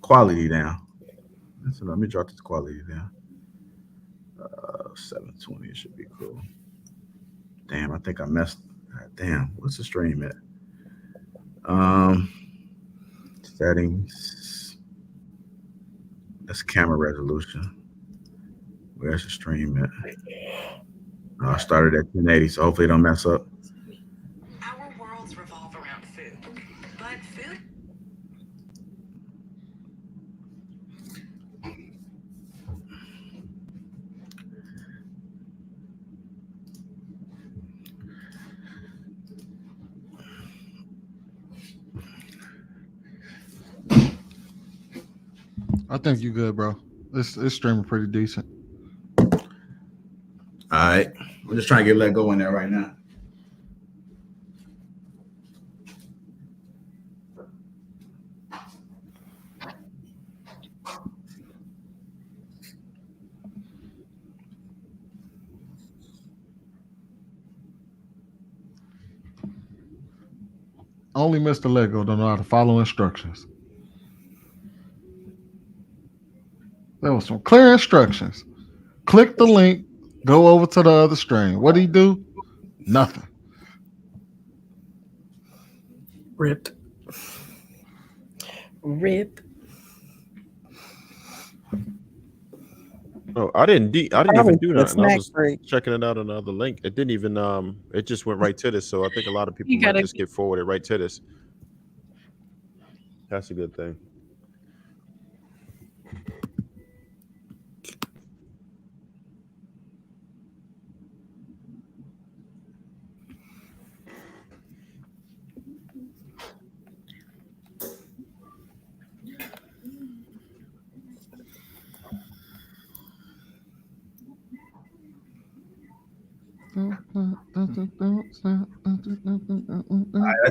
quality down. So let me drop this quality down. 720 should be cool. Damn, I think I messed. Damn, what's the stream at? Um, settings. That's camera resolution. Where's the stream at? I started at 1080, so hopefully it don't mess up. Our worlds revolve around food, but food. I think you good, bro. It's streaming pretty decent. All right, we're just trying to get let go in there right now. Only Mr. Lego don't know how to follow instructions. There was some clear instructions. Click the link, go over to the other stream. What did he do? Nothing. Rip. Oh, I didn't even do that. I was break. checking it out on the other link. It didn't even it just went right to this. So I think a lot of people You might gotta- just get forwarded right to this. That's a good thing. I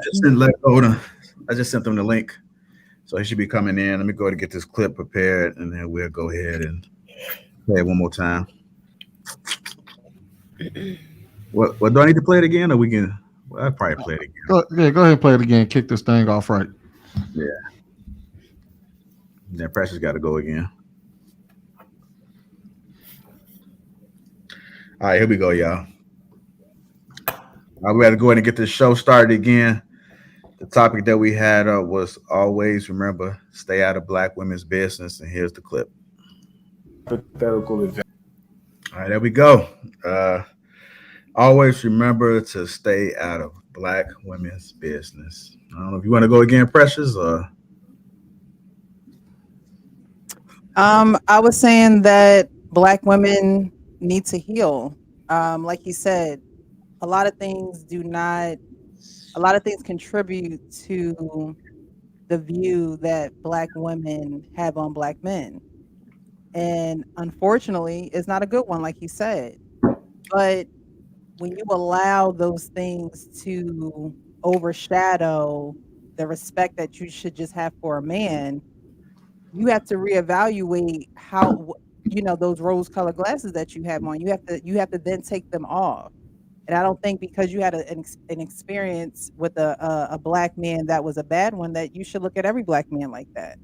just sent let go. I just sent them the link, so he should be coming in. Let me go ahead and get this clip prepared, and then we'll go ahead and play it one more time. What do I need to play it again, or we can? Well, I'll probably play it again. Go ahead and play it again. Kick this thing off right. Yeah. Then Precious got to go again. All right, here we go, y'all. We got to go ahead and get this show started again. The topic that we had was always remember, stay out of Black women's business. And here's the clip. Hypothetical event. All right, there we go. Always remember to stay out of Black women's business. I don't know if you want to go again, Precious, or I was saying that Black women need to heal. Like you said, a lot of things contribute to the view that Black women have on Black men. And unfortunately, it's not a good one, like you said. But when you allow those things to overshadow the respect that you should just have for a man, you have to reevaluate how, those rose-colored glasses that you have on. You have to then take them off. And I don't think because you had an experience with a Black man that was a bad one that you should look at every Black man like that.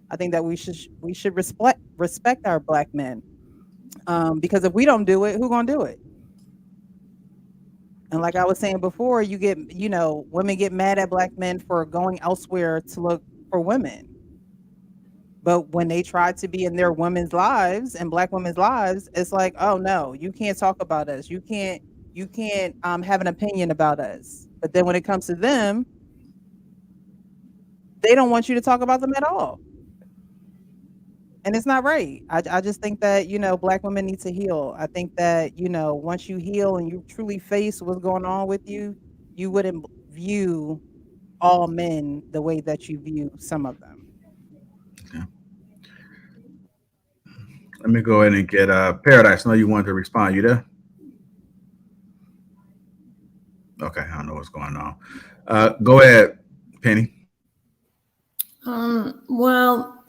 I think that we should respect our Black men, because if we don't do it, who gonna do it? And like I was saying before, women get mad at Black men for going elsewhere to look for women. But when they try to be in their women's lives and Black women's lives, it's like, oh no, you can't talk about us. You can't have an opinion about us. But then when it comes to them, they don't want you to talk about them at all. And it's not right. I just think that, Black women need to heal. I think that, once you heal and you truly face what's going on with you, you wouldn't view all men the way that you view some of them. yeah. Let me go ahead and get Paradise. I know you wanted to respond. You there? Okay, I don't know what's going on. Go ahead, Penny. Well,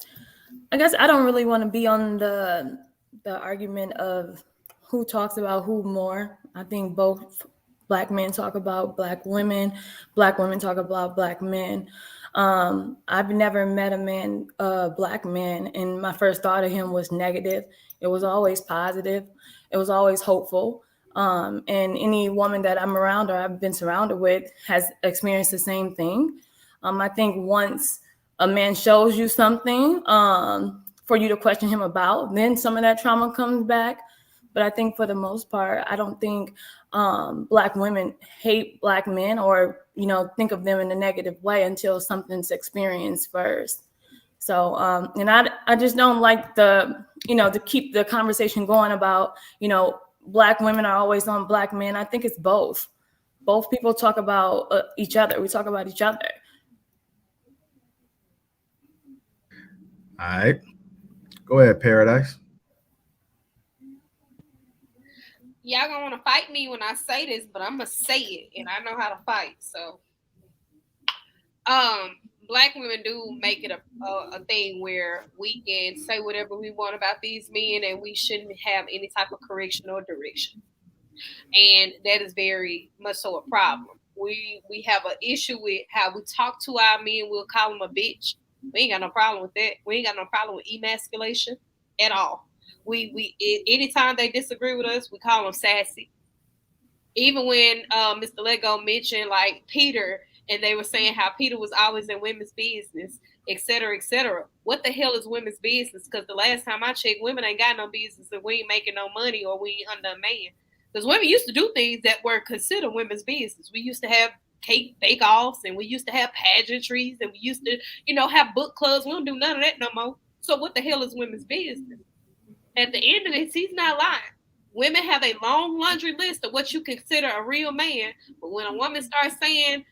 I guess I don't really want to be on the argument of who talks about who more. I think both Black men talk about Black women talk about Black men. I've never met a black man, and my first thought of him was negative. It was always positive. It was always hopeful. And any woman that I'm around or I've been surrounded with has experienced the same thing. I think once a man shows you something for you to question him about, then some of that trauma comes back. But I think for the most part, I don't think black women hate black men or, think of them in a negative way until something's experienced first. So, and I just don't like to keep the conversation going about, black women are always on black men. I think it's both. Both people talk about each other. We talk about each other. All right. Go ahead, Paradise. Y'all gonna want to fight me when I say this, but I'm gonna say it, and I know how to fight. So, black women do make it a thing where we can say whatever we want about these men, and we shouldn't have any type of correction or direction. And that is very much so a problem. We have an issue with how we talk to our men. We'll call them a bitch. We ain't got no problem with that. We ain't got no problem with emasculation at all. We anytime they disagree with us, we call them sassy. Even when Mr. Lego mentioned like Peter, and they were saying how Peter was always in women's business, et cetera, et cetera. What the hell is women's business? Because the last time I checked, women ain't got no business and we ain't making no money or we ain't under a man. Because women used to do things that were considered women's business. We used to have cake bake-offs, and we used to have pageantries, and we used to, have book clubs. We don't do none of that no more. So what the hell is women's business? At the end of this, he's not lying. Women have a long laundry list of what you consider a real man. But when a woman starts saying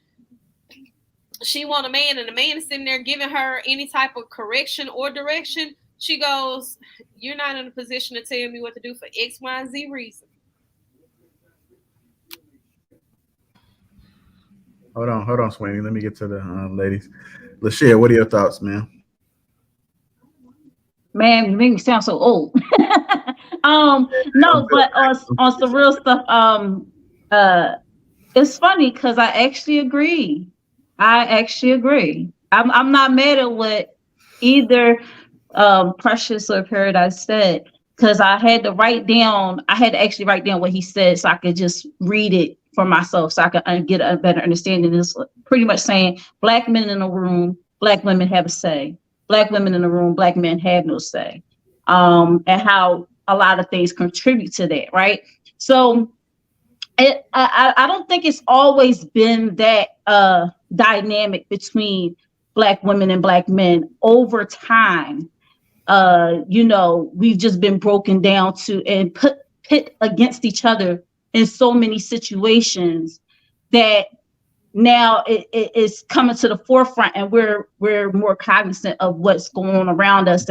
she want a man and the man is sitting there giving her any type of correction or direction, she goes, you're not in a position to tell me what to do for X, Y, and Z reason. Hold on, Sweeney. Let me get to the ladies. Lashia, what are your thoughts, man? Man, you make me sound so old. No, but on some real stuff, it's funny because I actually agree. I'm not mad at what either Precious or Paradise said, because I had to actually write down what he said so I could just read it for myself so I could get a better understanding. It's pretty much saying black men in a room, black women have a say. Black women in the room, black men have no say, and how a lot of things contribute to that, right? So I don't think it's always been that dynamic between black women and black men. Over time, we've just been broken down to and pit against each other in so many situations that now it is coming to the forefront, and we're more cognizant of what's going on around us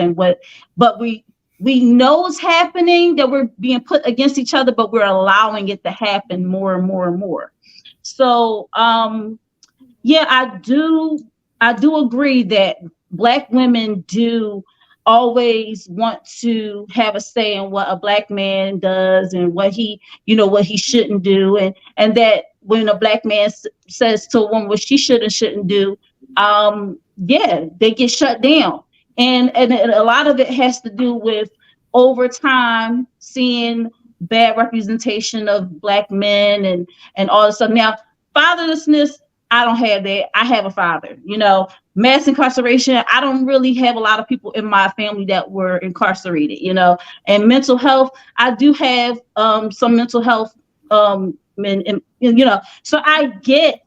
but we know it's happening, that we're being put against each other, but we're allowing it to happen more and more and more. So yeah, I do agree that black women do always want to have a say in what a black man does and what he shouldn't do, and that when a black man says to a woman what she should and shouldn't do, they get shut down. And a lot of it has to do with over time seeing bad representation of black men and all this stuff. Now, fatherlessness, I don't have that. I have a father. Mass incarceration, I don't really have a lot of people in my family that were incarcerated, and mental health, I do have some mental health so I get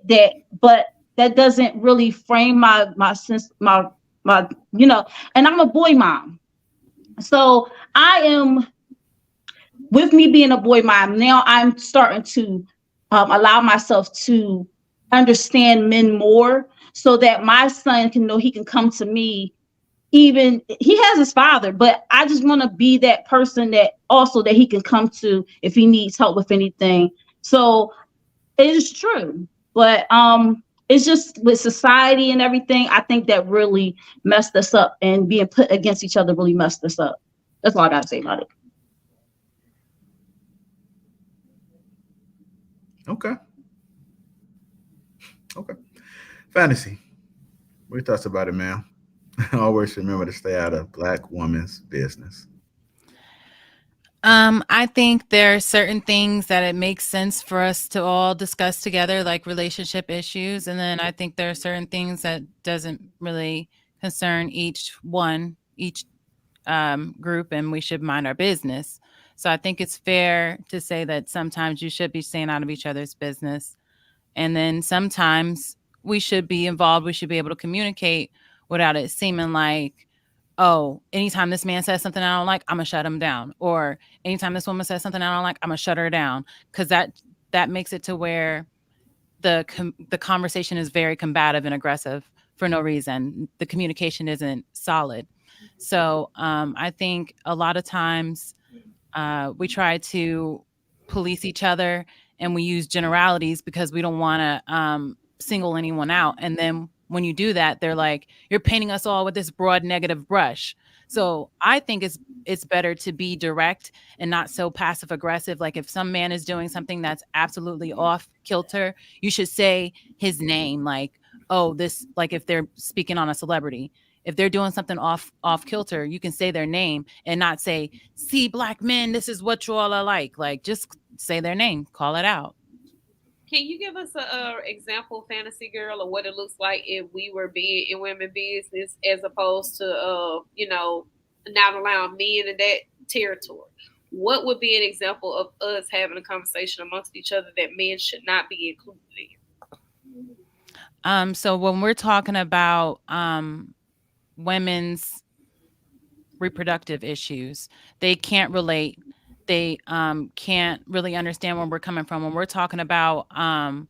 that, but that doesn't really frame my sense, my and I'm a boy mom. So I am, with me being a boy mom, now I'm starting to allow myself to understand men more, so that my son can know he can come to me. Even he has his father, but I just want to be that person that he can come to if he needs help with anything. So it is true, but it's just with society and everything, I think that really messed us up, and being put against each other really messed us up. That's all I gotta say about it. Okay. Fantasy. What are your thoughts about it, man? Always remember to stay out of black woman's business. I think there are certain things that it makes sense for us to all discuss together, like relationship issues, and then I think there are certain things that doesn't really concern each group, and we should mind our business. So I think it's fair to say that sometimes you should be staying out of each other's business, and then sometimes we should be involved. We should be able to communicate without it seeming like, oh, anytime this man says something I don't like, I'm gonna shut him down. Or anytime this woman says something I don't like, I'm gonna shut her down. Because that makes it to where the conversation is very combative and aggressive for no reason. The communication isn't solid. So I think a lot of times we try to police each other, and we use generalities because we don't want to single anyone out. And then when you do that, they're like, you're painting us all with this broad negative brush. So I think it's better to be direct and not so passive aggressive. Like if some man is doing something that's absolutely off kilter, you should say his name. Like, oh, this, like if they're speaking on a celebrity, if they're doing something off kilter, you can say their name and not say, see, black men, this is what you all are like. Like, just say their name, call it out. Can you give us a example, Fantasy Girl, of what it looks like if we were being in women business as opposed to, not allowing men in that territory? What would be an example of us having a conversation amongst each other that men should not be included in? So when we're talking about women's reproductive issues, they can't relate. They can't really understand where we're coming from. When we're talking about, I'll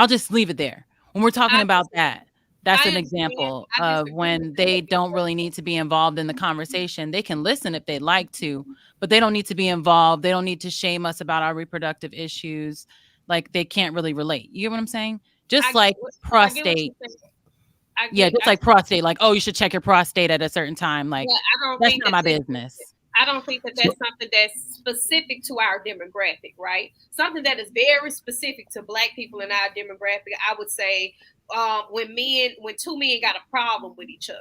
just leave it there. When we're talking about that, that's an example of when they don't really need to be involved in the conversation. They can listen if they'd like to, but they don't need to be involved. They don't need to shame us about our reproductive issues. Like they can't really relate. You know what I'm saying? Just like prostate. Yeah, just like prostate. Like, oh, you should check your prostate at a certain time. Like, that's not my business. I don't think that that's something that's specific to our demographic, right? Something that is very specific to Black people in our demographic. I would say when two men got a problem with each other,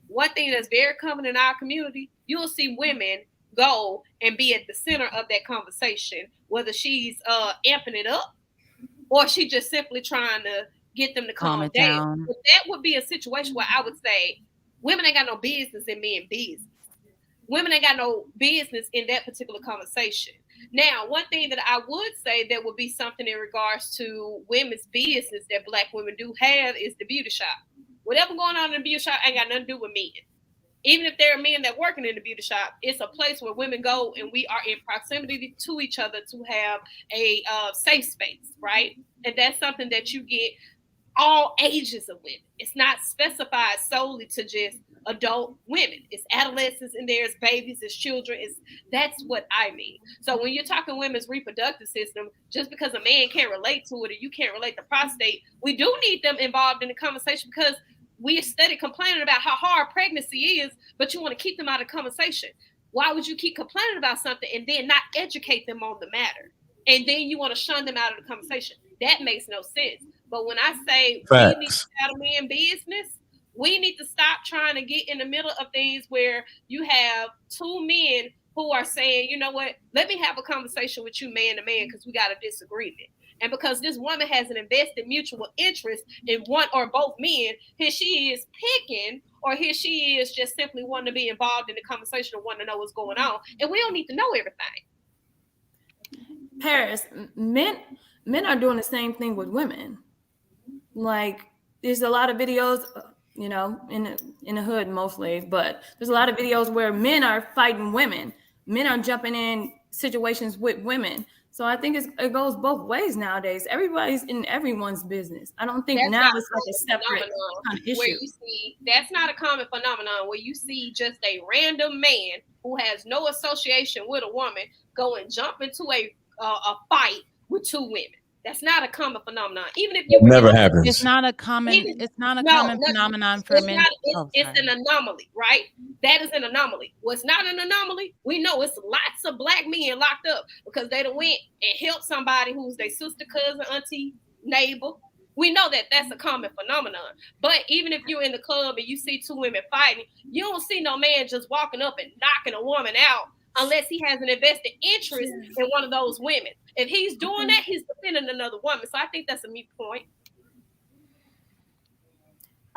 one thing that's very common in our community, you'll see women go and be at the center of that conversation, whether she's amping it up or she just simply trying to get them to calm down. But that would be a situation where I would say women ain't got no business in men business. Women ain't got no business in that particular conversation. Now, one thing that I would say that would be something in regards to women's business that Black women do have is the beauty shop. Whatever going on in the beauty shop ain't got nothing to do with men. Even if there are men that working in the beauty shop, it's a place where women go and we are in proximity to each other to have a safe space, right? And that's something that you get all ages of women. It's not specified solely to just adult women. It's adolescents and there's babies, it's children. That's what I mean. So when you're talking women's reproductive system, just because a man can't relate to it or you can't relate to prostate, we do need them involved in the conversation because we study complaining about how hard pregnancy is, but you want to keep them out of conversation. Why would you keep complaining about something and then not educate them on the matter? And then you want to shun them out of the conversation. That makes no sense. But when I say we need to stay out of men business, we need to stop trying to get in the middle of things where you have two men who are saying, you know what, let me have a conversation with you man to man because we got a disagreement. And because this woman has an invested mutual interest in one or both men, here she is picking, or here she is just simply wanting to be involved in the conversation and wanting to know what's going on. And we don't need to know everything. Paris, men are doing the same thing with women. Like, there's a lot of videos, in the hood mostly, but there's a lot of videos where men are fighting women. Men are jumping in situations with women. So I think it goes both ways nowadays. Everybody's in everyone's business. I don't think it's like a separate kind of issue. Where you see, that's not a common phenomenon where you see just a random man who has no association with a woman go and jump into a fight with two women. That's not a common phenomenon. Even if you never happens. It's not a common. It's not a common phenomenon for men. It's an anomaly, right? That is an anomaly. What's not an anomaly? We know it's lots of Black men locked up because they done went and helped somebody who's their sister, cousin, auntie, neighbor, We know that that's a common phenomenon. But even if you're in the club and you see two women fighting, you don't see no man just walking up and knocking a woman out unless he has an invested interest in one of those women. If he's doing that, he's defending another woman. So I think that's a moot point.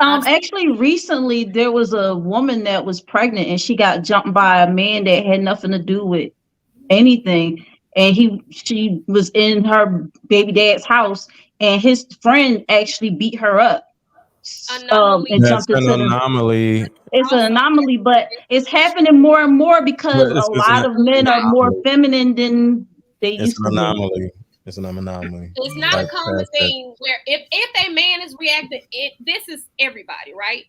Actually, recently there was a woman that was pregnant and she got jumped by a man that had nothing to do with anything. And she was in her baby dad's house, and his friend actually beat her up. And That's jumped an into the. anomaly. It's an anomaly, but it's happening more and more because But a lot of men are more feminine than they used to be. Anomaly. It's an anomaly. It's not a common thing where if a man is reacting, this is everybody, right?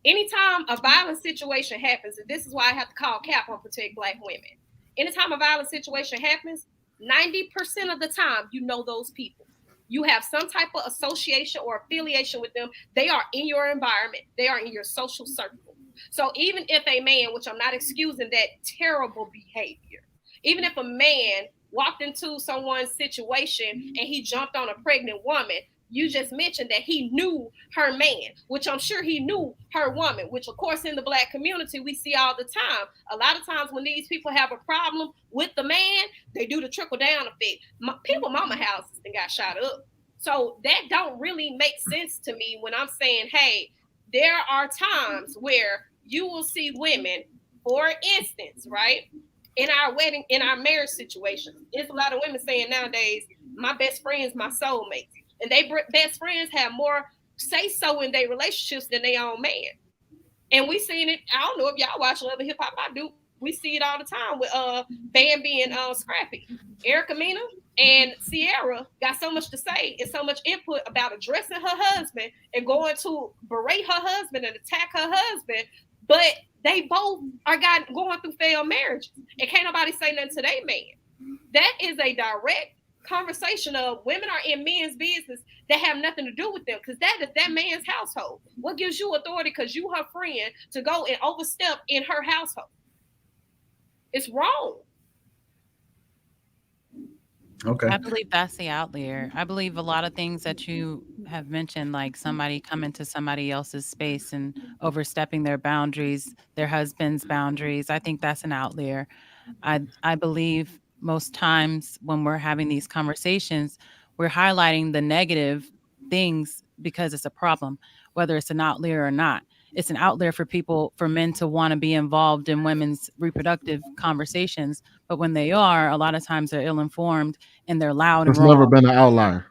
Anytime a violent situation happens, and this is why I have to call cap on Protect Black Women. Anytime a violent situation happens, 90% of the time, you know those people. You have some type of association or affiliation with them. They are in your environment. They are in your social circle. So even if a man, which I'm not excusing that terrible behavior, even if a man walked into someone's situation and he jumped on a pregnant woman, you just mentioned that he knew her man, which I'm sure he knew her woman, which of course in the Black community we see all the time. A lot of times when these people have a problem with the man, they do the trickle down effect. People mama houses and got shot up. So that don't really make sense to me when I'm saying, hey, there are times where you will see women, for instance, right? In our marriage situations, there's a lot of women saying nowadays, my best friend's my soulmate. And they best friends have more say so in their relationships than their own man. And we seen it. I don't know if y'all watch Love and Hip Hop. I do. We see it all the time with Bambi and Scrappy. Erica Mena and Sierra got so much to say and so much input about addressing her husband and going to berate her husband and attack her husband. But they both are going through failed marriages. And can't nobody say nothing to their man. That is a direct conversation of women are in men's business that have nothing to do with them, because that is that man's household. What gives you authority, because you her friend, to go and overstep in her household? It's wrong. Okay. I believe that's the outlier. I believe a lot of things that you have mentioned, like somebody coming to somebody else's space and overstepping their boundaries, their husband's boundaries. I think that's an outlier. I believe most times when we're having these conversations, we're highlighting the negative things because it's a problem, whether it's an outlier or not. It's an outlier for men to want to be involved in women's reproductive conversations. But when they are, a lot of times they're ill-informed and they're loud and It's wrong. never been an outlier.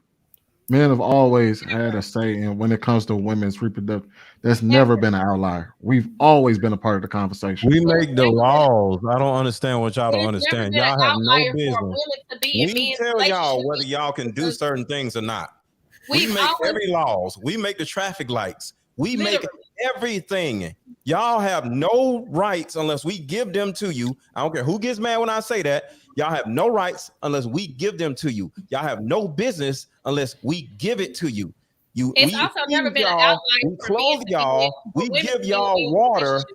Men have always had a say in when it comes to women's reproductive. That's never been an outlier. We've always been a part of the conversation. We make the laws. I don't understand what y'all don't understand. Been Y'all an have no outlier for business. women to be in We men's tell y'all relationships. whether y'all can do certain things or not. We We've make always- every laws. We make the traffic lights. We make Literally. everything. Y'all have no rights unless we give them to you. I don't care who gets mad when I say that. Y'all have no rights unless we give them to you. Y'all have no business unless we give it to you. It's we also feed never been an y'all, outlier we for men clothe to be y'all, in- we for women give to be y'all in water. relationships.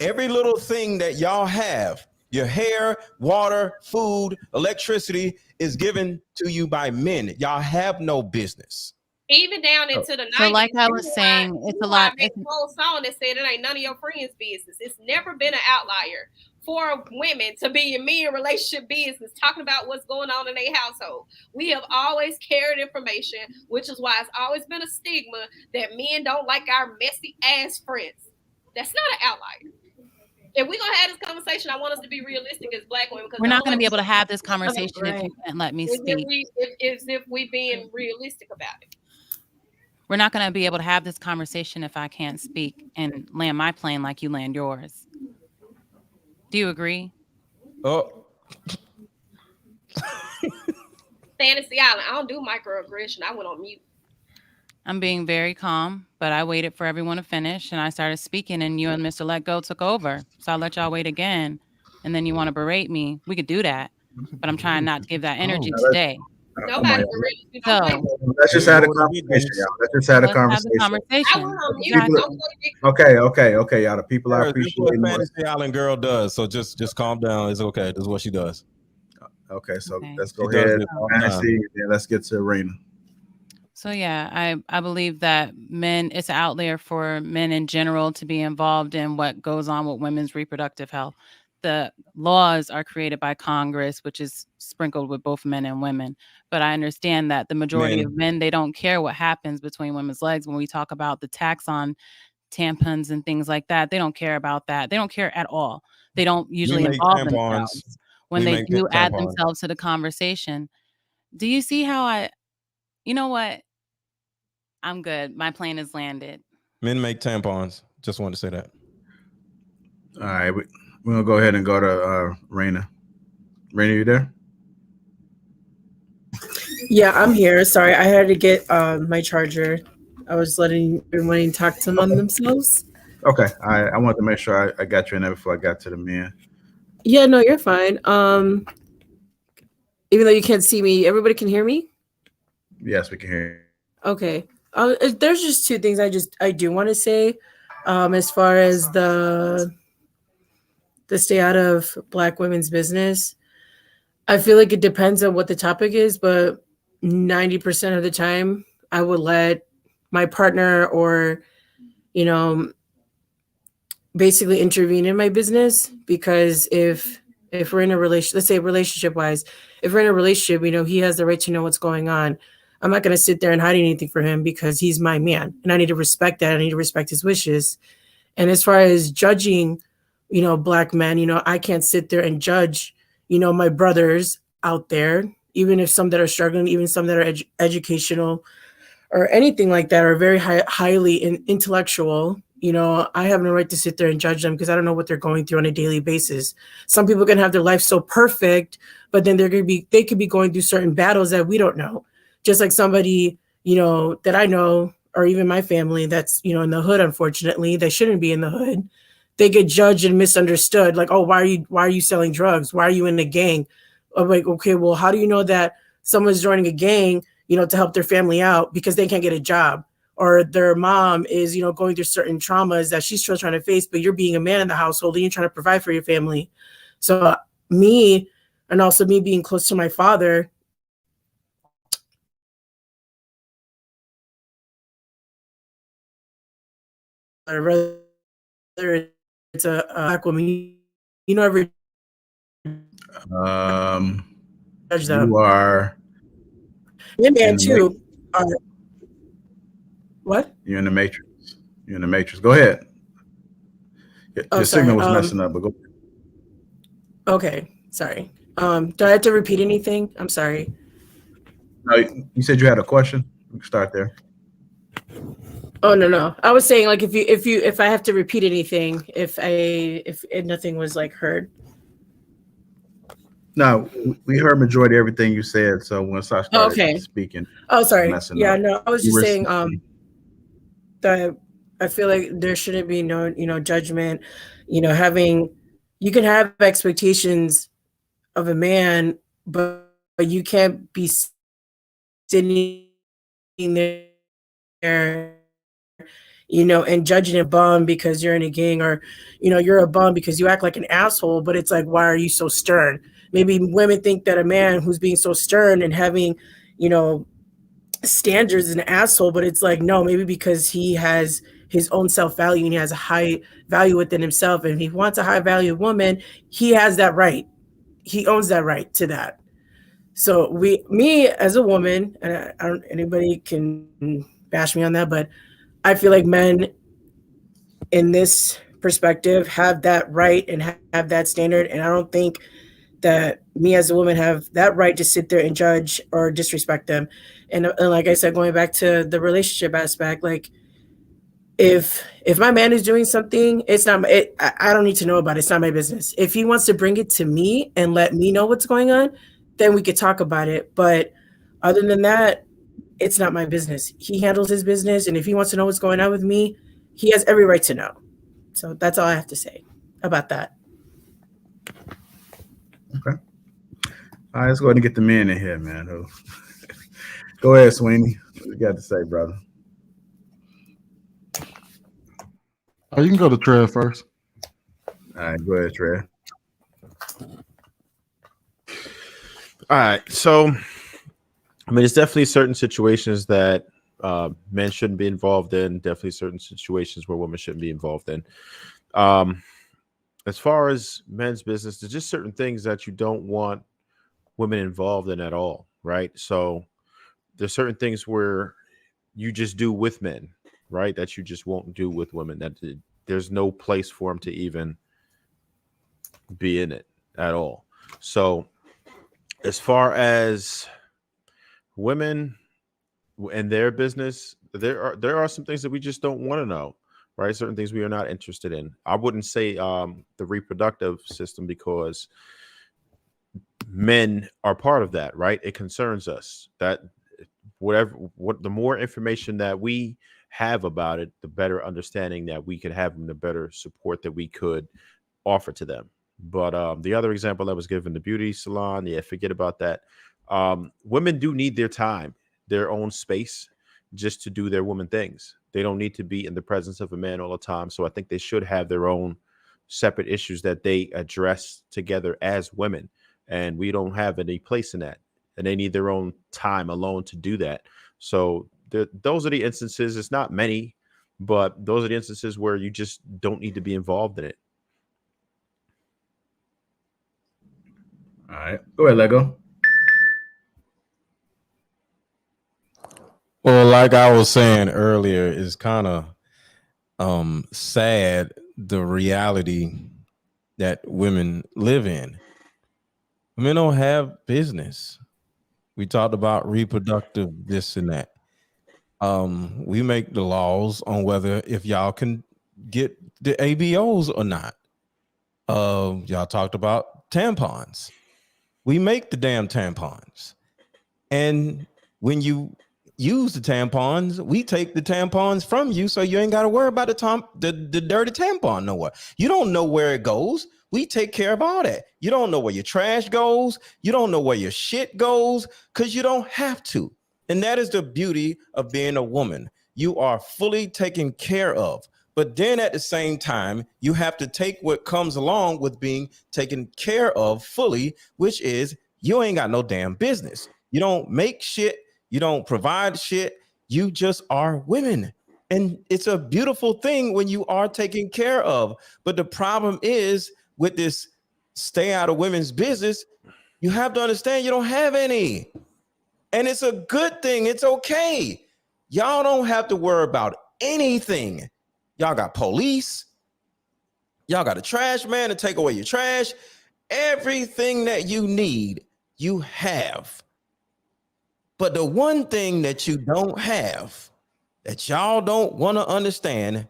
Every little thing that y'all have, your hair, water, food, electricity, is given to you by men. Y'all have no business. Even down into the 90s. So like I was saying, it's a lot. I made a whole song that said it ain't none of your friends' business. It's never been an outlier for women to be in men relationship business, talking about what's going on in their household. We have always carried information, which is why it's always been a stigma that men don't like our messy ass friends. That's not an outlier. If we're gonna have this conversation, I want us to be realistic as Black women. We're not going to be able to have this conversation if you can't let me speak. If we being realistic about it. We're not going to be able to have this conversation if I can't speak and land my plane like you land yours. Do you agree? Oh, Fantasy Island. I don't do microaggression. I went on mute. I'm being very calm, but I waited for everyone to finish and I started speaking and you and Mr. Let Go took over. So I'll let y'all wait again. And then you want to berate me. We could do that. But I'm trying not to give that energy today. Nobody So let's just have a conversation, y'all. Let's just have a conversation. Okay, y'all. The people I appreciate. What Fantasy Island girl does. So just calm down. It's okay. This is what she does. Okay, so let's go ahead. Fantasy, and let's get to Arena. So yeah, I believe that it's an outlier for men in general to be involved in what goes on with women's reproductive health. The laws are created by Congress, which is sprinkled with both men and women. But I understand that the majority of men, they don't care what happens between women's legs. When we talk about the tax on tampons and things like that, they don't care about that. They don't care at all. They don't usually make involve tampons. themselves. When We they make do add tampons. themselves to the conversation. Do you see how you know what? I'm good. My plane has landed. Men make tampons. Just wanted to say that. All right, we're gonna go ahead and go to Raina. Raina, you there? Yeah, I'm here. Sorry, I had to get my charger. I was letting everyone talk to them on themselves. Okay, I wanted to make sure I got you in there before I got to the men. Yeah, no, you're fine. Even though you can't see me, everybody can hear me? Yes, we can hear you. Okay. There's just two things I do want to say. As far as the stay out of Black women's business, I feel like it depends on what the topic is, but 90% of the time I would let my partner or, basically intervene in my business, because if we're in a relationship, let's say relationship wise, if we're in a relationship, he has the right to know what's going on. I'm not going to sit there and hide anything for him because he's my man and I need to respect that. I need to respect his wishes. And as far as judging, Black men, I can't sit there and judge, my brothers out there, even if some that are struggling, even some that are educational or anything like that, are very highly intellectual. I have no right to sit there and judge them because I don't know what they're going through on a daily basis. Some people can have their life so perfect, but then they could be going through certain battles that we don't know. Just like somebody, that I know, or even my family that's, in the hood, unfortunately, they shouldn't be in the hood. They get judged and misunderstood. Like, oh, why are you selling drugs? Why are you in a gang? I'm like, okay, well, how do you know that someone's joining a gang, to help their family out because they can't get a job? Or their mom is, going through certain traumas that she's still trying to face, but you're being a man in the household and you're trying to provide for your family. So me, and also me being close to my father, whether it's a Black woman, every judge them. You are man too. What? You're in the matrix. You're in the matrix. Go ahead. Your signal was messing up, but go. Okay, sorry. Do I have to repeat anything? I'm sorry. No, you said you had a question. We can start there. Oh no. I was saying, like, if I have to repeat anything, if nothing was like heard. No, we heard majority of everything you said. So once I started speaking. Oh, sorry. Yeah, no, I was just saying that I feel like there shouldn't be no, judgment. You can have expectations of a man, but you can't be sitting there, and judging a bum because you're in a gang, or, you're a bum because you act like an asshole. But it's like, why are you so stern? Maybe women think that a man who's being so stern and having, standards is an asshole, but it's like, no, maybe because he has his own self-value and he has a high value within himself. And if he wants a high value woman, he has that right. He owns that right to that. So me as a woman, and I don't, anybody can bash me on that, but I feel like men in this perspective have that right and have that standard. And I don't think that me as a woman have that right to sit there and judge or disrespect them. And like I said, going back to the relationship aspect, like if my man is doing something, I don't need to know about it. It's not my business. If he wants to bring it to me and let me know what's going on, then we could talk about it. But other than that, it's not my business. He handles his business. And if he wants to know what's going on with me, he has every right to know. So that's all I have to say about that. Okay. All right, let's go ahead and get the men in here, man. Go ahead, Sweeney. What you got to say, brother? Oh, you can go to Trev first. All right, go ahead, Trev. All right. So, I mean, it's definitely certain situations that men shouldn't be involved in. Definitely certain situations where women shouldn't be involved in. As far as men's business, there's just certain things that you don't want women involved in at all, right? So there's certain things where you just do with men, right? That you just won't do with women. That there's no place for them to even be in it at all. So as far as women and their business, there are some things that we just don't want to know, right? Certain things we are not interested in. I wouldn't say the reproductive system, because men are part of that, right? It concerns us that the more information that we have about it, the better understanding that we could have, and the better support that we could offer to them. But the other example that was given, the beauty salon, yeah, forget about that. Women do need their time, their own space, just to do their woman things. They don't need to be in the presence of a man all the time. So I think they should have their own separate issues that they address together as women. And we don't have any place in that. And they need their own time alone to do that. So those are the instances. It's not many, but those are the instances where you just don't need to be involved in it. All right. Go ahead, Lego. Well, like I was saying earlier, it's kind of sad, the reality that women live in. Women don't have business. We talked about reproductive this and that. We make the laws on whether if y'all can get the ABOs or not. Y'all talked about tampons. We make the damn tampons. And when you use the tampons, we take the tampons from you, so you ain't got to worry about the dirty tampon nowhere. You don't know where it goes. We take care of all that. You don't know where your trash goes. You don't know where your shit goes, because you don't have to. And that is the beauty of being a woman. You are fully taken care of. But then at the same time, you have to take what comes along with being taken care of fully, which is you ain't got no damn business. You don't make shit. You don't provide shit. You just are women. And it's a beautiful thing when you are taken care of. But the problem is with this stay out of women's business, you have to understand you don't have any. And it's a good thing. It's okay. Y'all don't have to worry about anything. Y'all got police. Y'all got a trash man to take away your trash. Everything that you need, you have. But the one thing that you don't have, that y'all don't want to understand,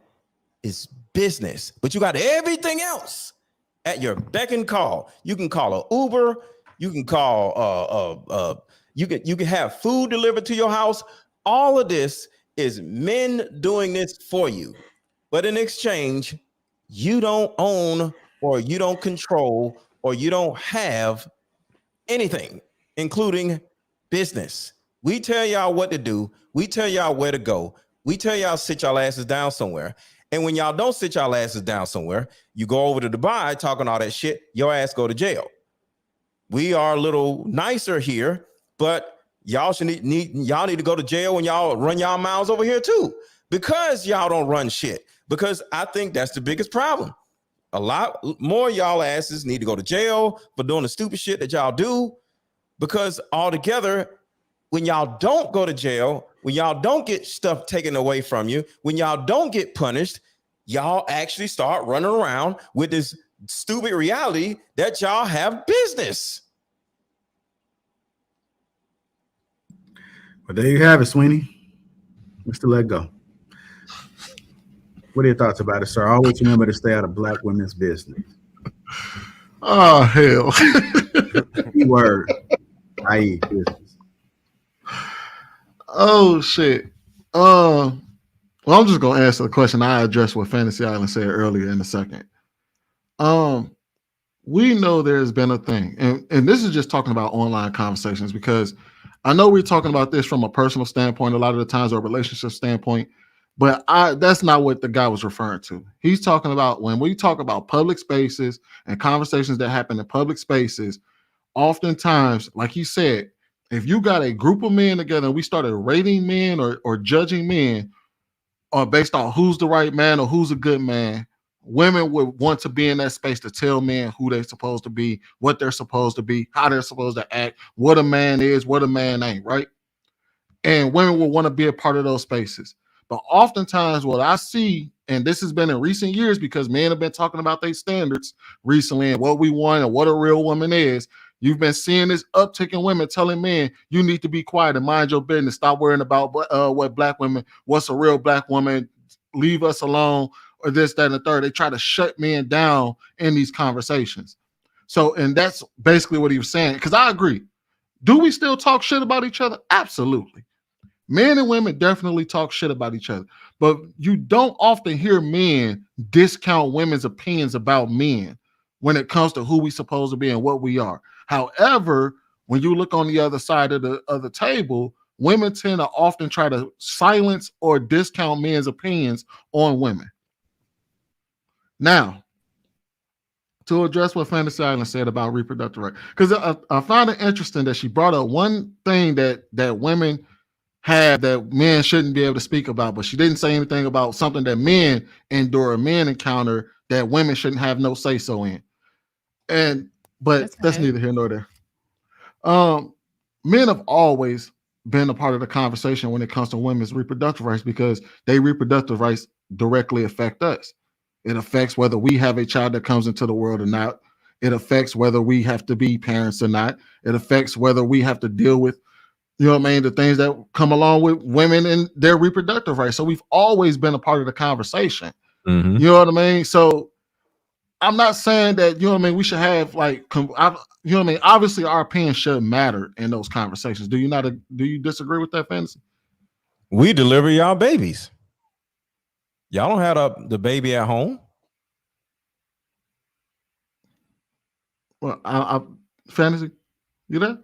is business. But you got everything else at your beck and call. You can call an Uber. You can call you can have food delivered to your house. All of this is men doing this for you. But in exchange, you don't own, or you don't control, or you don't have anything, including business. We tell y'all what to do. We tell y'all where to go. We tell y'all sit y'all asses down somewhere. And when y'all don't sit y'all asses down somewhere, you go over to Dubai talking all that shit, your ass go to jail. We are a little nicer here, but y'all need to go to jail when y'all run y'all mouths over here too, because y'all don't run shit. Because I think that's the biggest problem. A lot more y'all asses need to go to jail for doing the stupid shit that y'all do, because altogether, when y'all don't go to jail, when y'all don't get stuff taken away from you, when y'all don't get punished, y'all actually start running around with this stupid reality that y'all have business. Well, there you have it, Sweeney. Mr. Let Go. What are your thoughts about it, sir? Always remember to stay out of black women's business. Oh, hell. Keyword, i.e. business. Oh, shit. Well, I'm just going to answer the question I addressed what Fantasy Island said earlier in a second. We know there's been a thing, and this is just talking about online conversations, because I know we're talking about this from a personal standpoint a lot of the times, or a relationship standpoint, but that's not what the guy was referring to. He's talking about when we talk about public spaces and conversations that happen in public spaces, oftentimes, like he said, if you got a group of men together and we started rating men or judging men based on who's the right man or who's a good man, women would want to be in that space to tell men who they're supposed to be, what they're supposed to be, how they're supposed to act, what a man is, what a man ain't, right? And women will want to be a part of those spaces. But oftentimes what I see, and this has been in recent years because men have been talking about their standards recently and what we want and what a real woman is, you've been seeing this uptick in women telling men, you need to be quiet and mind your business. Stop worrying about what black women, what's a real black woman, leave us alone, or this, that, and the third. They try to shut men down in these conversations. So, and that's basically what he was saying, because I agree. Do we still talk shit about each other? Absolutely. Men and women definitely talk shit about each other, but you don't often hear men discount women's opinions about men when it comes to who we supposed to be and what we are. However, when you look on the other side of the table, women tend to often try to silence or discount men's opinions on women. Now, to address what Fantasy Island said about reproductive rights, because I found it interesting that she brought up one thing that women have that men shouldn't be able to speak about, but she didn't say anything about something that men endure, men encounter that women shouldn't have no say so in. But that's neither here nor there. Men have always been a part of the conversation when it comes to women's reproductive rights because their reproductive rights directly affect us. It affects whether we have a child that comes into the world or not. It affects whether we have to be parents or not. It affects whether we have to deal with, you know what I mean, the things that come along with women and their reproductive rights. So we've always been a part of the conversation. Mm-hmm. You know what I mean? So I'm not saying that, you know what I mean, we should have like, you know what I mean? Obviously our opinion should matter in those conversations. Do you disagree with that, Fantasy? We deliver y'all babies. Y'all don't have the baby at home. Well, Fantasy, you there?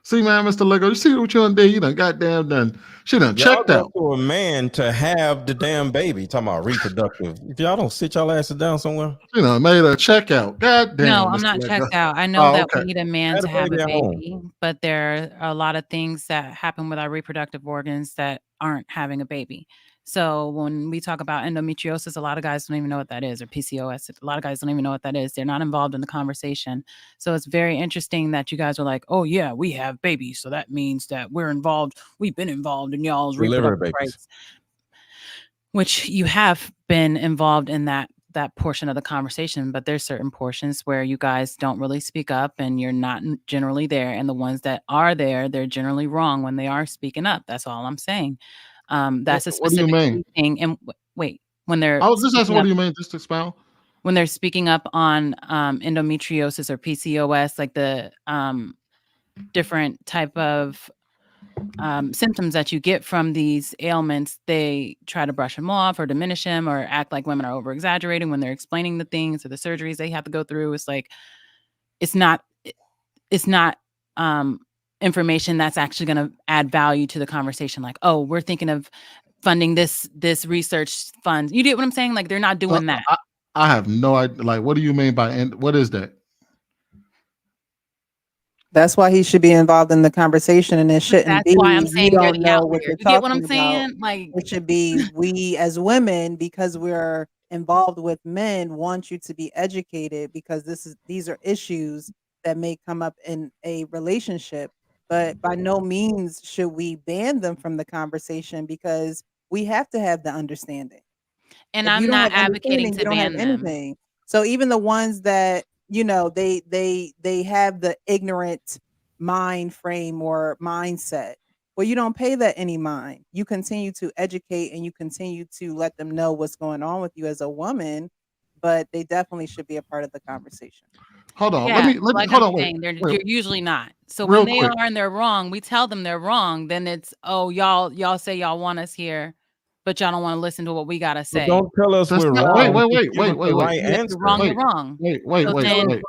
See, man, Mr. Lego, you see what you done did? You done goddamn done. She done checked out. To a man to have the damn baby. Talking about reproductive. If y'all don't sit y'all asses down somewhere. You know, made a checkout. Goddamn. No, Mr. I'm not Lego. checked out. I know that okay. we need a man Had to a have a baby at home. baby, but there are a lot of things that happen with our reproductive organs that aren't having a baby. So when we talk about endometriosis, a lot of guys don't even know what that is, or PCOS. A lot of guys don't even know what that is. They're not involved in the conversation. So it's very interesting that you guys are like, oh yeah, we have babies. So that means that we're involved. We've been involved in y'all's reproductive rights, which you have been involved in that portion of the conversation. But there's certain portions where you guys don't really speak up and you're not generally there. And the ones that are there, they're generally wrong when they are speaking up. That's all I'm saying. That's a specific thing. And wait, when they're, I was just asking, what do you mean? Just expound. When they're speaking up on endometriosis or PCOS, like the different type of symptoms that you get from these ailments, they try to brush them off or diminish them or act like women are over exaggerating when they're explaining the things or the surgeries they have to go through. It's like, it's not information that's actually going to add value to the conversation. Like, oh, we're thinking of funding this research fund. You get what I'm saying? Like, they're not doing that. I have no idea. Like, what do you mean by, what is that? That's why he should be involved in the conversation, and it shouldn't That's be. why I'm saying you you're don't the know what outlier. you're You get what talking I'm saying? about. Like, it should be we as women, because we're involved with men, want you to be educated because these are issues that may come up in a relationship. But by no means should we ban them from the conversation because we have to have the understanding. And If I'm you don't not have advocating understanding, to you don't have ban them. anything. So even the ones that, you know, they have the ignorant mind frame or mindset. Well, you don't pay that any mind. You continue to educate and you continue to let them know what's going on with you as a woman, but they definitely should be a part of the conversation. Hold on. Yeah, Let me like hold I'm on. Wait, saying, wait. you're usually not. So Real when they quick. are and they're wrong, we tell them they're wrong. Then it's, oh, y'all say y'all want us here, but y'all don't want to listen to what we gotta say. But don't tell us we're wrong. Wait. If you're wrong, you're wrong. Wait.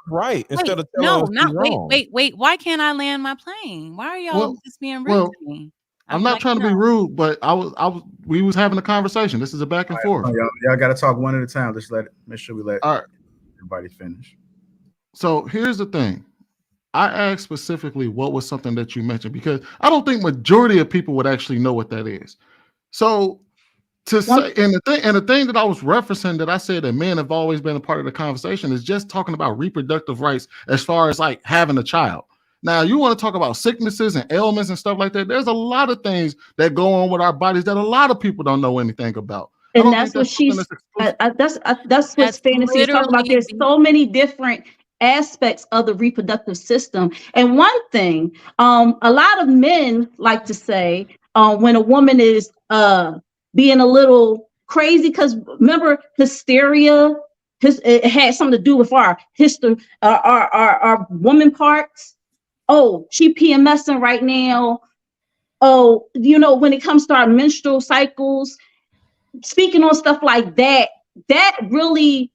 Right. Instead of telling us not wrong. wait. Why can't I land my plane? Why are y'all just being rude to me? I'm not trying to be rude, but we was having a conversation. This is a back and forth. Y'all got to talk one at a time. Just make sure we let everybody finish. So here's the thing. I asked specifically what was something that you mentioned because I don't think majority of people would actually know what that is. So to say, and the thing that I was referencing that I said that men have always been a part of the conversation is just talking about reproductive rights as far as like having a child. Now you want to talk about sicknesses and ailments and stuff like that. There's a lot of things that go on with our bodies that a lot of people don't know anything about. And that's what she's that's what fantasy is talking about. There's so many different aspects of the reproductive system. And one thing, a lot of men like to say when a woman is being a little crazy, because remember hysteria, it had something to do with our history, our woman parts. Oh, she PMSing right now. Oh, you know, when it comes to our menstrual cycles, speaking on stuff like that, that really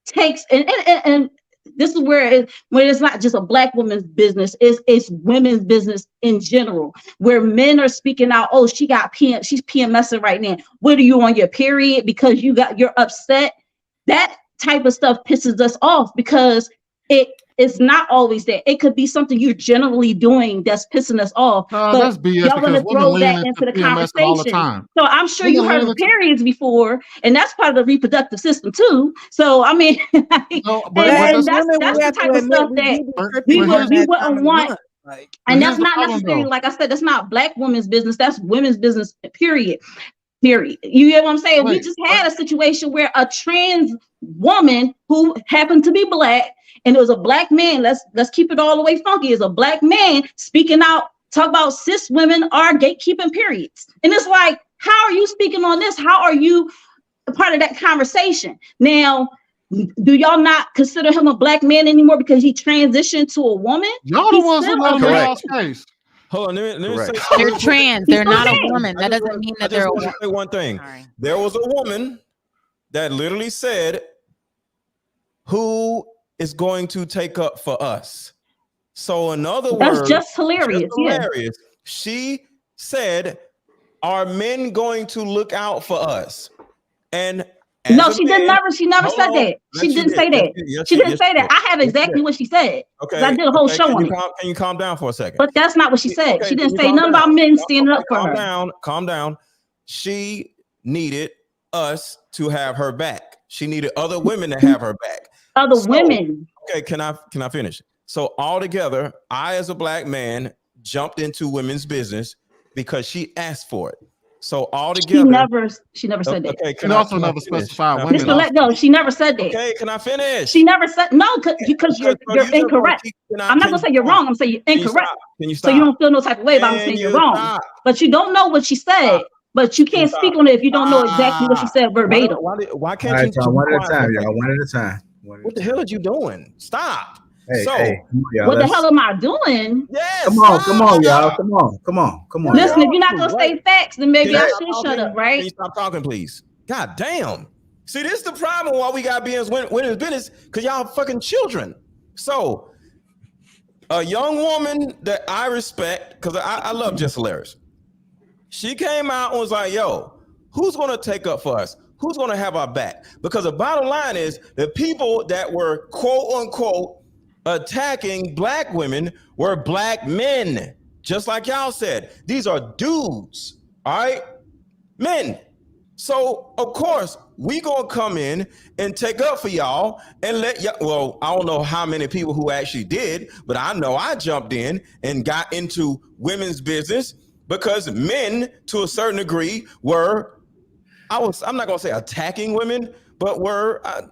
takes, and this is where when it's not just a Black woman's business, it's women's business in general, where men are speaking out, oh, she's PMSing right now. What are you on your period? Because you're upset. That type of stuff pisses us off because it's not always that. It could be something you're generally doing that's pissing us off. But that's BS y'all want to throw that into the conversation. All the time. So I'm sure you heard of periods before, and that's part of the reproductive system too. So I mean, that's the type of stuff that we wouldn't want. And that's not necessarily, like I said, that's not Black women's business. That's women's business. Period. You get what I'm saying? We just had a situation where a trans woman who happened to be Black, and it was a Black man. Let's keep it all the way funky. Is a Black man speaking out, talk about cis women are gatekeeping periods, and it's like, how are you speaking on this? How are you a part of that conversation? Now, do y'all not consider him a Black man anymore because he transitioned to a woman? Y'all the ones who let him in y'all's face. Hold on, let me say they're trans. They're not a woman. That doesn't mean that they're a woman. Say one thing. Sorry. There was a woman that literally said, "Who is going to take up for us?" So in other words, that's just hilarious. Yeah. She said, "Are men going to look out for us?" And no, she didn't. She never said that. She didn't say that. She didn't say that. I have exactly what she said. Okay, I did a whole show on it. Can you calm down for a second? But that's not what she said. Okay, she didn't say nothing about men standing up for her. Calm down. She needed us to have her back. She needed other women to have her back. Other women. Okay, can I finish? So altogether, I as a Black man jumped into women's business because she asked for it. So altogether, she never said that. Okay, can also never specify women. Mr. Let go. She never said that. Okay, can I finish? She never said no, because you're incorrect. I'm not gonna say you're wrong. I'm saying you're incorrect. Can you stop? So you don't feel no type of way about saying you're wrong. But you don't know what she said. But you can't speak on it if you don't know exactly what she said verbatim. Why can't you? One at a time, y'all. One at a time. What the hell are you doing? Stop. Hey, what the hell am I doing? Yes. Come on, y'all. Come on. Listen, if you're not gonna say facts, then maybe I should shut up, right? Can you stop talking, please? God damn. See, this is the problem why we got being women's business, because y'all fucking children. So, a young woman that I respect, because I love Just Hilarious. She came out and was like, yo, who's gonna take up for us? Who's gonna have our back? Because the bottom line is the people that were quote unquote attacking Black women were Black men, just like y'all said. These are dudes, all right? Men. So, of course, we gonna come in and take up for y'all and let y'all, well, I don't know how many people who actually did, but I know I jumped in and got into women's business because men, to a certain degree, I'm not gonna say attacking women, but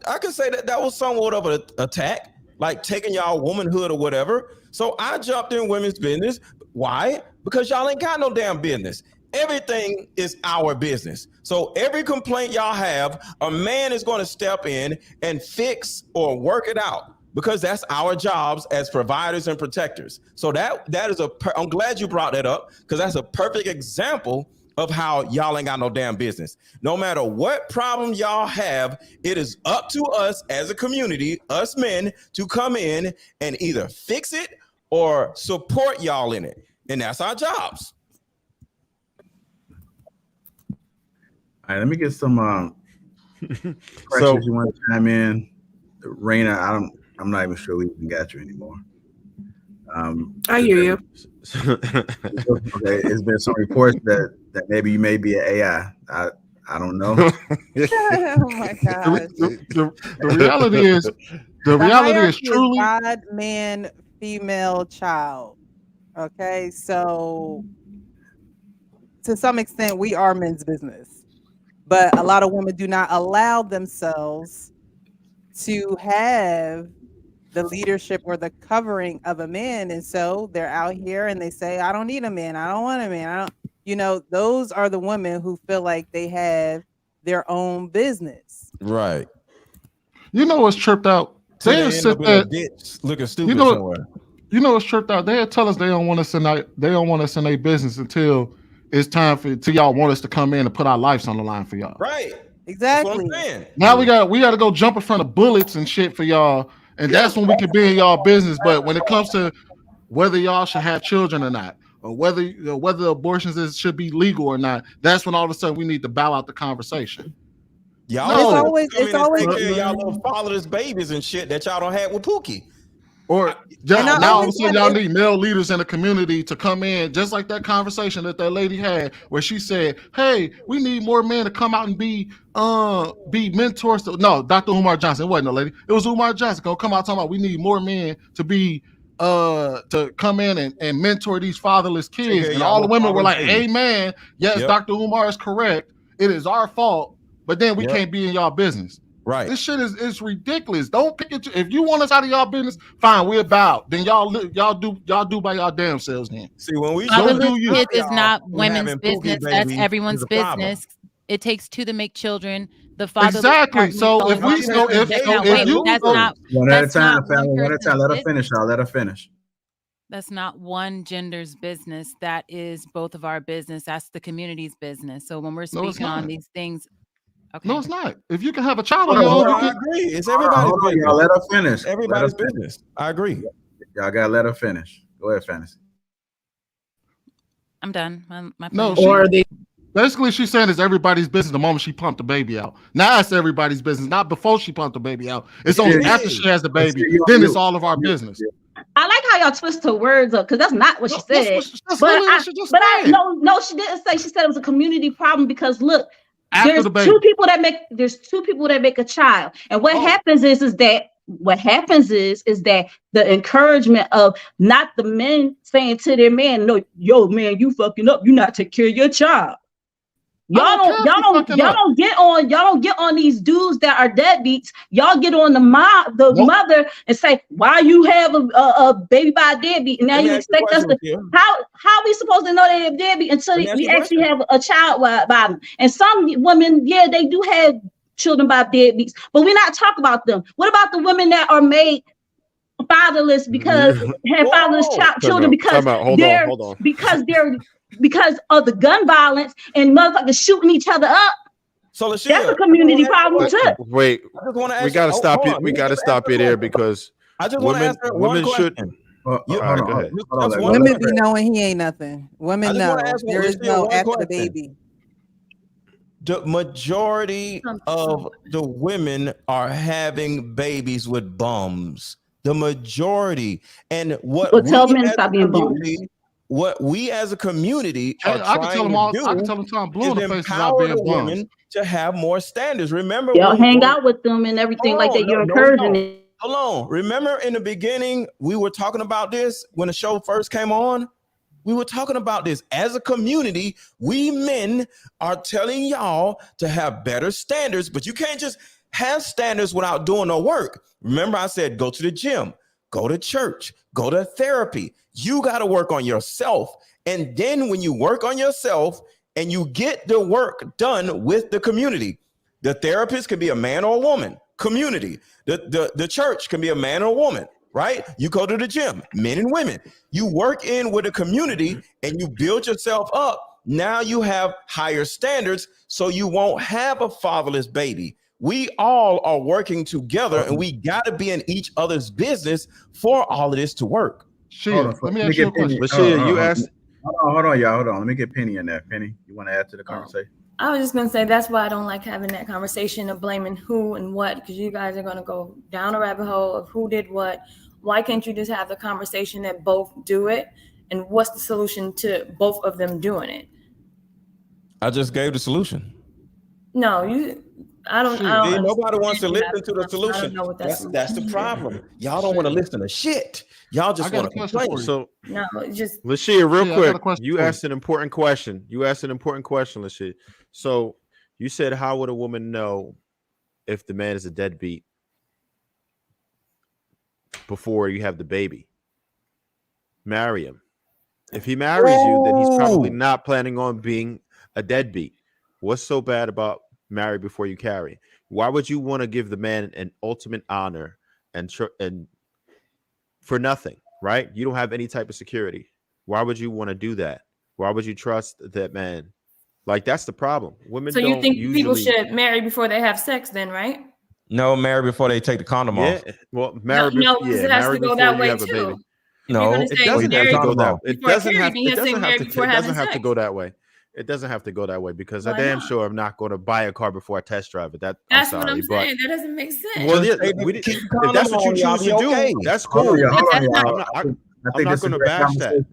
I could say that was somewhat of an attack, like taking y'all womanhood or whatever. So I jumped in women's business. Why? Because y'all ain't got no damn business. Everything is our business. So every complaint y'all have, a man is going to step in and fix or work it out, because that's our jobs as providers and protectors. So that is I'm glad you brought that up, because that's a perfect example of how y'all ain't got no damn business. No matter what problem y'all have, it is up to us as a community, us men, to come in and either fix it or support y'all in it. And that's our jobs. All right, let me get some questions you want to chime in. Raina, I'm not even sure we even got you anymore. I hear you. Okay, it's been some reports that maybe you may be an AI. I don't know. Oh my gosh. The reality is, the The reality is hierarchy is truly. God, man, female, child. Okay, so to some extent, we are men's business, but a lot of women do not allow themselves to have the leadership or the covering of a man, and so they're out here and they say, "I don't need a man. I don't want a man. I don't." You know, those are the women who feel like they have their own business. Right. You know what's tripped out? So They they had end sit up in there. a ditch looking stupid You know, somewhere. you know what's tripped out? They tell us they don't want us in their business until it's time till y'all want us to come in and put our lives on the line for y'all. Right. Exactly. That's what I'm saying. Now we got to go jump in front of bullets and shit for y'all, and that's when we can be in y'all business. But when it comes to whether y'all should have children or not, or whether abortions should be legal or not, that's when all of a sudden we need to bow out the conversation. Y'all It's come always in and take always- care of y'all little fatherless babies and shit that y'all don't have with Pookie. Or And I now all of a always sudden said y'all it- need male leaders in the community to come in, just like that conversation that lady had, where she said, "Hey, we need more men to come out and be mentors." No, Dr. Umar Johnson. It wasn't a lady. It was Umar Johnson gonna come out talking about we need more men to be to come in and mentor these fatherless kids. care of And y'all all the little women were like, fatherless babies. "Amen. Yes, Yep. Dr. Umar is correct. It is our fault, but then we Yep. can't be in y'all business." Right. This shit is ridiculous. Don't pick it. If you want us out of y'all business, fine, we're about. Then y'all do by y'all damn selves. Then See, when we Don't Fatherless do you. kids is not and women's having Pookie business. That's babies everyone's is a problem. business. It takes two to make children. The fatherless Exactly. part So makes if all we the go, difference. if That's not if you that's go, not One at a that's time, not one family. One at a time. person's Let her business. finish, y'all. Let her finish. That's not one gender's business. That is both of our business. That's the community's business. So when we're No, it's speaking on not. these things, okay. No, it's not. If you can have a child on Hold your on, own, No, you I can. agree. It's Hold on, everybody's hold on, business. y'all. Let her finish. Everybody's Let her finish. business. I agree. Y'all gotta let her finish. Go ahead, Fantasy. I'm done. My No, friend- Or they basically she's saying it's everybody's business the moment she pumped the baby out. Now it's everybody's business, not before she pumped the baby out. It's only Yeah. after she has the baby, Yeah. then it's all of our business. I like how y'all twist her words up because that's not what she said. That's But literally I, what she just but I said. no, she didn't say. She said it was a community problem because look, After there's the baby. two people that make a child, and what happens is that the encouragement of not the men saying to their man, no, yo man, you fucking up, you not take care of your child. Y'all don't get on these dudes that are deadbeats. Y'all get on the mother and say, why you have a baby by a deadbeat? And now you expect us to how we supposed to know they have deadbeat until we actually have a child by them? And some women, yeah, they do have children by deadbeats, but we're not talking about them. What about the women that are made fatherless because have fatherless children because because of the gun violence and motherfuckers shooting each other up? So Lashia, that's a community problem too. Wait, we gotta stop it. We gotta stop it there because I just want to ask her one women should. question. All right, go ahead. Women be knowing he ain't nothing. I Women just know wanna ask there is Lashia no one after the question. baby. The majority of the women are having babies with bums. The majority, and what Well, tell we men to as stop a being bums. community, what we as a community are I can tell trying them to all. do I can tell them time blue in is the faces out empower being the bums. women to have more standards. Remember, Y'all hang when- out with them and everything like that. You're No. encouraging it. Hold on. Remember in the beginning, we were talking about this when the show first came on? We were talking about this. As a community, we men are telling y'all to have better standards, but you can't just have standards without doing no work. Remember, I said, go to the gym, go to church, go to therapy. You got to work on yourself. And then when you work on yourself and you get the work done with the community, the therapist can be a man or a woman. Community. The church can be a man or a woman, right? You go to the gym, men and women. You work in with a community and you build yourself up. Now you have higher standards, so you won't have a fatherless baby. We all are working together and we got to be in each other's business for all of this to work. Shit, let me ask you a question. Lashia, you asked. Hold on, y'all. Hold on. Let me get Penny in there. Penny, you want to add to the conversation? I was just gonna say that's why I don't like having that conversation of blaming who and what, because you guys are gonna go down a rabbit hole of who did what Why can't you just have the conversation that both do it? And what's the solution to both of them doing it? I just gave the solution. No, I don't Nobody wants to understand listen to the I don't solution. know what That's the is. problem. Y'all don't want to listen to shit. Y'all just want to complain. So no, just Lashia, real quick, you for asked an important question. Lashia. So you said, how would a woman know if the man is a deadbeat before you have the baby? Marry him. If he marries you, then he's probably not planning on being a deadbeat. What's so bad about marry before you carry? Why would you want to give the man an ultimate honor and for nothing, right? You don't have any type of security. Why would you want to do that? Why would you trust that man? Like, that's the problem. Women. So you don't think usually... people should marry before they have sex, then, right? No, marry before they take the condom off. Well, marry No, because it has to go that way too. No, it doesn't have to go that way. It doesn't have to go that way. It doesn't have to go that way because I damn sure I'm not going to buy a car before I test drive it. That's what I'm saying. That doesn't make sense. Well, yeah, if that's what you choose to do, that's cool. I'm not going to bash that.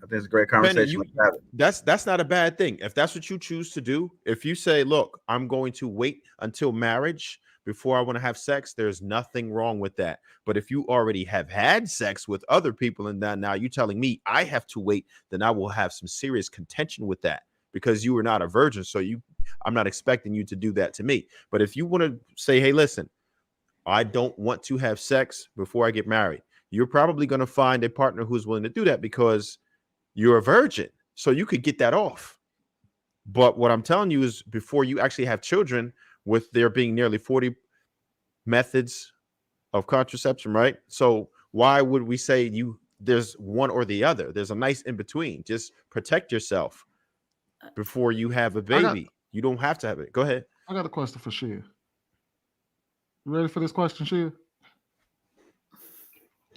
I think it's a great conversation. Penny, that's not a bad thing. If that's what you choose to do, if you say, look, I'm going to wait until marriage before I want to have sex, there's nothing wrong with that. But if you already have had sex with other people and now you telling me I have to wait, then I will have some serious contention with that because you were not a virgin. So I'm not expecting you to do that to me. But if you want to say, hey, listen, I don't want to have sex before I get married, you're probably going to find a partner who's willing to do that because you're a virgin. So you could get that off. But what I'm telling you is before you actually have children, with there being nearly 40 methods of contraception, right? So why would we say there's one or the other? There's a nice in between. Just protect yourself before you have a baby. You don't have to have it. Go ahead. I got a question for Shia. You ready for this question, Shia?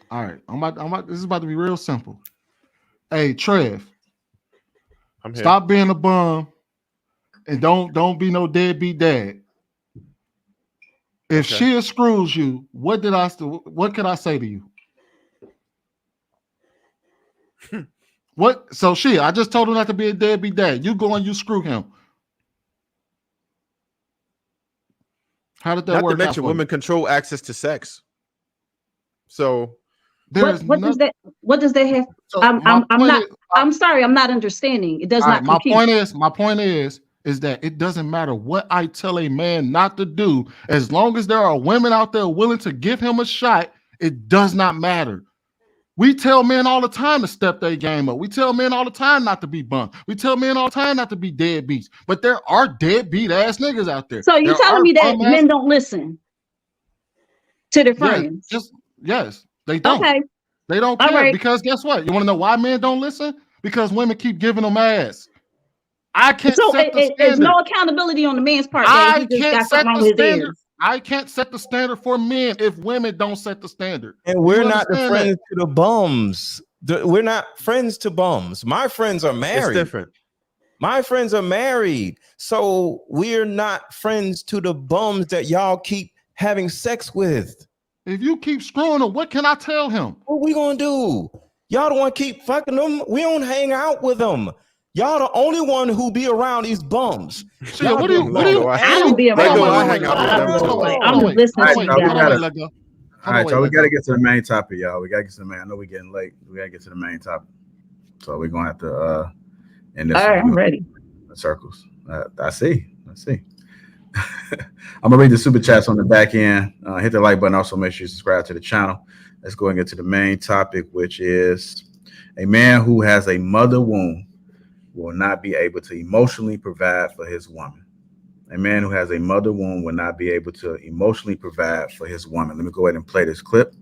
All right. This is about to be real simple. Hey, Trev. I'm here. Stop being a bum and don't be no deadbeat dad. If Shia screws you, what could I say to you? What? So Shia, I just told him not to be a deadbeat dad. You go and you screw him. How did that work? Not to mention, women control access to sex. So what does that have? So I'm sorry, I'm not understanding. It does not compute. My point is that it doesn't matter what I tell a man not to do, as long as there are women out there willing to give him a shot, it does not matter. We tell men all the time to step their game up. We tell men all the time not to be bum. We tell men all the time not to be deadbeats. But there are deadbeat ass niggas out there. So you're telling me that men don't listen to their friends? Yes, they don't. Okay. They don't care because guess what? You want to know why men don't listen? Because women keep giving them ass. I can't set the standard. There's no accountability on the man's part. I can't set the standard. I can't set the standard for men if women don't set the standard. And we're not the friends to the bums. We're not friends to bums. My friends are married. It's different. My friends are married. So we're not friends to the bums that y'all keep having sex with. If you keep screwing him, what can I tell him? What we gonna do? Y'all don't want to keep fucking them. We don't hang out with them. Y'all the only one who be around these bums. Shia, what do you? I don't be around. I'm listening to you guys. All right, so we got to get to the main topic, y'all. We got to get to the main. I know we're getting late. We got to get to the main topic. So we're gonna have to end this. All right, I'm ready. Circles. I see. I'm gonna read the super chats on the back end. Hit the like button. Also, make sure you subscribe to the channel. Let's go and get to the main topic, which is a man who has a mother wound will not be able to emotionally provide for his woman. A man who has a mother wound will not be able to emotionally provide for his woman. Let me go ahead and play this clip.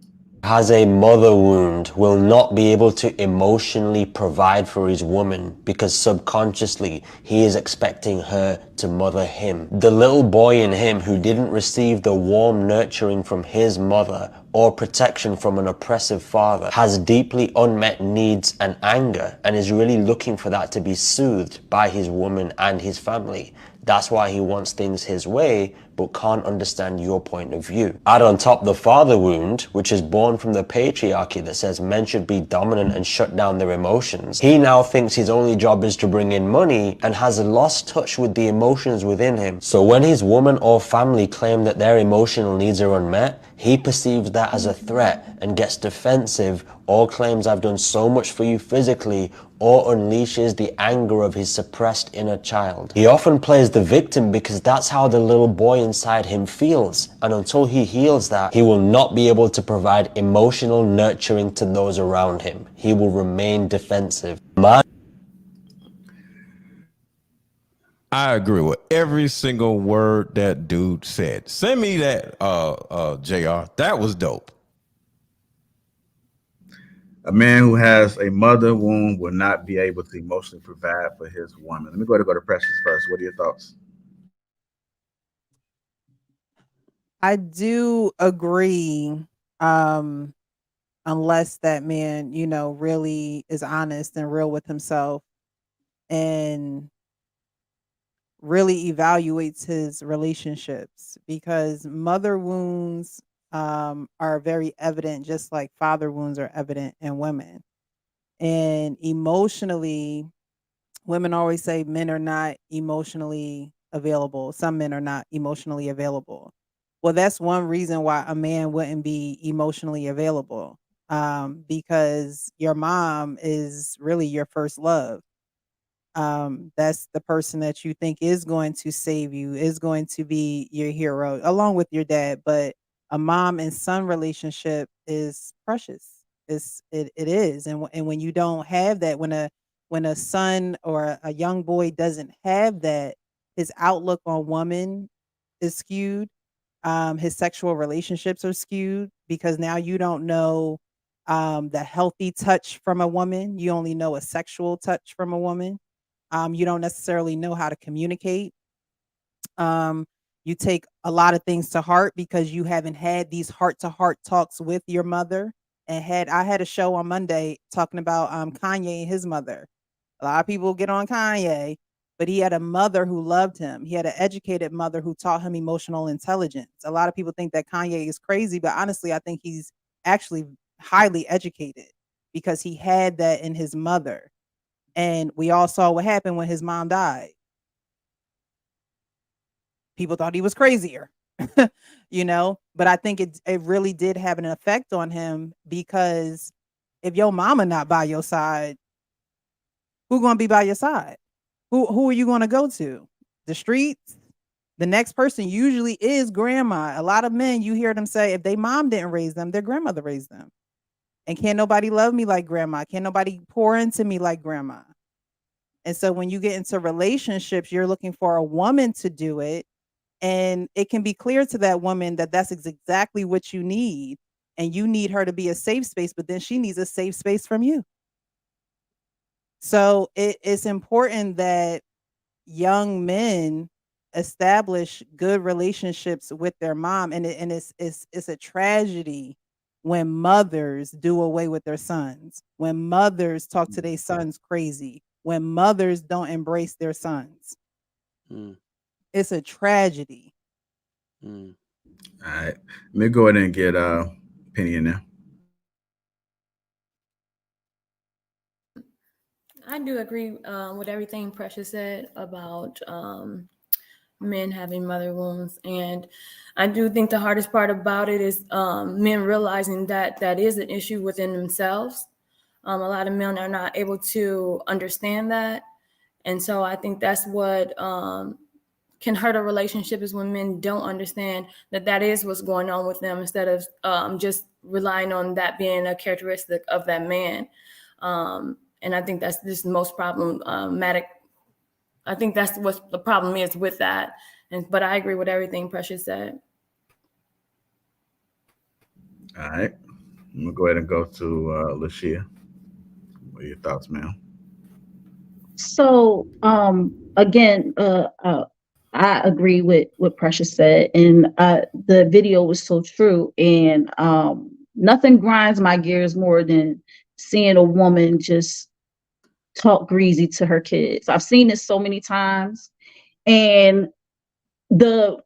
Has a mother wound will not be able to emotionally provide for his woman because subconsciously he is expecting her to mother him. The little boy in him who didn't receive the warm nurturing from his mother or protection from an oppressive father has deeply unmet needs and anger and is really looking for that to be soothed by his woman and his family. That's why he wants things his way, but can't understand your point of view. Add on top the father wound, which is born from the patriarchy that says men should be dominant and shut down their emotions. He now thinks his only job is to bring in money and has lost touch with the emotions within him. So when his woman or family claim that their emotional needs are unmet, he perceives that as a threat and gets defensive or claims I've done so much for you physically, or unleashes the anger of his suppressed inner child. He often plays the victim because that's how the little boy inside him feels, and until he heals that, he will not be able to provide emotional nurturing to those around him. He will remain defensive. I agree with every single word that dude said. Send me that, JR. That was dope. A man who has a mother wound will not be able to emotionally provide for his woman. Let me go to Precious first. What are your thoughts? I do agree. Unless that man, really is honest and real with himself and really evaluates his relationships, because mother wounds are very evident, just like father wounds are evident in women. And emotionally, women always say men are not emotionally available. Some men are not emotionally available. Well, that's one reason why a man wouldn't be emotionally available, because your mom is really your first love. That's the person that you think is going to save you, is going to be your hero, along with your dad. But a mom and son relationship is precious. It is, and when you don't have that, when a son or a young boy doesn't have that, his outlook on woman is skewed. His sexual relationships are skewed because now you don't know the healthy touch from a woman. You only know a sexual touch from a woman. You don't necessarily know how to communicate. Um, you take a lot of things to heart because you haven't had these heart to heart talks with your mother. And I had a show on Monday talking about Kanye and his mother. A lot of people get on Kanye, but he had a mother who loved him. He had an educated mother who taught him emotional intelligence. A lot of people think that Kanye is crazy, but honestly, I think he's actually highly educated because he had that in his mother. And we all saw what happened when his mom died. People thought he was crazier, but I think it really did have an effect on him, because if your mama not by your side, who gonna be by your side? Who are you gonna go to? The streets? The next person usually is grandma. A lot of men, you hear them say if they mom didn't raise them, their grandmother raised them. And can't nobody love me like grandma. Can't nobody pour into me like grandma. And so when you get into relationships, you're looking for a woman to do it. And it can be clear to that woman that that's exactly what you need. And you need her to be a safe space, but then she needs a safe space from you. So it's important that young men establish good relationships with their mom. And it's a tragedy when mothers do away with their sons, when mothers talk to their sons crazy, when mothers don't embrace their sons. It's a tragedy. All right. Let me go ahead and get Penny in there. I do agree with everything Precious said about men having mother wounds. And I do think the hardest part about it is men realizing that that is an issue within themselves. A lot of men are not able to understand that. And so I think that's what can hurt a relationship, is when men don't understand that that is what's going on with them, instead of just relying on that being a characteristic of that man. And I think that's just the most problematic. I think that's what the problem is with that. But I agree with everything Precious said. All right. I'm going to go ahead and go to Lashia. What are your thoughts, ma'am? So again, I agree with what Precious said, and the video was so true. And nothing grinds my gears more than seeing a woman just talk greasy to her kids. I've seen this so many times, and the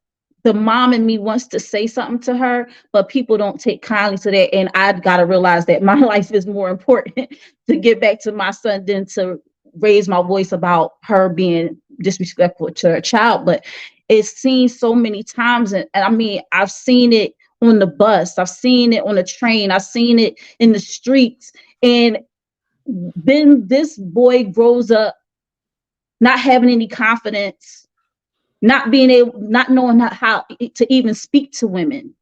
the mom in me wants to say something to her, but people don't take kindly to that. And I got to realize that my life is more important to get back to my son than to raise my voice about her being disrespectful to her child. But it's seen so many times. And I mean, I've seen it on the bus, I've seen it on the train, I've seen it in the streets. And then this boy grows up not having any confidence, not knowing how to even speak to women,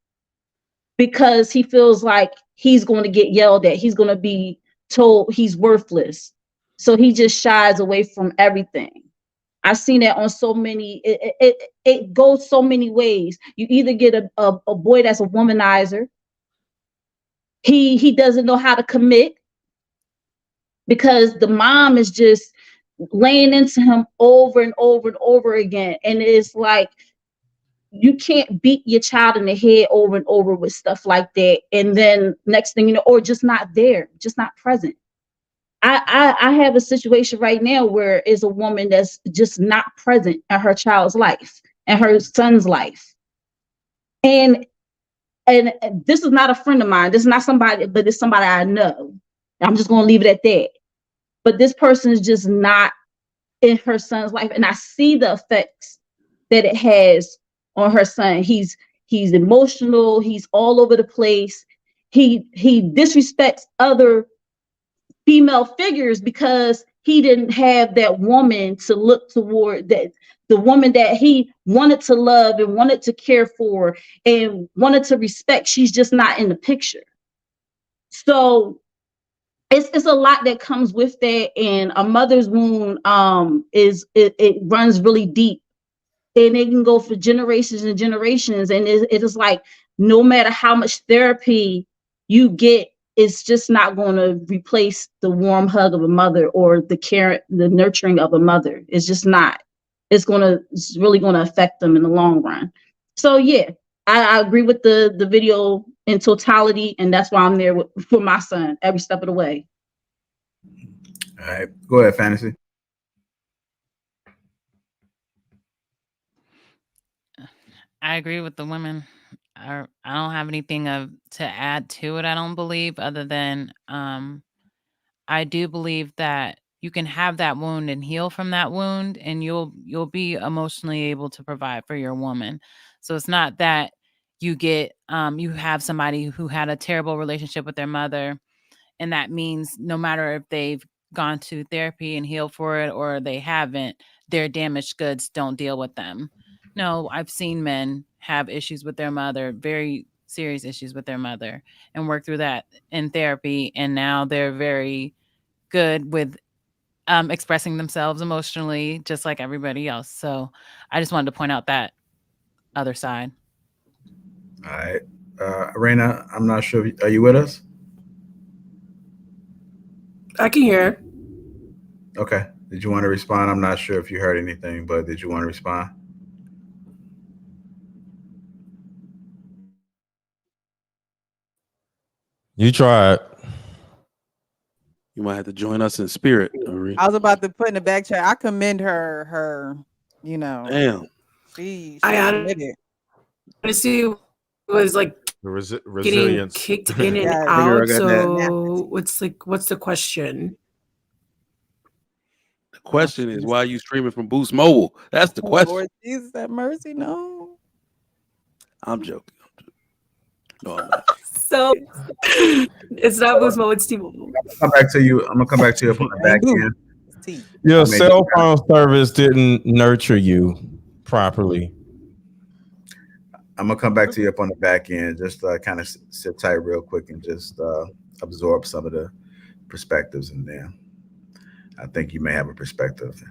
because he feels like he's going to get yelled at, he's going to be told he's worthless. So he just shies away from everything. I've seen that on so many, it goes so many ways. You either get a boy that's a womanizer. He doesn't know how to commit because the mom is just laying into him over and over and over again. And it's like, you can't beat your child in the head over and over with stuff like that. And then next thing you know, or just not there, just not present. I have a situation right now where it's a woman that's just not present in her child's life and her son's life. And this is not a friend of mine. This is not somebody, but it's somebody I know. I'm just going to leave it at that. But this person is just not in her son's life. And I see the effects that it has on her son. He's emotional. He's all over the place. He disrespects other female figures because he didn't have that woman to look toward, that the woman that he wanted to love and wanted to care for and wanted to respect. She's just not in the picture. So it's a lot that comes with that. And a mother's wound it runs really deep, and it can go for generations and generations. And it is like, no matter how much therapy you get, it's just not going to replace the warm hug of a mother or the care, the nurturing of a mother. It's just not. It's really going to affect them in the long run. So yeah, I agree with the video in totality, and that's why I'm there for my son every step of the way. All right, go ahead, Fantasy. I agree with the women. I don't have anything to add to it, I don't believe, other than I do believe that you can have that wound and heal from that wound, and you'll be emotionally able to provide for your woman. So it's not that you get you have somebody who had a terrible relationship with their mother, and that means no matter if they've gone to therapy and healed for it or they haven't, their damaged goods don't deal with them. No, I've seen men have issues with their mother, very serious issues with their mother, and work through that in therapy. And now they're very good with expressing themselves emotionally, just like everybody else. So I just wanted to point out that other side. All right. Arena, I'm not sure. Are you with us? I can hear. Okay. Did you want to respond? I'm not sure if you heard anything, but did you want to respond? You tried. You might have to join us in spirit. I was about to put in the back chat. I commend her, you know. Damn. She I admitted. honestly was like The getting resilience. kicked in and Yeah, out. I got that. So what's the question? The question is, why are you streaming from Boost Mobile? That's the question. Lord Jesus, have mercy, no. I'm joking. No, I'm not. So it's not Boost Mobile, it's T-Mobile. I'm gonna come back to you up on the back end. Your cell phone service didn't nurture you properly. I'm gonna come back to you up on the back end. Just kind of sit tight real quick and just absorb some of the perspectives in there. I think you may have a perspective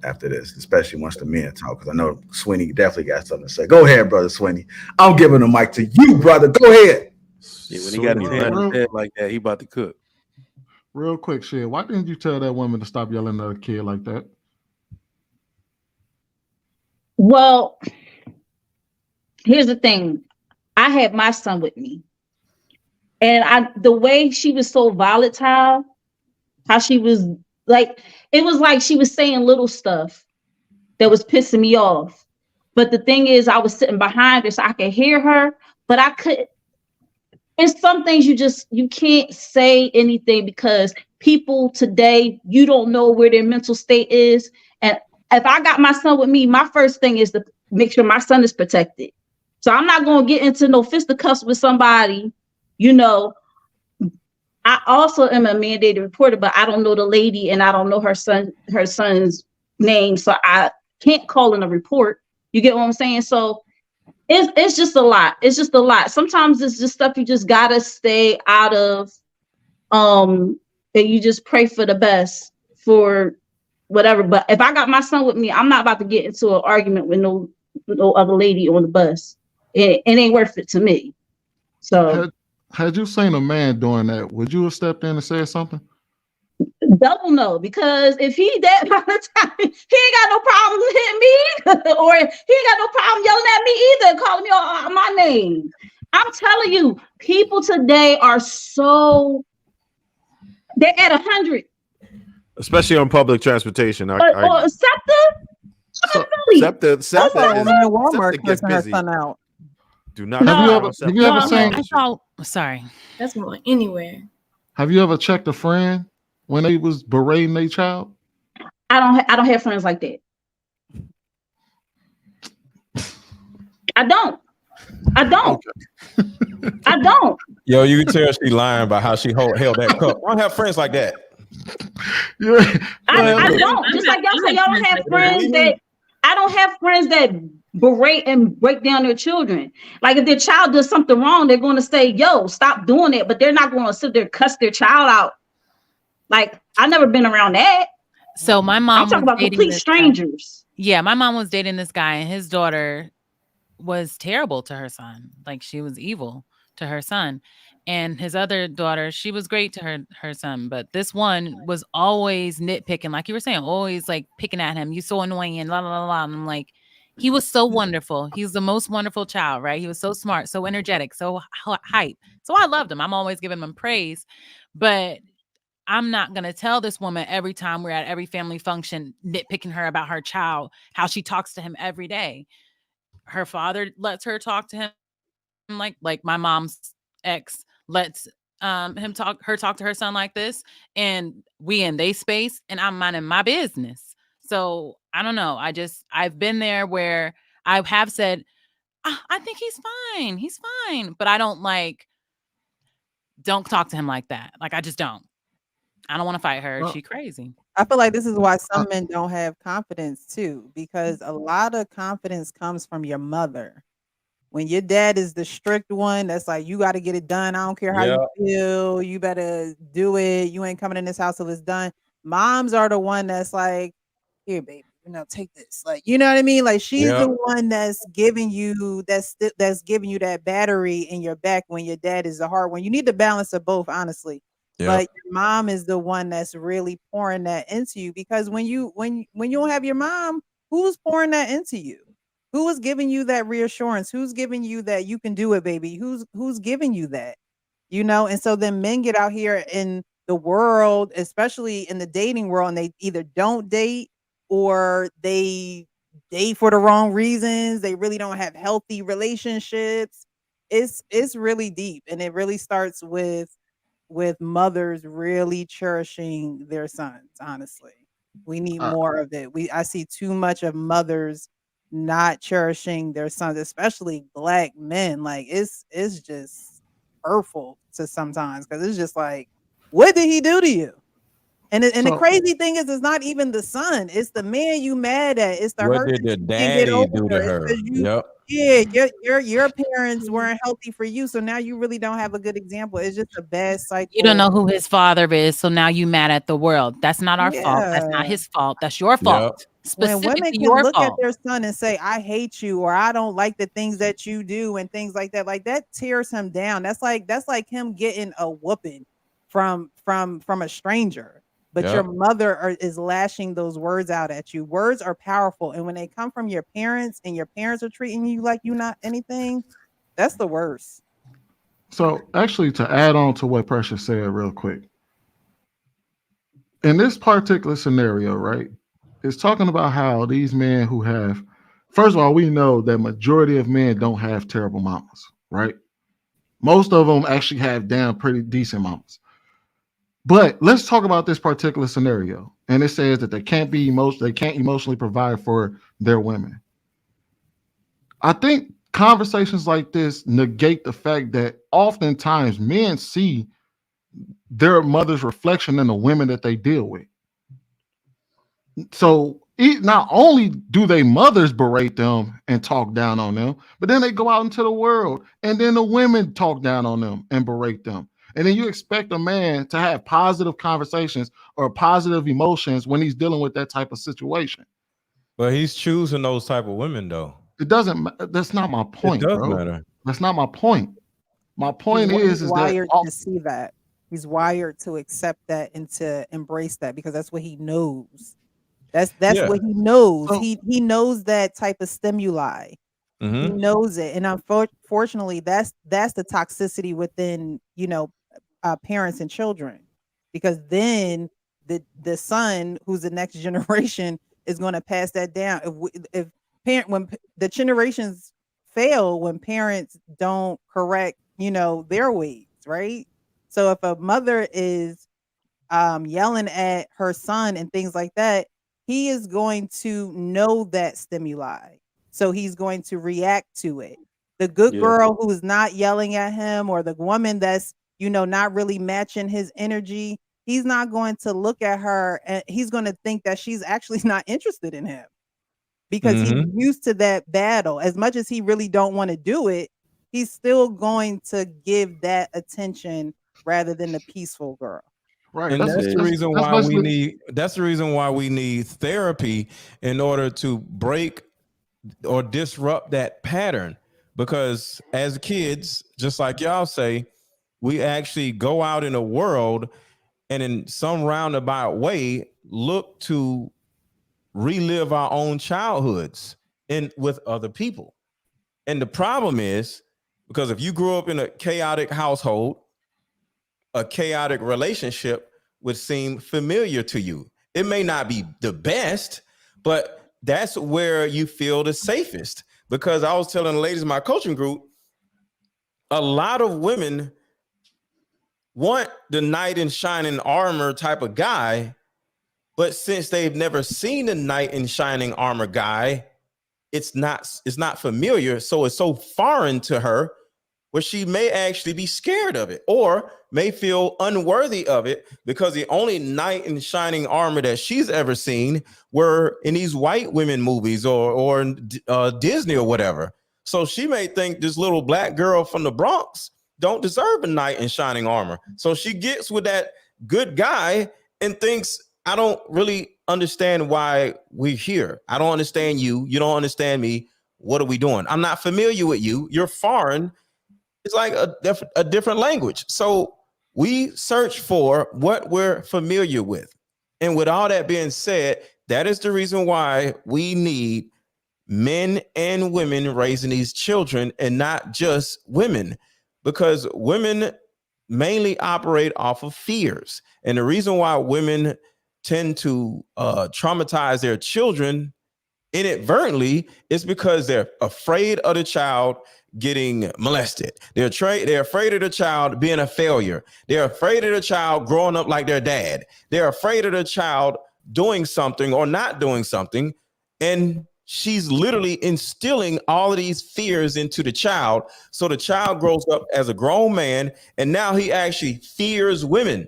after this, especially once the men talk, because I know Sweeney definitely got something to say. Go ahead, brother Sweeney. I'm giving the mic to you, brother. Go ahead. Yeah, when he got his hand on his head like that, he about to cook. Real quick, shit. Why didn't you tell that woman to stop yelling at a kid like that? Well, here's the thing. I had my son with me. And the way she was so volatile, how she was like, it was like she was saying little stuff that was pissing me off. But the thing is, I was sitting behind her so I could hear her, but I couldn't. And some things you can't say anything because people today, you don't know where their mental state is. And if I got my son with me, my first thing is to make sure my son is protected. So I'm not going to get into no fisticuffs with somebody, you know. I also am a mandated reporter, but I don't know the lady and I don't know her son's name. So I can't call in a report. You get what I'm saying? So it's just a lot. It's just a lot. Sometimes it's just stuff you just gotta stay out of. And you just pray for the best for whatever. But if I got my son with me, I'm not about to get into an argument with no other lady on the bus. It ain't worth it to me. So had you seen a man doing that, would you have stepped in and said something? double no, because if he that by the time he ain't got no problem hitting me or he ain't got no problem yelling at me either, calling me my name. I'm telling you, people today are so they're at 100. Especially on public transportation. SEPTA is Walmart cursing her son out. Do not. Have you ever seen? Sorry. That's going anywhere. Have you ever checked a friend when they was berating their child? I don't have friends like that. I don't. Okay. I don't. Yo, you can tell she lying about how she held that cup. I don't have friends like that. I don't. Just like y'all say, y'all don't have friends that. I don't have friends that berate and break down their children. Like if their child does something wrong, they're going to say, "Yo, stop doing it," but they're not going to sit there and cuss their child out. Like I've never been around that. So my mom. I'm talking about complete strangers. Yeah, my mom was dating this guy, and his daughter was terrible to her son. Like she was evil to her son. And his other daughter, she was great to her son. But this one was always nitpicking, like you were saying, always like picking at him. You so annoying and la la la la. And I'm like, he was so wonderful. He was the most wonderful child, right? He was so smart, so energetic, so hype. So I loved him. I'm always giving him praise. But I'm not going to tell this woman every time we're at every family function, nitpicking her about her child, how she talks to him every day. Her father lets her talk to him like my mom's ex lets her talk to her son like this, and we in they space and I'm minding my business. So I don't know. I've been there where I have said, I think he's fine. But I don't talk to him like that. Like I just don't. I don't want to fight her. She crazy. I feel like this is why some men don't have confidence too, because a lot of confidence comes from your mother. When your dad is the strict one, that's like, you got to get it done. I don't care how you feel. You better do it. You ain't coming in this house till it's done. Moms are the one that's like, here, baby, take this. Like, you know what I mean? Like she's the one that's giving you that's giving you that battery in your back when your dad is the hard one. You need the balance of both, honestly. But your mom is the one that's really pouring that into you, because when you don't have your mom, who's pouring that into you? Who is giving you that reassurance? Who's giving you that you can do it, baby? Who's giving you that? And so then men get out here in the world, especially in the dating world, and they either don't date or they date for the wrong reasons. They really don't have healthy relationships. It's really deep, and it really starts with mothers really cherishing their sons. Honestly, we need more of it. I see too much of mothers not cherishing their sons, especially Black men. Like it's just hurtful to sometimes, because it's just like, what did he do to you? And the crazy thing is, it's not even the son; it's the man you mad at. It's the what hurt did the that you can't daddy get do to over. her? Yeah, your parents weren't healthy for you, so now you really don't have a good example. It's just a bad cycle. You don't know who his father is, so now you mad at the world. That's not our fault. That's not his fault. That's your fault. When women can look at their son and say, "I hate you," or "I don't like the things that you do," and things like that tears him down. That's like him getting a whooping from a stranger. But your mother is lashing those words out at you. Words are powerful. And when they come from your parents and your parents are treating you like you're not anything, that's the worst. So actually, to add on to what Precious said real quick, in this particular scenario, right, it's talking about how these men who have First of all, we know that majority of men don't have terrible mamas, right? Most of them actually have damn pretty decent mamas. But let's talk about this particular scenario. And it says that they can't emotionally provide for their women. I think conversations like this negate the fact that oftentimes men see their mother's reflection in the women that they deal with. So not only do they mothers berate them and talk down on them, but then they go out into the world and then the women talk down on them and berate them. And then you expect a man to have positive conversations or positive emotions when he's dealing with that type of situation. But he's choosing those type of women, though. It doesn't. That's not my point, It does bro. matter. That's not my point. My point is he's that wired to see that. He's wired to accept that and to embrace that because that's what he knows. That's what he knows. He knows that type of stimuli. He knows it, and unfortunately, that's the toxicity within parents and children, because then the son, who's the next generation, is going to pass that down. When the generations fail, when parents don't correct, their ways, right? So if a mother is yelling at her son and things like that, he is going to know that stimuli. So he's going to react to it. The good girl who is not yelling at him, or the woman that's, not really matching his energy, he's not going to look at her and he's going to think that she's actually not interested in him because he's used to that battle. As much as he really don't want to do it, he's still going to give that attention rather than the peaceful girl. Right. And that's the reason why we need therapy in order to break or disrupt that pattern. Because as kids, just like y'all say, we actually go out in the world and in some roundabout way look to relive our own childhoods with other people. And the problem is, because if you grew up in a chaotic household, a chaotic relationship would seem familiar to you. It may not be the best, but that's where you feel the safest. Because I was telling the ladies in my coaching group, a lot of women want the knight in shining armor type of guy, but since they've never seen the knight in shining armor guy, it's not familiar, so it's so foreign to her, where she may actually be scared of it or may feel unworthy of it, because the only knight in shining armor that she's ever seen were in these white women movies or in Disney or whatever. So she may think this little black girl from the Bronx don't deserve a knight in shining armor. So she gets with that good guy and thinks, I don't really understand why we're here. I don't understand you. You don't understand me. What are we doing? I'm not familiar with you. You're foreign. It's like a different language. So we search for what we're familiar with. And with all that being said, that is the reason why we need men and women raising these children, and not just women, because women mainly operate off of fears. And the reason why women tend to traumatize their children inadvertently is because they're afraid of the child getting molested. They're afraid of the child being a failure. They're afraid of the child growing up like their dad. They're afraid of the child doing something or not doing something. And she's literally instilling all of these fears into the child. So the child grows up as a grown man, and now he actually fears women.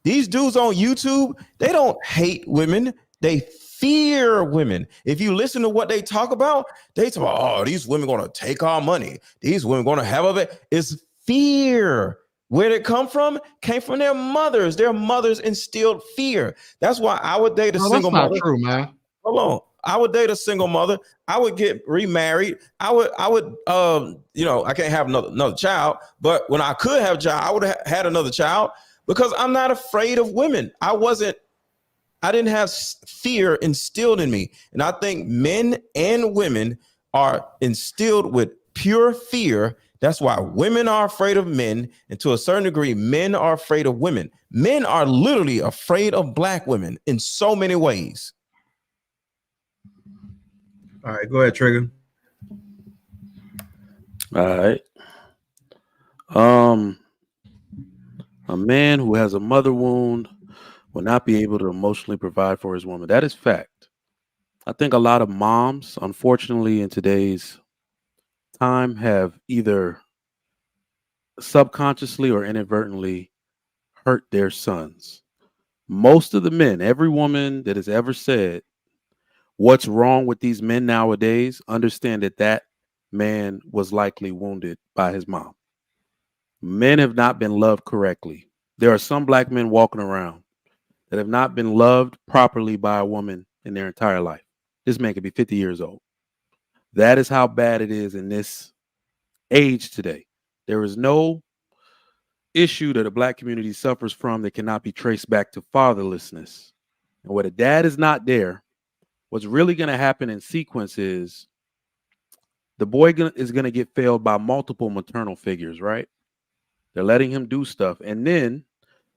These dudes on YouTube, they don't hate women. They fear women. If you listen to what they talk about, they talk about, oh, these women going to take our money. These women going to have of it. It's fear. Where did it come from? Came from their mothers. Their mothers instilled fear. That's why I would date a single mother. That's not true, man. Hold on. I would date a single mother. I would get remarried. I would, I can't have another child, but when I could have a child, I would have had another child, because I'm not afraid of women. I didn't have fear instilled in me. And I think men and women are instilled with pure fear. That's why women are afraid of men. And to a certain degree, men are afraid of women. Men are literally afraid of black women in so many ways. All right, go ahead, Trigger. All right. Um, a man who has a mother wound will not be able to emotionally provide for his woman. That is fact. I think a lot of moms, unfortunately, in today's time, have either subconsciously or inadvertently hurt their sons. Most of the men, every woman that has ever said, "What's wrong with these men nowadays?" understand that that man was likely wounded by his mom. Men have not been loved correctly. There are some black men walking around that have not been loved properly by a woman in their entire life. This man could be 50 years old. That is how bad it is in this age today. There is no issue that a black community suffers from that cannot be traced back to fatherlessness. And where the dad is not there, what's really going to happen in sequence is the boy is going to get failed by multiple maternal figures, right? They're letting him do stuff. And then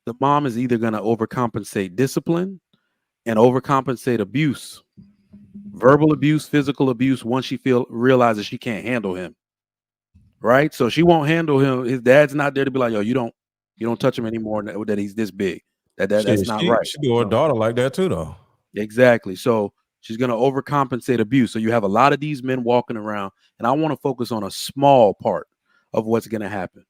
the mom is either going to overcompensate discipline and overcompensate abuse, verbal abuse, physical abuse, once she realizes she can't handle him. Right? So she won't handle him. His dad's not there to be like, yo, you don't touch him anymore that he's this big. That's not right. She do her daughter like that too, though. Exactly. So she's going to overcompensate abuse. So you have a lot of these men walking around, and I want to focus on a small part of what's going to happen.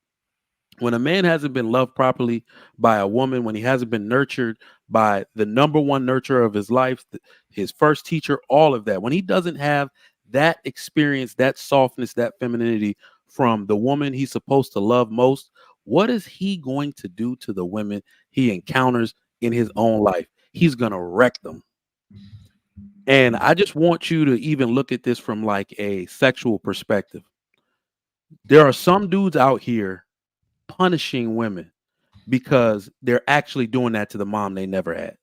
When a man hasn't been loved properly by a woman, when he hasn't been nurtured by the number one nurturer of his life, his first teacher, all of that, when he doesn't have that experience, that softness, that femininity from the woman he's supposed to love most, what is he going to do to the women he encounters in his own life? He's going to wreck them. And I just want you to even look at this from like a sexual perspective. There are some dudes out here punishing women because they're actually doing that to the mom they never had.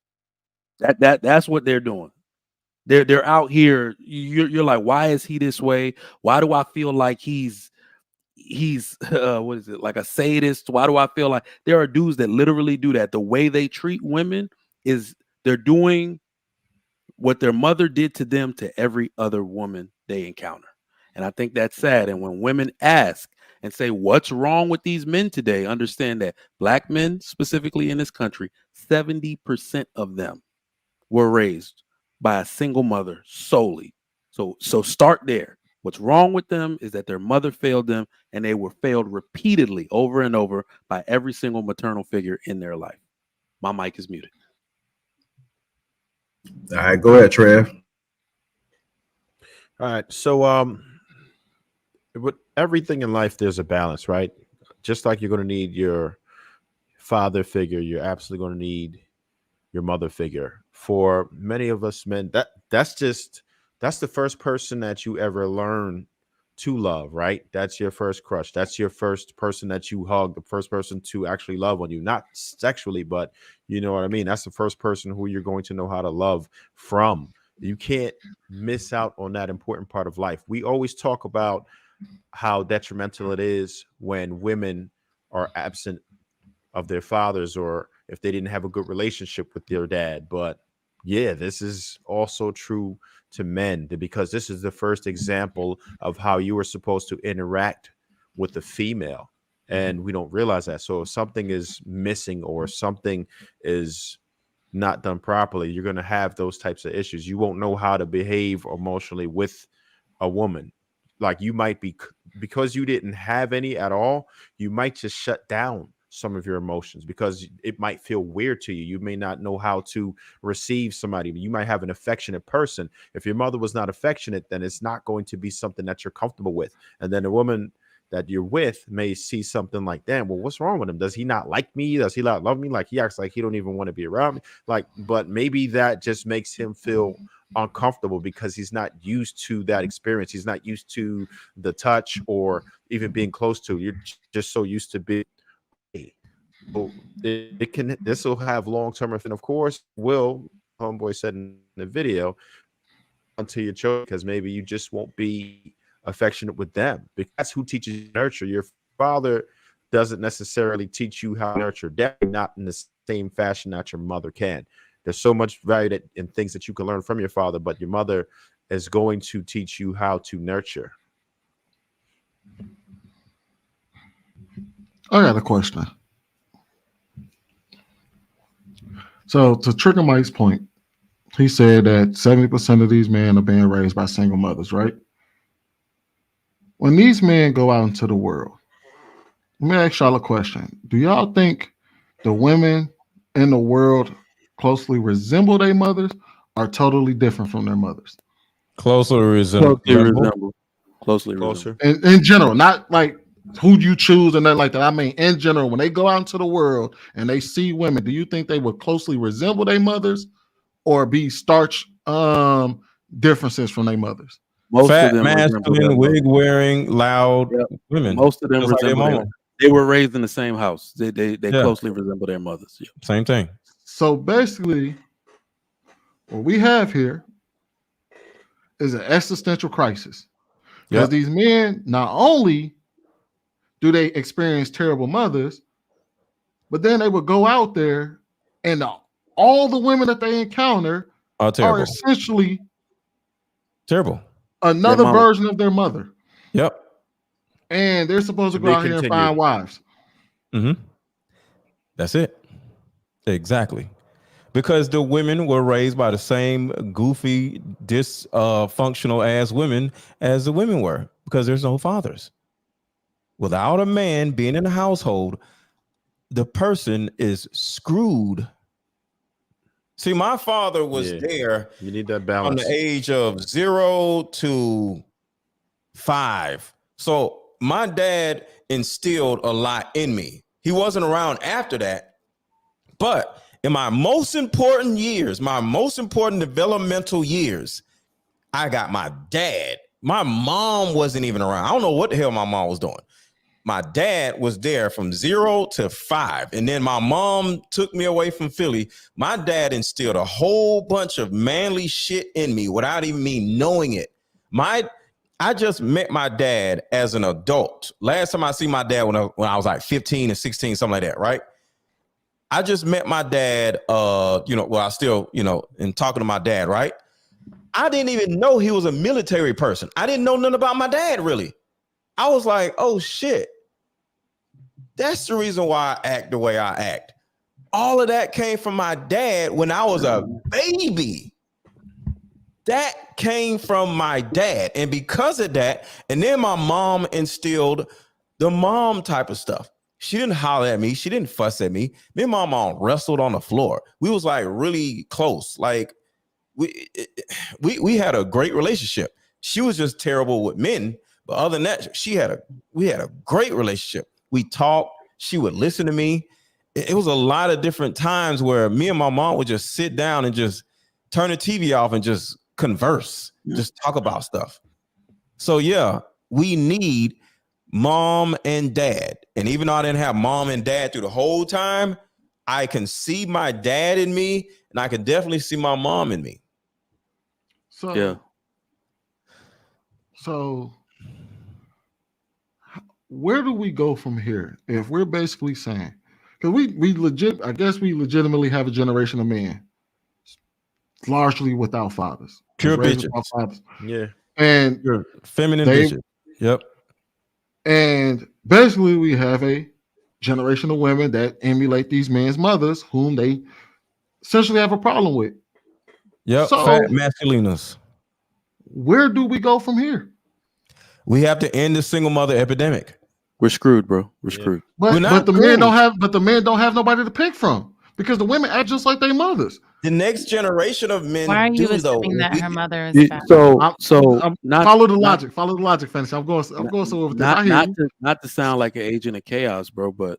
That's what they're doing. They're out here. You're like, why is he this way? Why do I feel like he's what is it, like a sadist? Why do I feel like there are dudes that literally do that? The way they treat women is they're doing what their mother did to them to every other woman they encounter. And I think that's sad. And when women ask and say, what's wrong with these men today? Understand that black men, specifically in this country, 70% of them were raised by a single mother solely. So start there. What's wrong with them is that their mother failed them, and they were failed repeatedly over and over by every single maternal figure in their life. My mic is muted. All right, go ahead, Trev. All right. So with everything in life, there's a balance, right? Just like you're going to need your father figure, you're absolutely going to need your mother figure. For many of us men, that's the first person that you ever learn to love, right? That's your first crush. That's your first person that you hug, the first person to actually love on you, not sexually, but you know what I mean? That's the first person who you're going to know how to love from. You can't miss out on that important part of life. We always talk about how detrimental it is when women are absent of their fathers, or if they didn't have a good relationship with their dad. But yeah, this is also true to men, because this is the first example of how you were supposed to interact with the female, and we don't realize that. So if something is missing or something is not done properly, you're going to have those types of issues. You won't know how to behave emotionally with a woman. Like, you might be, because you didn't have any at all, you might just shut down some of your emotions because it might feel weird to you. You may not know how to receive somebody. You might have an affectionate person. If your mother was not affectionate, then it's not going to be something that you're comfortable with. And then a woman that you're with may see something like, damn, well, what's wrong with him? Does he not like me? Does he not love me? Like, he acts like he don't even want to be around me. Like, but maybe that just makes him feel uncomfortable because he's not used to that experience. He's not used to the touch or even being close to. You're just so used to being. This will have long-term effect, and of course will, homeboy said in the video, until your children, because maybe you just won't be affectionate with them, because that's who teaches you to nurture. Your father doesn't necessarily teach you how to nurture, definitely not in the same fashion that your mother can. There's so much value in things that you can learn from your father, but your mother is going to teach you how to nurture. I got a question. So to Trigger Mike's point, he said that 70% of these men are being raised by single mothers, right? When these men go out into the world, let me ask y'all a question. Do y'all think the women in the world closely resemble their mothers or totally different from their mothers? Closely resemble. Closely Closer. In general, not like who you choose and nothing like that. I mean, in general, when they go out into the world and they see women, do you think they would closely resemble their mothers or be starch differences from their mothers? Most Fat, of them masculine, wig wearing, loud women. Most of them Just like their resemble mama. they were raised in the same house. They Yeah. closely resemble their mothers. Yeah. Same thing. So basically, what we have here is an existential crisis. Because Yep. these men, not only do they experience terrible mothers, but then they would go out there and all the women that they encounter Oh, are terrible. essentially Terrible. another mama. version of their mother. Yep. And they're supposed to go They out here and continue. find wives. Mm-hmm. That's it. Exactly. Because the women were raised by the same goofy, dysfunctional ass women as the women were, because there's no fathers. Without a man being in the household, the person is screwed. See, my father was Yeah. there You need that from balance. the age of 0 to 5. So my dad instilled a lot in me. He wasn't around after that, but in my most important years, my most important developmental years, I got my dad. My mom wasn't even around. I don't know what the hell my mom was doing. My dad was there from 0 to 5. And then my mom took me away from Philly. My dad instilled a whole bunch of manly shit in me without even me knowing it. I just met my dad as an adult. Last time I see my dad when I was like 15 and 16, something like that, right? I just met my dad, I still, and talking to my dad, right? I didn't even know he was a military person. I didn't know nothing about my dad, really. I was like, oh, shit. That's the reason why I act the way I act. All of that came from my dad when I was a baby. That came from my dad. And because of that, and then my mom instilled the mom type of stuff. She didn't holler at me. She didn't fuss at me. Me and my mom wrestled on the floor. We was like really close. Like we had a great relationship. She was just terrible with men. But other than that, we had a great relationship. We talked. She would listen to me. It was a lot of different times where me and my mom would just sit down and just turn the TV off and just converse, just talk about stuff. So yeah, we need mom and dad. And even though I didn't have mom and dad through the whole time, I can see my dad in me, and I can definitely see my mom in me. So Yeah. So where do we go from here if we're basically saying, because we legitimately have a generation of men largely without fathers, Pure raised bitches. without fathers. Yeah. And Pure feminine they- bitches. Yep. And basically we have a generation of women that emulate these men's mothers whom they essentially have a problem with. Yep. So- Fat masculinus. Where do we go from here? We have to end the single mother epidemic. We're screwed, bro. We're screwed. But We're not the men cool. don't have nobody to pick from because the women act just like their mothers. The next generation of men Why are you do, though. assuming that We- her mother is fat? Follow the logic. Follow the logic, fantasy. I'm going somewhere with this. I hear you. Not to sound like an agent of chaos, bro, but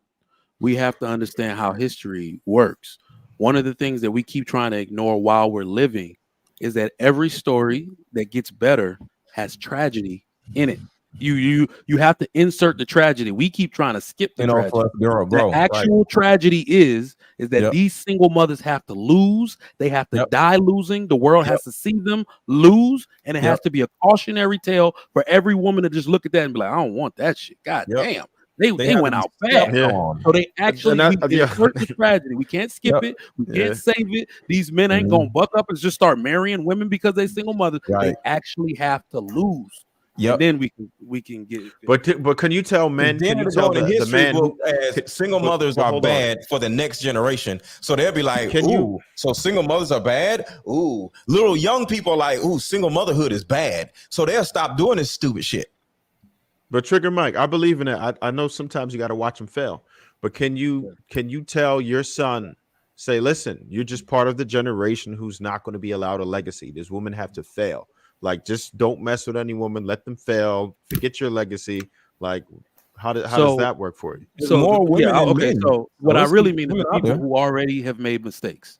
we have to understand how history works. One of the things that we keep trying to ignore while we're living is that every story that gets better has tragedy in it. You have to insert the tragedy. We keep trying to skip the tragedy. for us to grow, The right. actual tragedy is that Yep. these single mothers have to lose. They have to Yep. die losing. The world has to see them lose, and it has Yep. to be a cautionary tale for every woman to just look at that and be like, "I don't want that shit." God Yep. damn, They have went to be out bad. stepped Yeah. on. So they actually yeah. insert the tragedy. We can't skip Yep. it. We Yeah. can't save it. These men ain't gonna buck up and just start marrying women because they single mothers. Right. They actually have to lose. Yep. And then we can get it. But can you tell men? And then Can you it'll tell go in the the history man book who as single mothers but are hold on. bad for the next generation. So they'll be like, Can ooh, you- so single mothers are bad? Ooh, little young people are like, ooh, single motherhood is bad. So they'll stop doing this stupid shit. But Trigger Mike, I believe in it. I know sometimes you got to watch him fail. But can you tell your son, say, listen, you're just part of the generation who's not going to be allowed a legacy. This woman have to fail. Like, just don't mess with any woman. Let them fail. Forget your legacy. Like, how does that work for you? There's more women than okay. men. So what I Let's really keep mean is women the out people there. who already have made mistakes.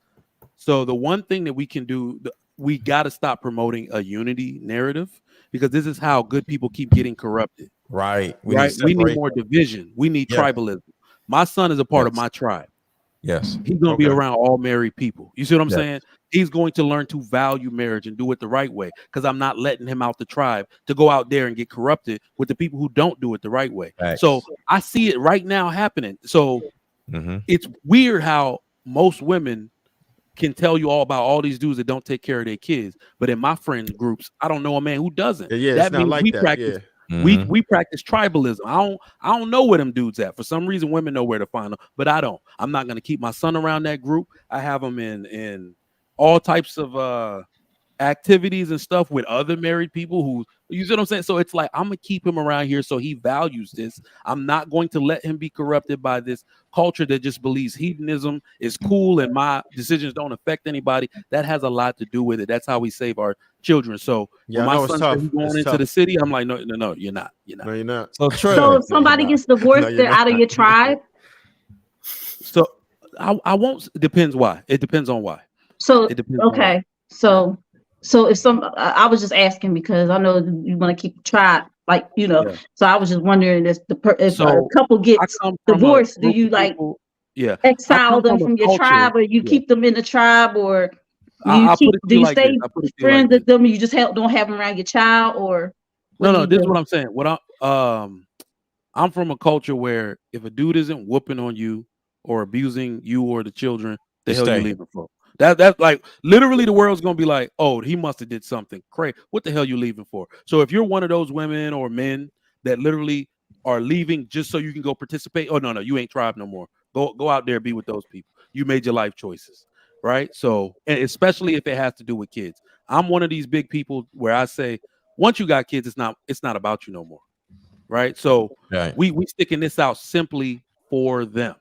So the one thing that we can do, we got to stop promoting a unity narrative, because this is how good people keep getting corrupted. Right. We need more division. We need tribalism. My son is a part of my tribe. Yes. He's going to be around all married people. You see what I'm Yes. saying? He's going to learn to value marriage and do it the right way, because I'm not letting him out the tribe to go out there and get corrupted with the people who don't do it the right way. Facts. So I see it right now happening. So it's weird how most women can tell you all about all these dudes that don't take care of their kids, but in my friend groups, I don't know a man who doesn't. Yeah, that it's not means like we that. practice. Yeah. We practice tribalism. I don't know where them dudes at. For some reason, women know where to find them, but I don't. I'm not gonna keep my son around that group. I have him in all types of activities and stuff with other married people who, you see what I'm saying? So it's like, I'm gonna keep him around here so he values this. I'm not going to let him be corrupted by this culture that just believes hedonism is cool and my decisions don't affect anybody. That has a lot to do with it. That's how we save our children. So Yeah, when I my know it's son tough. said he's going It's into tough. the city, I'm like, no, you're not. No, you're not. So So if somebody gets divorced, you're they're out of not. your tribe. So I won't. It depends why. It depends on why. So It depends on why. okay, so if I was just asking because I know you want to keep the tribe, like Yeah. So I was just wondering if a So couple I gets come from a divorced, do group you of like people- Yeah, exile them a from your culture- tribe, or you yeah. keep them in the tribe, or I'll put it to do you you like stay this. I'll put it to you friends like with them? And you just don't have them around your child, or No, this is what I'm saying. I'm from a culture where if a dude isn't whooping on you or abusing you or the children, the You hell stay. you leaving for? That's like literally the world's gonna be like, oh, he must have did something crazy. What the hell you leaving for? So if you're one of those women or men that literally are leaving just so you can go participate, oh no, you ain't tribe no more. Go out there, be with those people. You made your life choices, right? So, and especially if it has to do with kids. I'm one of these big people where I say, once you got kids, it's not about you no more, right? So Right. we sticking this out simply for them,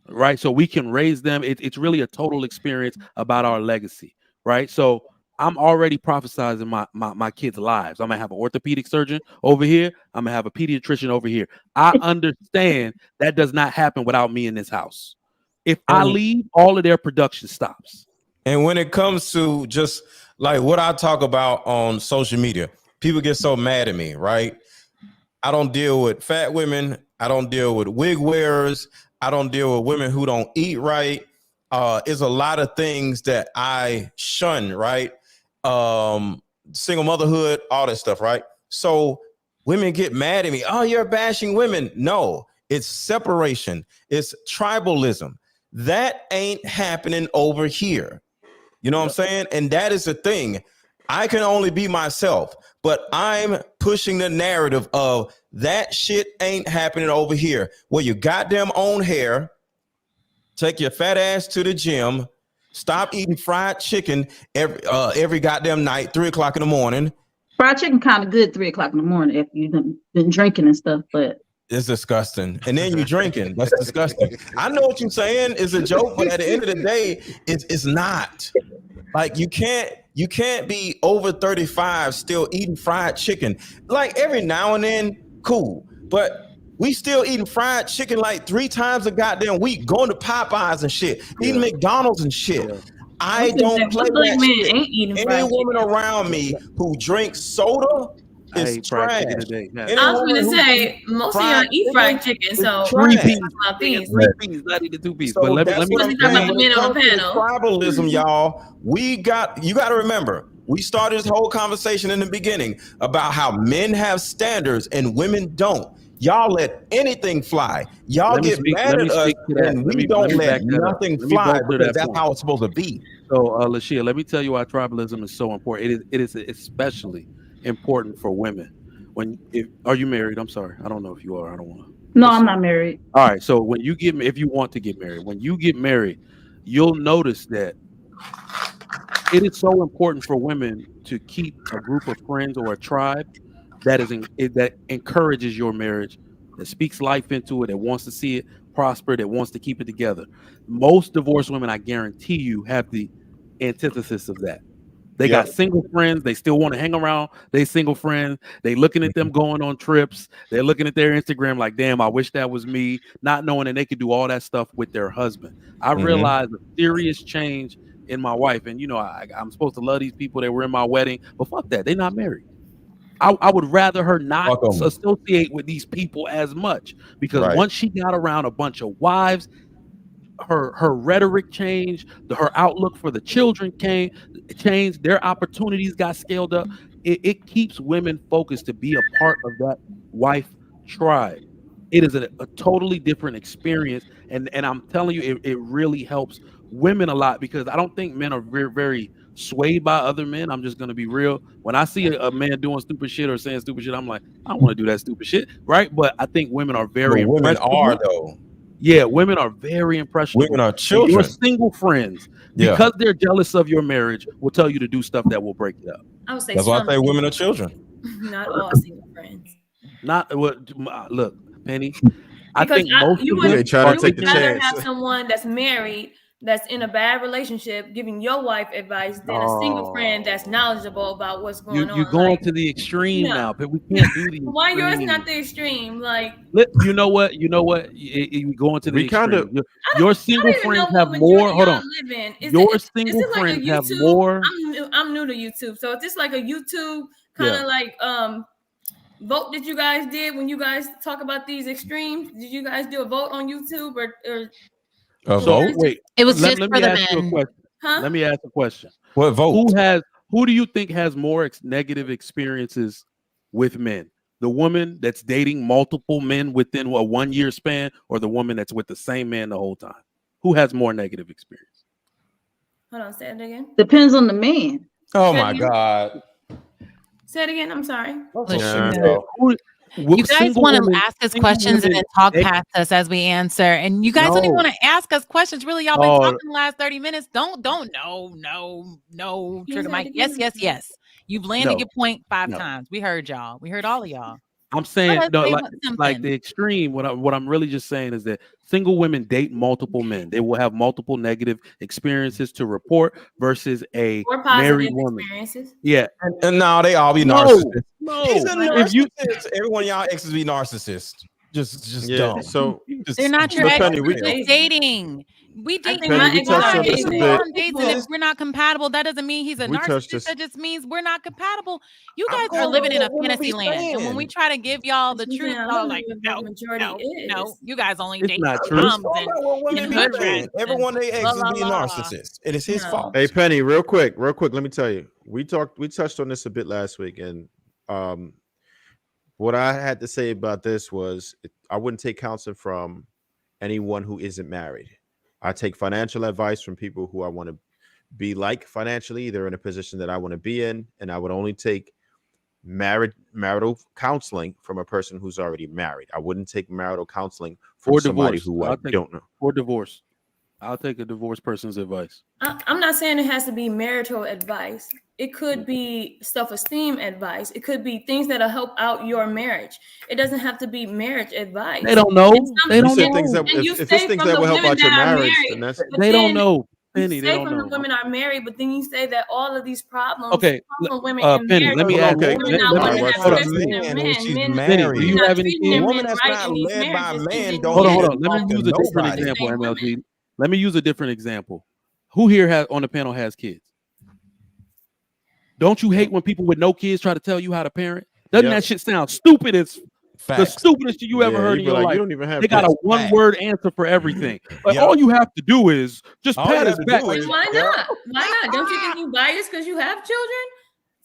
right? So we can raise them. It's really a total experience about our legacy, right? So I'm already prophesizing my kids' lives. I'm gonna have an orthopedic surgeon over here. I'm gonna have a pediatrician over here. I understand that does not happen without me in this house. If I leave, all of their production stops. And when it comes to just like what I talk about on social media, people get so mad at me, right? I don't deal with fat women. I don't deal with wig wearers. I don't deal with women who don't eat right. It's a lot of things that I shun, right? Single motherhood, all that stuff, right? So women get mad at me. Oh, you're bashing women. No, it's separation. It's tribalism. That ain't happening over here. You know what I'm saying? And that is the thing. I can only be myself, but I'm pushing the narrative of that shit ain't happening over here. Wear your goddamn own hair, take your fat ass to the gym, stop eating fried chicken every goddamn night, 3 o'clock in the morning. fried chicken kind of good 3 o'clock in the morning if you've been drinking and stuff, but It's disgusting. And then you drinking. That's disgusting. I know what you're saying is a joke, but at the end of the day, it's not. Like you can't be over 35 still eating fried chicken. Like every now and then, cool. But we still eating fried chicken like 3 times a goddamn week, going to Popeyes and shit, eating McDonald's and shit. I don't play that shit. Ain't eating Any fried woman around me who drinks soda is trash. I was gonna say most of y'all eat fried chicken, so Three piece, about these. not even 2 piece. So But let that's me what I'm talking about saying. the When it men on the comes to panel. tribalism, y'all, you got to remember, we started this whole conversation in the beginning about how men have standards and women don't. Y'all let anything fly. Y'all get mad at us, and we don't let nothing fly because that's how it's supposed to be. So, Lashia, let me tell you why tribalism is so important. It is especially important for women. Are you married? I'm sorry, I don't know if you are. I don't want to. No, I'm not married. All right. So when you get, if you want to get married, when you get married, you'll notice that it is so important for women to keep a group of friends or a tribe that encourages your marriage, that speaks life into it, that wants to see it prosper, that wants to keep it together. Most divorced women, I guarantee you, have the antithesis of that. They got single friends. They still want to hang around. They single friends. They looking at them going on trips. They're looking at their Instagram like, damn, I wish that was me. Not knowing that they could do all that stuff with their husband. I realized a serious change in my wife. And, you know, I'm supposed to love these people that were in my wedding. But fuck that. They're not married. I would rather her not associate with these people as much. Because once she got around a bunch of wives, her rhetoric changed, her outlook for the children changed, their opportunities got scaled up. It keeps women focused to be a part of that wife tribe. It is a totally different experience, and I'm telling you, it really helps women a lot, because I don't think men are very, very swayed by other men. I'm just going to be real. When I see a man doing stupid shit or saying stupid shit, I'm like, I don't want to do that stupid shit, right? But I think women are very women are though. Yeah, women are very impressionable. Women are children. Your single friends, because they're jealous of your marriage, will tell you to do stuff that will break it up. I would say that's why I say women are children. Not all single friends. Not what? Look, Penny. I think most of them try to take the chance. Have someone that's married, that's in a bad relationship, giving your wife advice than a single friend that's knowledgeable about what's going on. You're going to the extreme now, but we can't do the why yours not the extreme? Like, you know what? You going to the extreme. Your single friends have more. Hold on. Your single friends have more. I'm new to YouTube, so is this like a YouTube kind of like vote that you guys did when you guys talk about these extremes? Did you guys do a vote on YouTube or vote? Wait, it was let me ask you a question. Let me ask a question. What vote? Who do you think has more negative experiences with men? The woman that's dating multiple men within a 1 year span, or the woman that's with the same man the whole time? Who has more negative experience? Hold on, say it again. Depends on the man. Oh my God. Say it again. I'm sorry. You guys want to ask us questions and then talk past us as we answer, and you guys don't even want to ask us questions. Really, y'all been talking the last 30 minutes. No, trigger mic. Yes. You've landed your point 5 times. We heard y'all. We heard all of y'all. I'm saying like the extreme. What I'm really just saying is that single women date multiple men. They will have multiple negative experiences to report versus a married woman. Yeah, and now they all be narcissists. No, he's a narcissist. Every one of y'all exes be narcissists. Just dumb. So they're not your ex. We're just dating. We date. We touched on this a bit. And if we're not compatible, that doesn't mean he's a narcissist. That just means we're not compatible. You guys are living in a fantasy land, and when we try to give y'all the truth, y'all like, no. You guys only date moms and everyone they ex is being narcissist. It is his fault. Hey Penny, real quick. Let me tell you, we touched on this a bit last week, and what I had to say about this was I wouldn't take counsel from anyone who isn't married. I take financial advice from people who I want to be like financially. They're in a position that I want to be in, and I would only take marital counseling from a person who's already married. I wouldn't take marital counseling from somebody who I don't know. Or divorce. I'll take a divorced person's advice. I'm not saying it has to be marital advice. It could be self-esteem advice. It could be things that'll help out your marriage. It doesn't have to be marriage advice. They don't know. They don't know. Things that, if it's things that will help out your marriage, then that's they don't know. Penny, they don't know. The women are married, but then you say that all of these problems. Okay, women Penny, let me ask. Okay, Penny, do you have any kids? A woman that's not led by a man don't. Hold on. Let me use a different example, MLG. Let me use a different example. Who here on the panel has kids? Don't you hate when people with no kids try to tell you how to parent? Doesn't that shit sound stupid as the stupidest you ever heard in your life? You don't even have they got a one-word answer for everything. Like all you have to do is just pat his back. Why not? Why not? Don't you think you biased because you have children?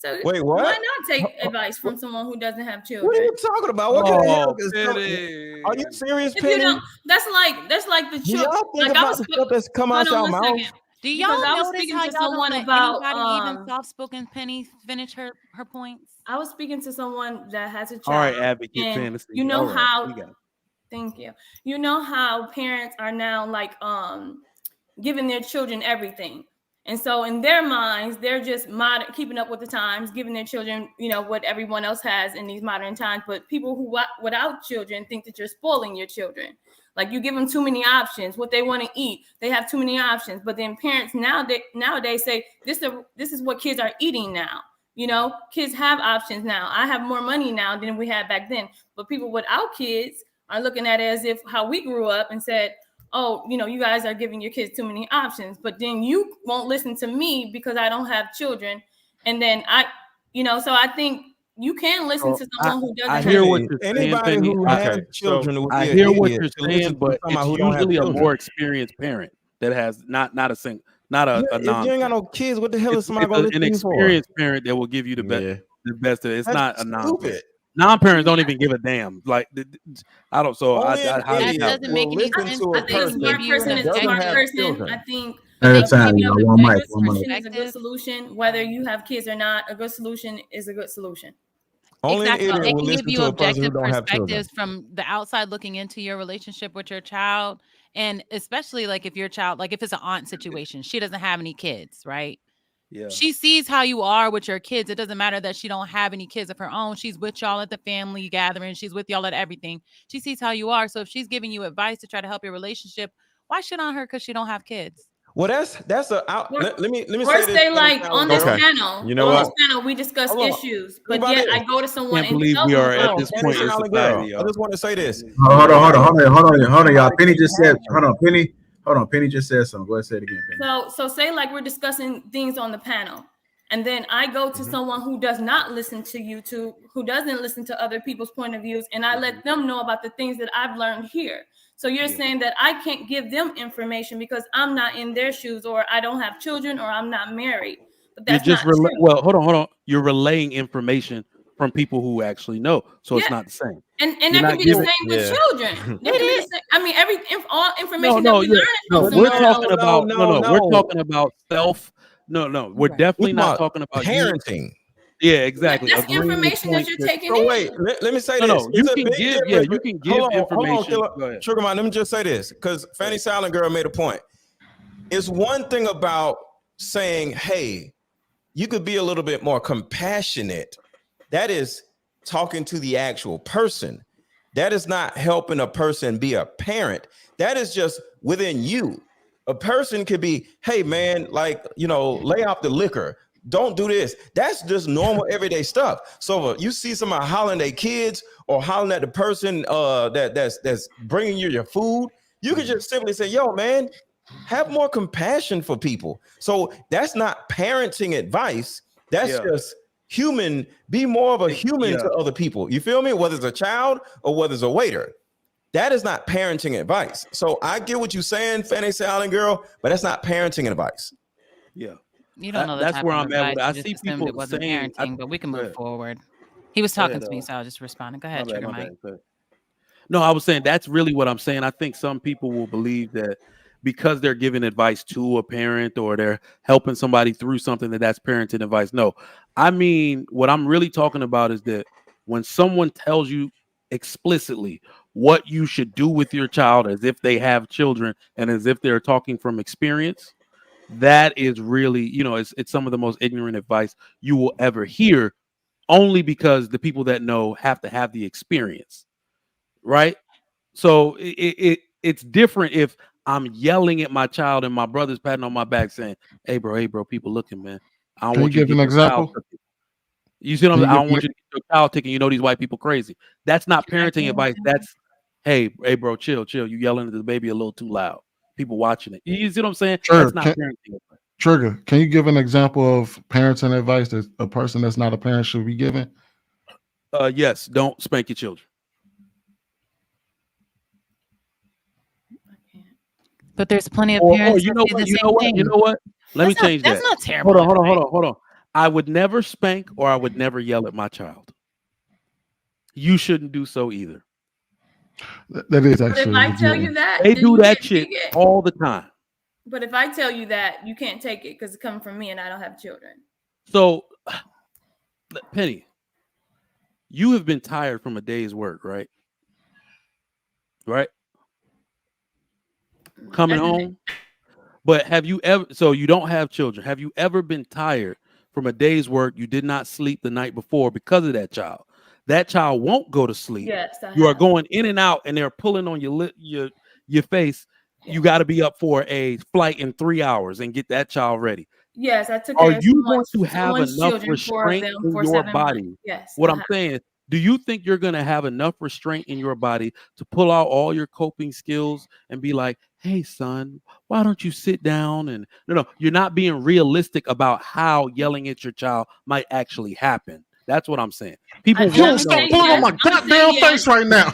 So Wait, why what? not take advice from someone who doesn't have What are children? you talking about? What kind of hell Oh, is coming? Penny. Are you serious, If you Penny? don't, that's like the Do children. y'all think Like I about was. the stuff that's come Hold out on your one mouth? second. Do Because y'all I was notice speaking how to y'all don't someone let about anybody, even soft-spoken Penny, finish her points? I was speaking to someone that has a child. All right, advocate and fantasy. you know All right, how we got it. thank you. You know how parents are now like giving their children everything. And so in their minds, they're just keeping up with the times, giving their children, what everyone else has in these modern times. But people who without children think that you're spoiling your children. Like you give them too many options, what they want to eat. They have too many options. But then parents nowadays say this is what kids are eating now. Kids have options now. I have more money now than we had back then. But people without kids are looking at it as if how we grew up and said, oh, you guys are giving your kids too many options, but then you won't listen to me because I don't have children. And then so I think you can listen to someone who doesn't I have hear what children. you're saying, Anybody Penny. who I, has children would I be hear an what idiot you're to listen saying, to but somebody it's who don't have usually a children. more experienced parent that has not a If you ain't got no kids, what the hell is somebody it's gonna an listen to you for? experienced parent that will give you the best. Yeah. The best. It's That's not a non-parent. stupid. Non-parents don't even give a damn. Like I don't. So Only I an highly That idiot doubt doesn't that. make will any listen sense, to but a I they think a can person give smart you an person that is a doesn't smart have objective. person. children. I think At a time, maybe y'all. a One mic. good One mic. solution is a good Perspective. solution. Whether you have kids or not, a good solution is a good solution. Only an Exactly. idiot They will can give listen you to a person who objective don't have children. perspectives from the outside looking into your relationship with your child. And especially like if your child, like if it's an aunt situation, she doesn't have any kids, right? Yeah. She sees how you are with your kids. It doesn't matter that she don't have any kids of her own. She's with y'all at the family gathering. She's with y'all at everything. She sees how you are. So if she's giving you advice to try to help your relationship, why shit on her because she don't have kids? Well, that's a out. Let me Or say this. say like on this Okay. panel, You know on what? this panel, we discuss Hold on. issues, Think but about yet this. I go to someone Can't and believe tell we them are at about Hold on, this it. Penny point in Silent society, Girl. I y'all. just want to say this. Hold on, y'all. Penny Somebody just can said, have hold on, Penny. Hold on, Penny just said something. Go ahead and say it again, Penny. So say like we're discussing things on the panel, and then I go to someone who does not listen to YouTube, who doesn't listen to other people's point of views, and I let them know about the things that I've learned here. So you're saying that I can't give them information because I'm not in their shoes, or I don't have children, or I'm not married. But You're that's just not true. well, hold on. You're relaying information from people who actually know, so it's Yeah. not the same. And You're that not can be the giving- same with Yeah. children. That can be the same. I mean, all No, information that we learn no. from We're someone talking else. about no. We're talking about self. No. We're Right. definitely We're not talking talking about you. parenting. Yeah, exactly. That's Agreeing with information that points you're that- taking So in. wait, let me say No, this. no. It's You a can big give. difference. Yeah, you can give Hold on, information. Killer. Go ahead. Sugar Man, let me just say this because Fanny Silent Girl made a point. It's one thing about saying, hey, you could be a little bit more compassionate. That is talking to the actual person. That is not helping a person be a parent. That is just within you. A person could be, hey, man, like, lay off the liquor. Don't do this. That's just normal everyday stuff. So you see somebody hollering at their kids or hollering at the person that's bringing you your food, you could just simply say, yo, man, have more compassion for people. So that's not parenting advice. That's just human. Be more of a human to other people. You feel me? Whether it's a child or whether it's a waiter. That is not parenting advice. So I get what you're saying, Fanny Silent Girl, but that's not parenting advice. Yeah. You don't know the That's type where of I'm at advice. with it. I You just see assumed people it wasn't saying, parenting, but we can go move ahead. forward. He was Go talking ahead, to me, so I just responded. Go My ahead, bad, Trigger my Mike. bad. Go ahead. No, I was saying that's really what I'm saying. I think some people will believe that because they're giving advice to a parent or they're helping somebody through something that's parenting advice. No, I mean, what I'm really talking about is that when someone tells you explicitly what you should do with your child as if they have children and as if they're talking from experience, that is really, it's some of the most ignorant advice you will ever hear, only because the people that know have to have the experience, right? So it's different if I'm yelling at my child and my brother's patting on my back saying, hey bro, people looking, man. I don't Can you want you to give get an your child example? taken. You see what I'm Can saying? you I give don't want you to get your child taken. These white people crazy. That's not Can I parenting give an advice. example? That's hey bro, chill. You yelling at the baby a little too loud. People watching it. You see what I'm saying? Sure. That's not parenting advice. Trigger, can you give an example of parenting advice that a person that's not a parent should be giving? Yes, don't spank your children. But there's plenty of Or parents you that know say what? the You same know what? thing. You know what? Let me change That's that. not terrible. Hold on. I would never spank or I would never yell at my child. You shouldn't do so either. That is But if actually I tell you legitimate. that, They then do you that can't shit take it. all the time. But if I tell you that, you can't take it because it's coming from me and I don't have children. So, Penny, you have been tired from a day's work, right? Right? Coming home. But have you ever, so you don't have children, have you ever been tired from a day's work? You did not sleep the night before because of that child. That child won't go to sleep. Yes, I You are have. going in and out and they're pulling on your face. You got to be up for a flight in 3 hours and get that child ready. Yes, I took Are care of you going to have someone's enough children, 4 of restraint them in for your 7 months. body? Yes. What I I'm have. saying, do you think you're going to have enough restraint in your body to pull out all your coping skills and be like, hey, son, why don't you sit down? And no, you're not being realistic about how yelling at your child might actually happen. That's what I'm saying. People You don't won't stop know. pulling on my goddamn face right now.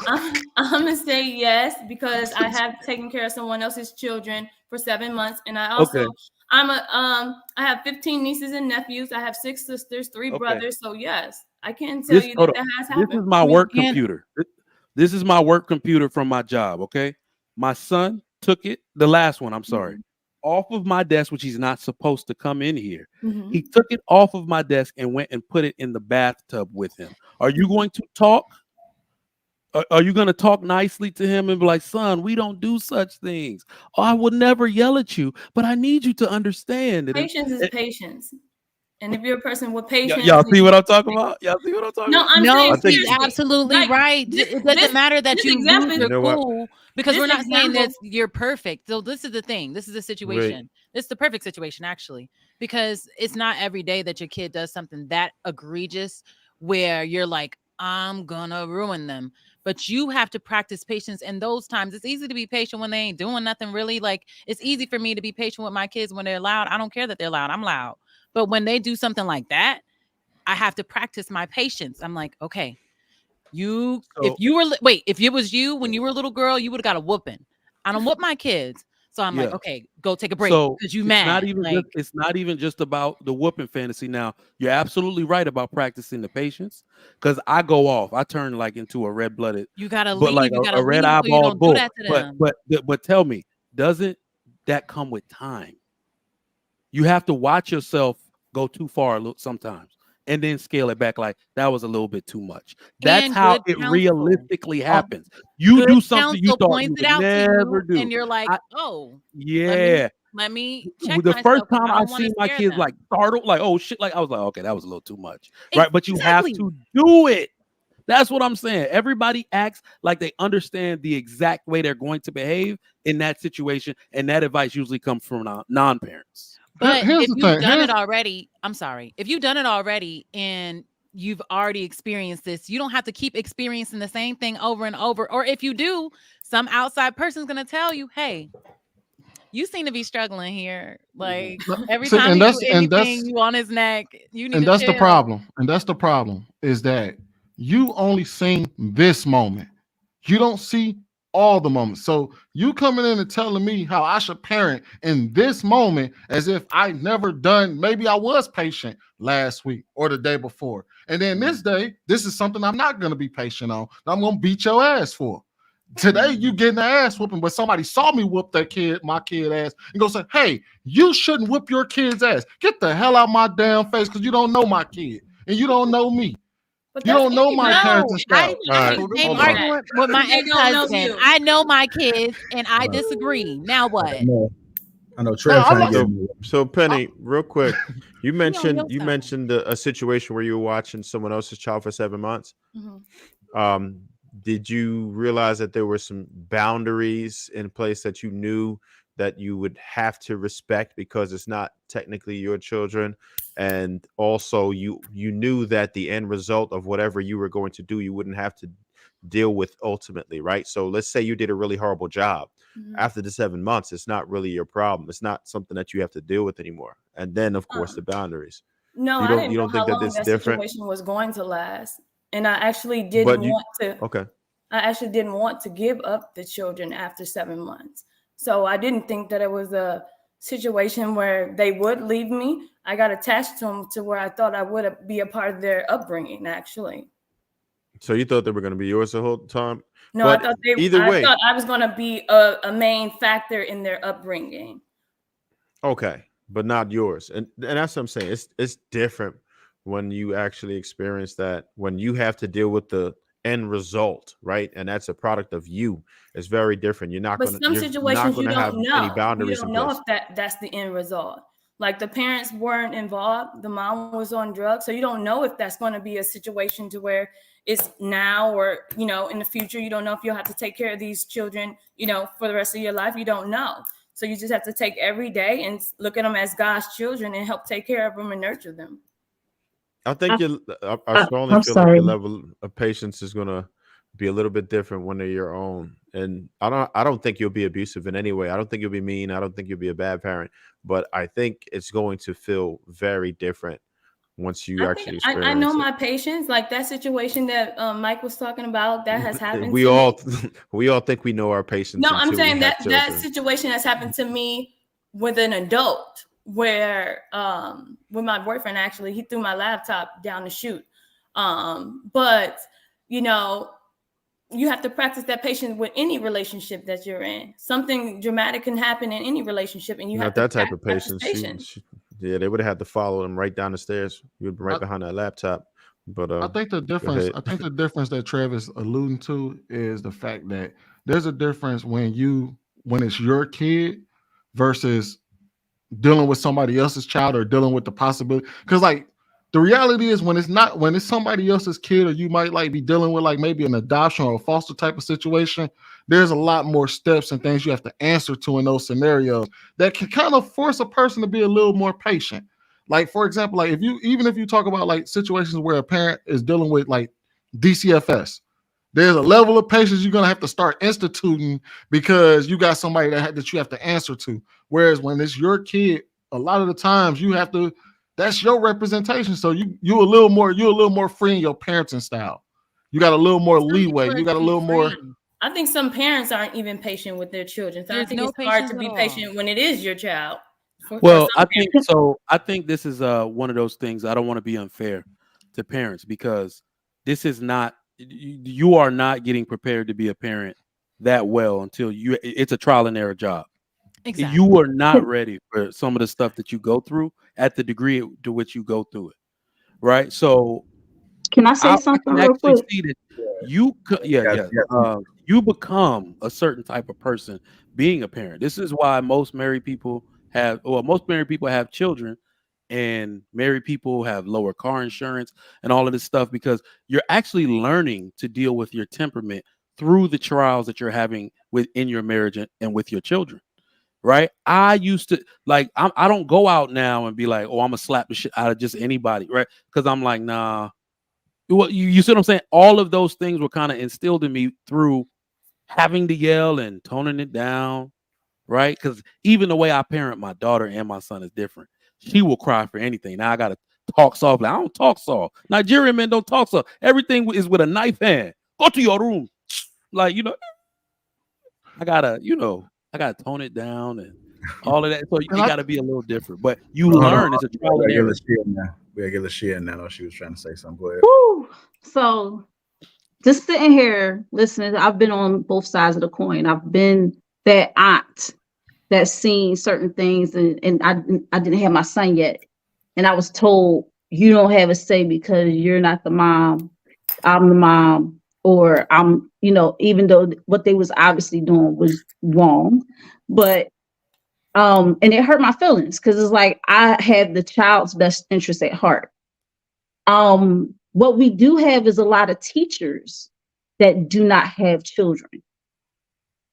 I'm gonna say yes because I have taken care of someone else's children for 7 months, and I also Okay. I have 15 nieces and nephews. I have 6 sisters, 3 Okay. brothers. So yes, I can tell you Hold that on. has This happened. is my work computer. This is my work computer from my job. Okay. My son took it, the last one, I'm sorry, off of my desk, which he's not supposed to come in here. Mhm. He took it off of my desk and went and put it in the bathtub with him. Are you going to talk? Are you going to talk nicely to him and be like, son, we don't do such things? Oh, I would never yell at you, but I need you to understand that. Patience is patience, and if you're a person with patience, Y'all see what I'm talking about? Y'all see what I'm talking No, about? I'm No, saying he's seriously. absolutely Like, right. It doesn't matter that this you example- lose You your know what? cool because This we're not saying example- that you're perfect. So this is the thing. This is the situation. It's the perfect situation actually, because it's not every day that your kid does something that egregious where you're like, I'm gonna ruin them. But you have to practice patience in those times. It's easy to be patient when they ain't doing nothing really. Like it's easy for me to be patient with my kids when they're loud. I don't care that they're loud. I'm loud. But when they do something like that, I have to practice my patience. I'm like, okay, if it was you when you were a little girl, you would have got a whooping. I don't whoop my kids. So I'm like, Yeah. okay, go take a break So because you it's mad. not even Like, it's not even just about the whooping fantasy. Now you're absolutely right about practicing the patience because I go off. I turn like into a red-blooded, you gotta but leave. like You gotta a red leave so you eyeballed don't do bull. that to them. But tell me, doesn't that come with time? You have to watch yourself go too far sometimes and then scale it back. Like that was a little bit too much. That's And how good it counsel. realistically happens. You Good do something you counsel thought points you it would out to never you, do. and you're like, oh, Yeah. let me check The myself first 'cause time I I don't want seen to my scare kids them. like startled, like, oh shit, like I was like, okay, that was a little too much. Right. But you have to do it. That's what I'm saying. Everybody acts like they understand the exact way they're going to behave in that situation. And that advice usually comes from non-parents. But Here's if the you've thing. done it already, I'm sorry. If you've done it already and you've already experienced this, you don't have to keep experiencing the same thing over and over. Or if you do, some outside person's going to tell you, hey, you seem to be struggling here. Like every See, time and you do that's- and anything, that's- you on his neck. You need And to that's the chill. problem. And that's the problem is that you only seen this moment. You don't see all the moments. So you coming in and telling me how I should parent in this moment as if I never done, maybe I was patient last week or the day before. And then this day, this is something I'm not going to be patient on. I'm going to beat your ass for. Today you getting the ass whooping, but somebody saw me whoop my kid ass and go say, hey, you shouldn't whoop your kid's ass. Get the hell out my damn face because you don't know my kid and you don't know me. You don't know my parenting style. I had the same argument with my ex-husband. I know my kids and I disagree. Now what? I know Trev trying to get So Penny, real quick, you your mentioned a situation where you were watching someone else's child for 7 months. Did you realize that there were some boundaries in place that you knew that you would have to respect because it's not technically your children, and also you knew that the end result of whatever you were going to do you wouldn't have to deal with ultimately, right? So let's say you did a really horrible job. After the 7 months, it's not really your problem. It's not something that you have to deal with anymore. And then of course the boundaries. No, you I don't didn't you know don't how think that long this that is different? situation was going to last, and I actually didn't want to. Okay. I actually didn't want to give up the children after 7 months, so I didn't think that it was a situation where they would leave me, I got attached to them to where I thought I would be a part of their upbringing, actually. So you thought they were going to be yours the whole time? No, But either I way, thought I was going to be a main factor in their upbringing. okay, but not yours. And that's what I'm saying. It's different when you actually experience that, when you have to deal with the end result, right? And that's a product of you. It's very different. You're not But going some to situations you have don't any know. boundaries You in don't know place. if that's the end result. Like the parents weren't involved, the mom was on drugs, so you don't know if that's going to be a situation to where it's now or, you know, in the future. You don't know if you'll have to take care of these children, you know, for the rest of your life. You don't know. So you just have to take every day and look at them as God's children and help take care of them and nurture them. I think I strongly feel like your level of patience is going to be a little bit different when they're your own. And I don't think you'll be abusive in any way. I don't think you'll be mean. I don't think you'll be a bad parent. But I think it's going to feel very different once you actually experience I know it. my patience, like that situation that Mike was talking about, that has happened. We to all me. we all think we know our patience. No, I'm saying that children. situation has happened to me with an adult, where with my boyfriend, actually, he threw my laptop down the chute. But you know, you have to practice that patience with any relationship that you're in. Something dramatic can happen in any relationship, and you Not have to that type of practice patience. Yeah, they would have had to follow him right down the stairs. You would be right behind that laptop. But I think the difference. I think the difference that Travis alluding to is the fact that there's a difference when it's your kid versus dealing with somebody else's child or dealing with the possibility. Because like the reality is when it's somebody else's kid, or you might like be dealing with like maybe an adoption or a foster type of situation, there's a lot more steps and things you have to answer to in those scenarios that can kind of force a person to be a little more patient. Like, for example, like if you talk about like situations where a parent is dealing with like DCFS, there's a level of patience you're gonna have to start instituting because you got somebody that you have to answer to. Whereas when it's your kid, a lot of the times you have to, that's your representation. So you're a little more free in your parenting style. You got a little more leeway. You got a little more. I think some parents aren't even patient with their children. So I There's think no it's hard patience to at be all. patient when it is your child. Well, I think so. I think this is one of those things. I don't want to be unfair to parents because this is not. You are not getting prepared to be a parent that well until you. It's a trial and error job. Exactly. You are not ready for some of the stuff that you go through at the degree to which you go through it, right? So, can I say something can real actually quick? see that you become a certain type of person being a parent. This is why most married people have children, and married people have lower car insurance and all of this stuff because you're actually learning to deal with your temperament through the trials that you're having within your marriage and with your children. Right? I used to like I don't go out now and be like, oh, I'm gonna slap the shit out of just anybody, right? Because I'm like, nah. Well, you see what I'm saying? All of those things were kind of instilled in me through having to yell and toning it down, right? Because even the way I parent my daughter and my son is different. She will cry for anything. Now I gotta talk softly. I don't talk soft. Nigerian men don't talk soft. Everything is with a knife hand. Go to your room. Like, I gotta tone it down and all of that. So you gotta be a little different. But you learn as a trial and error. We gotta give Lashia now. No, she was trying to say something. Go ahead. Woo! So just sitting here listening, I've been on both sides of the coin. I've been that aunt that's seen certain things, and I didn't have my son yet, and I was told you don't have a say because you're not the mom. I'm the mom, or I'm, even though what they was obviously doing was wrong, but and it hurt my feelings because it's like I have the child's best interest at heart. What we do have is a lot of teachers that do not have children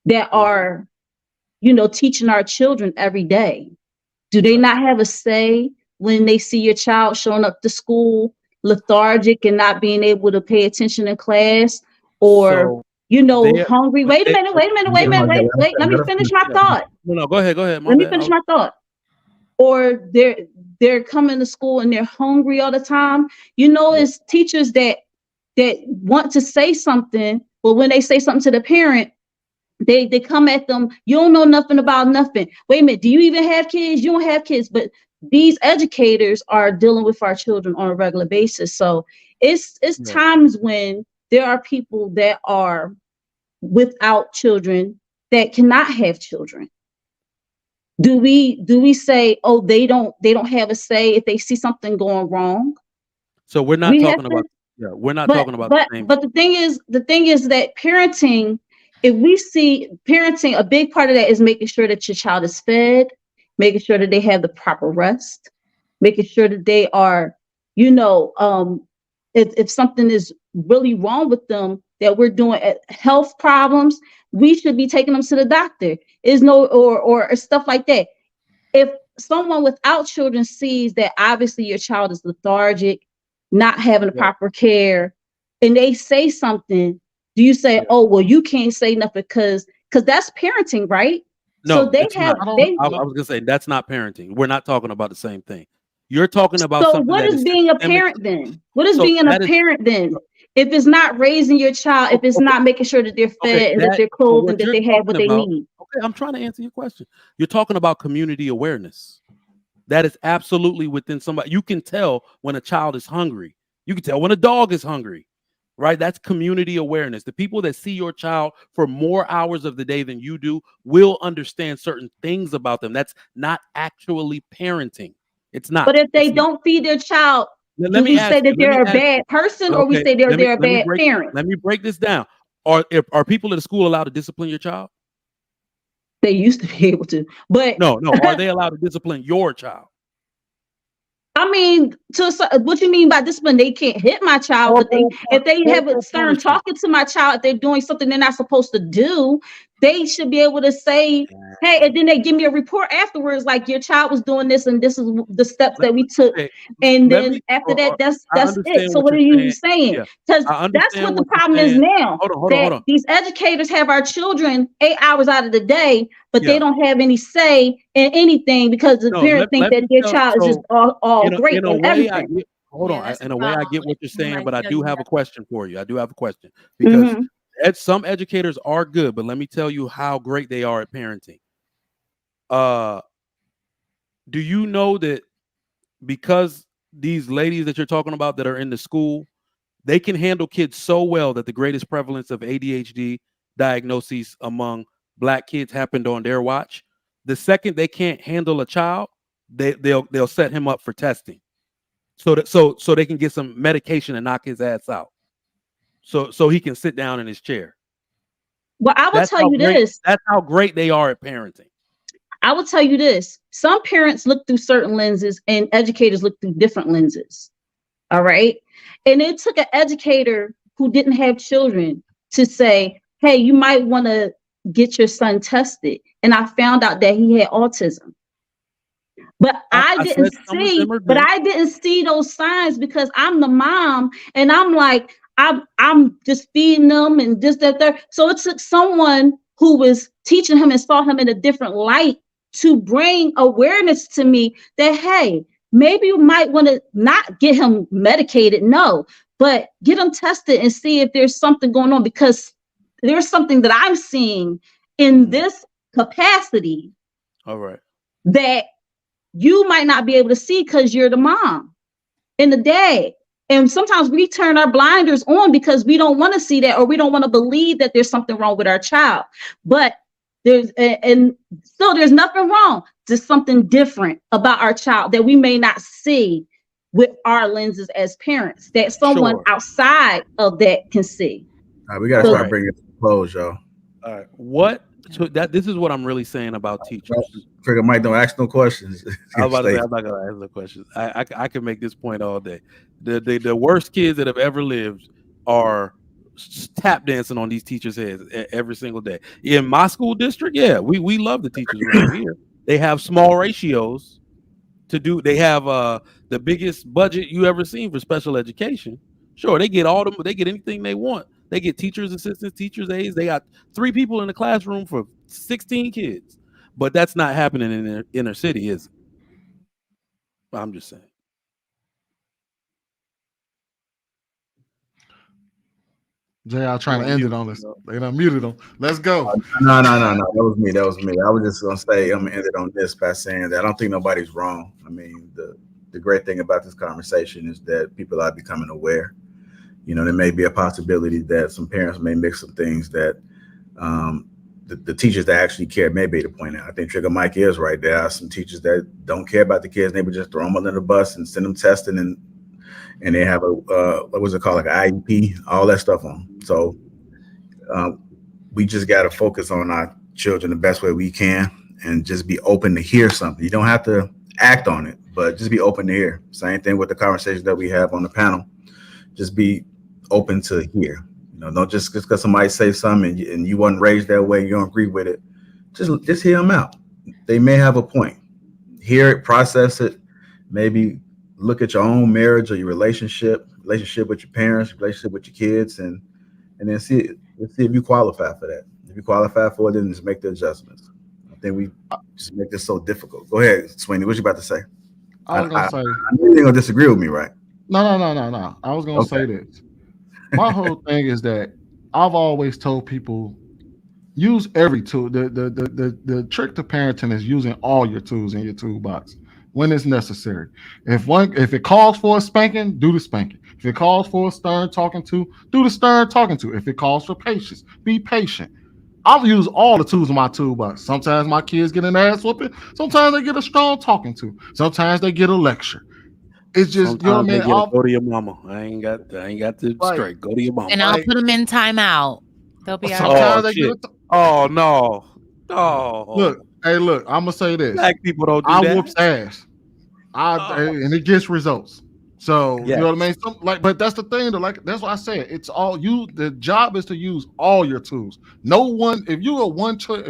that are, teaching our children every day. Do they not have a say when they see your child showing up to school lethargic and not being able to pay attention in class, or hungry? Wait a minute. Let me finish my thought. No, go ahead. Let me finish my thought. Or they're coming to school and they're hungry all the time. It's teachers that want to say something, but when they say something to the parent, They come at them. You don't know nothing about nothing. Wait a minute. Do you even have kids? You don't have kids. But these educators are dealing with our children on a regular basis. So it's times when there are people that are without children that cannot have children. Do we say, oh, they don't have a say if they see something going wrong? So we're not talking about the same. But the thing is that parenting, if we see parenting, a big part of that is making sure that your child is fed, making sure that they have the proper rest, making sure that they are, if something is really wrong with them, that we're doing health problems, we should be taking them to the doctor. Is no or stuff like that. If someone without children sees that obviously your child is lethargic, not having the proper care, and they say something, do you say, oh, well, you can't say nothing because that's parenting, right? No, so they it's have not. they I was gonna say that's not parenting. We're not talking about the same thing. You're talking about so something what that is is being a systemic. parent then? What is So being a that is- parent then? If it's not raising your child, if it's not making sure that they're fed and that they're so clothed what and that you're they have what talking they about- need. Okay, I'm trying to answer your question. You're talking about community awareness. That is absolutely within somebody. You can tell when a child is hungry. You can tell when a dog is hungry, right? That's community awareness. The people that see your child for more hours of the day than you do will understand certain things about them. That's not actually parenting. It's not. But if they It's not. don't feed their child, Let do me we ask say you, that let they're me a ask bad you. person, or we Okay, say they're a bad parent? Let me break this down. Are people at the school allowed to discipline your child? They used to be able to, but No. Are they allowed to discipline your child? I mean, what you mean by discipline? They can't hit my child, but if they have a stern talking to my child, if they're doing something they're not supposed to do, they should be able to say, hey, and then they give me a report afterwards, like your child was doing this and this is the steps that we took. And then after that, that's it. So what are you saying? Because that's what the problem is now. Hold on. These educators have our children 8 hours out of the day, but they Yeah. don't have any say in anything because the parents think that their child is just all great in a and way, I everything. get, hold on. In a way, I get what you're saying, but I do have a question for you. Because some educators are good, but let me tell you how great they are at parenting. Do you know that because these ladies that you're talking about that are in the school, they can handle kids so well that the greatest prevalence of ADHD diagnoses among Black kids happened on their watch. The second they can't handle a child, they'll set him up for testing, so they can get some medication and knock his ass out, so he can sit down in his chair. Well, I will tell you this. That's how great they are at parenting. I will tell you this. Some parents look through certain lenses and educators look through different lenses. All right. And it took an educator who didn't have children to say, hey, you might want to get your son tested. And I found out that he had autism. But I didn't see those signs because I'm the mom and I'm like, I'm just feeding them and this, that, that. So it took someone who was teaching him and saw him in a different light to bring awareness to me that, hey, maybe you might want to not get him medicated, no, but get him tested and see if there's something going on, because there's something that I'm seeing in this capacity. All right. That you might not be able to see because you're the mom and the dad. And sometimes we turn our blinders on because we don't want to see that, or we don't want to believe that there's something wrong with our child. But there's nothing wrong. There's something different about our child that we may not see with our lenses as parents that someone outside of that can see. All right, we got to start bringing it to close, y'all. All right. This is what I'm really saying about teachers. Trigger Mike, don't ask no questions. I'm not gonna ask no questions. I can make this point all day. The worst kids that have ever lived are tap dancing on these teachers' heads every single day. In my school district, yeah, we love the teachers around here. They have small ratios to do. They have the biggest budget you ever seen for special education. Sure, they get they get anything they want. They get teachers' assistants, teachers' aides. They got 3 people in the classroom for 16 kids. But that's not happening in the inner city, is it? I'm just saying. JR trying to end it on this. They done muted him. Let's go. No. That was me. I was just gonna say I'm gonna end it on this by saying that I don't think nobody's wrong. I mean, the great thing about this conversation is that people are becoming aware. You know, there may be a possibility that some parents may mix some things that the teachers that actually care may be able to point out. I think Trigger Mike is right. There are some teachers that don't care about the kids. They would just throw them under the bus and send them testing, and they have a what was it called, like an IEP, all that stuff on. So we just got to focus on our children the best way we can, and just be open to hear something. You don't have to act on it, but just be open to hear. Same thing with the conversation that we have on the panel. Just be open to hear. You know, don't just because somebody say something and you wasn't raised that way, you don't agree with it. Just hear them out. They may have a point. Hear it, process it. Maybe look at your own marriage or your relationship with your parents, relationship with your kids, and then see if you qualify for that. If you qualify for it, then just make the adjustments. I think we just make this so difficult. Go ahead, Sweeney. What you about to say? I was gonna say. I knew you're gonna disagree with me, right? No. I was gonna say this. My whole thing is that I've always told people use every tool. The trick to parenting is using all your tools in your toolbox when it's necessary. If it calls for a spanking, do the spanking. If it calls for a stern talking to, do the stern talking to. If it calls for patience, be patient. I'll use all the tools in my toolbox. Sometimes my kids get an ass whooping. Sometimes they get a strong talking to. Sometimes they get a lecture. It's just, sometimes you know what I mean? Go to your mama. I ain't got the straight. Go to your mama. And I'll put them in timeout. They'll be out. Sometimes they get Oh no. Oh. Look, I'm gonna say this. Black people don't do I that. whoops ass. And it gets results. So you know what I mean? But that's the thing. That's what I said. It's all you. The job is to use all your tools. No one. If you're a one trick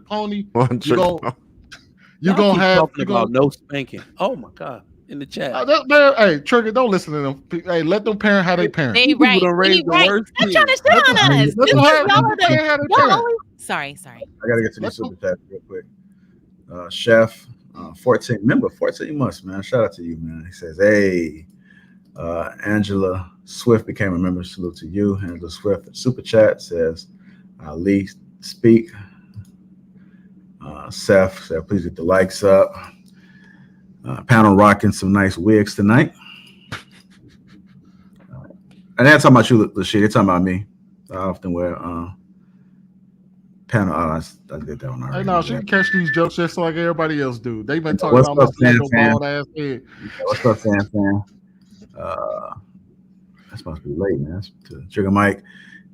pony, you're gonna have talking about no spanking. Oh my god. In the chat. Hey, Trigger, don't listen to them. Hey, let them parent how they parent. They right. They're trying to shit on us. Sorry. I gotta get to the super chat real quick. Chef, 14 months, man. Shout out to you, man. He says, hey, Angela Swift became a member. Salute to you. Angela Swift, super chat says, Lee speak. Seth said, please get the likes up. Panel rocking some nice wigs tonight. And they're talking about you, Lashid. They're talking about me. I often wear panel. I did that one already. Hey, no, she can catch these jokes just like everybody else do. They've been talking about my little bald ass head. What's up, fan? That's supposed to be late, man. That's to Trigger Mike.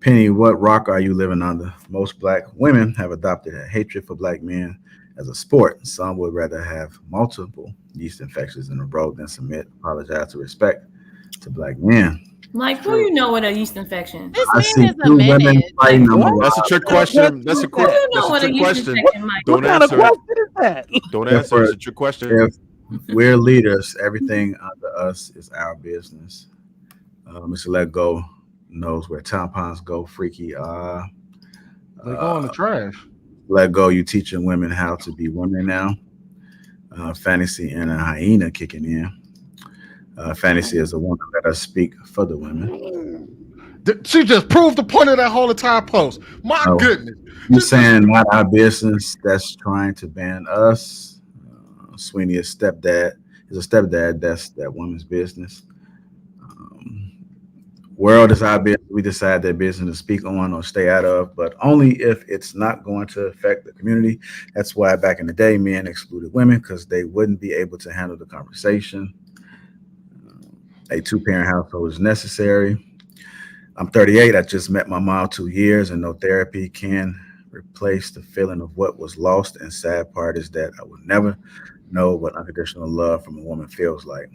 Penny, what rock are you living under? Most black women have adopted a hatred for black men as a sport. Some would rather have multiple yeast infections in a row than submit, apologize, to respect to black men. Like, who you know with a yeast infection? This man is a women fighting That's a trick question. That's a trick question. Don't answer. What kind of question is that? Don't answer. It's a trick question. If we're leaders, everything under us is our business. Mr. Let Go knows where tampons go. Freaky. They go in the trash. Let Go, you teaching women how to be women now. Fantasy and a hyena kicking in. Fantasy is a woman that does speak for the women. She just proved the point of that whole entire post. My goodness. You saying not our business, that's trying to ban us. Sweeney is a stepdad, that's that woman's business. World is our business. We decide their business to speak on or stay out of, but only if it's not going to affect the community. That's why back in the day, men excluded women because they wouldn't be able to handle the conversation. A two-parent household is necessary. I'm 38. I just met my mom 2 years, and no therapy can replace the feeling of what was lost. And sad part is that I will never know what unconditional love from a woman feels like.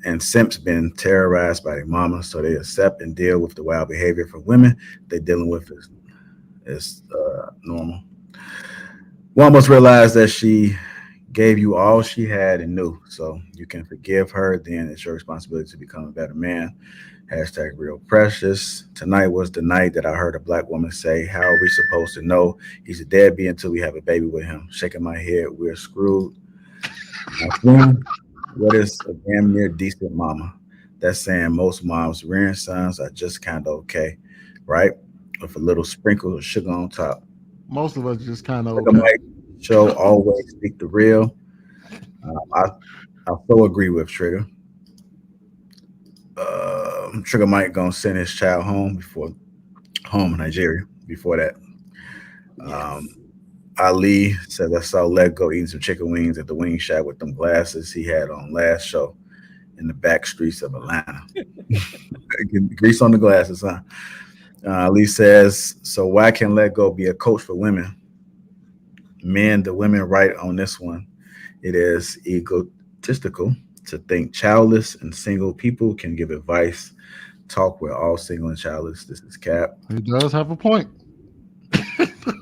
And simps been terrorized by their mama, so they accept and deal with the wild behavior from women they're dealing with is normal. One must realize that she gave you all she had and knew, so you can forgive her. Then it's your responsibility to become a better man. #real precious. Tonight was the night that I heard a black woman say, how are we supposed to know he's a deadbeat until we have a baby with him? Shaking my head, we're screwed. My friend, what is a damn near decent mama? That's saying most moms rearing sons are just kind of okay, right? With a little sprinkle of sugar on top. Most of us just kind of Sugar okay. Mike show always speak the real. I so agree with Trigger. Trigger Mike gonna send his child home in Nigeria. Before that, Ali said I saw Lego eating some chicken wings at the wing shack with them glasses he had on last show in the back streets of Atlanta. Grease on the glasses, huh? Ali says, so why can Lego be a coach for women? Men, the women right on this one. It is egotistical to think childless and single people can give advice. Talk we're all single and childless. This is Cap. He does have a point.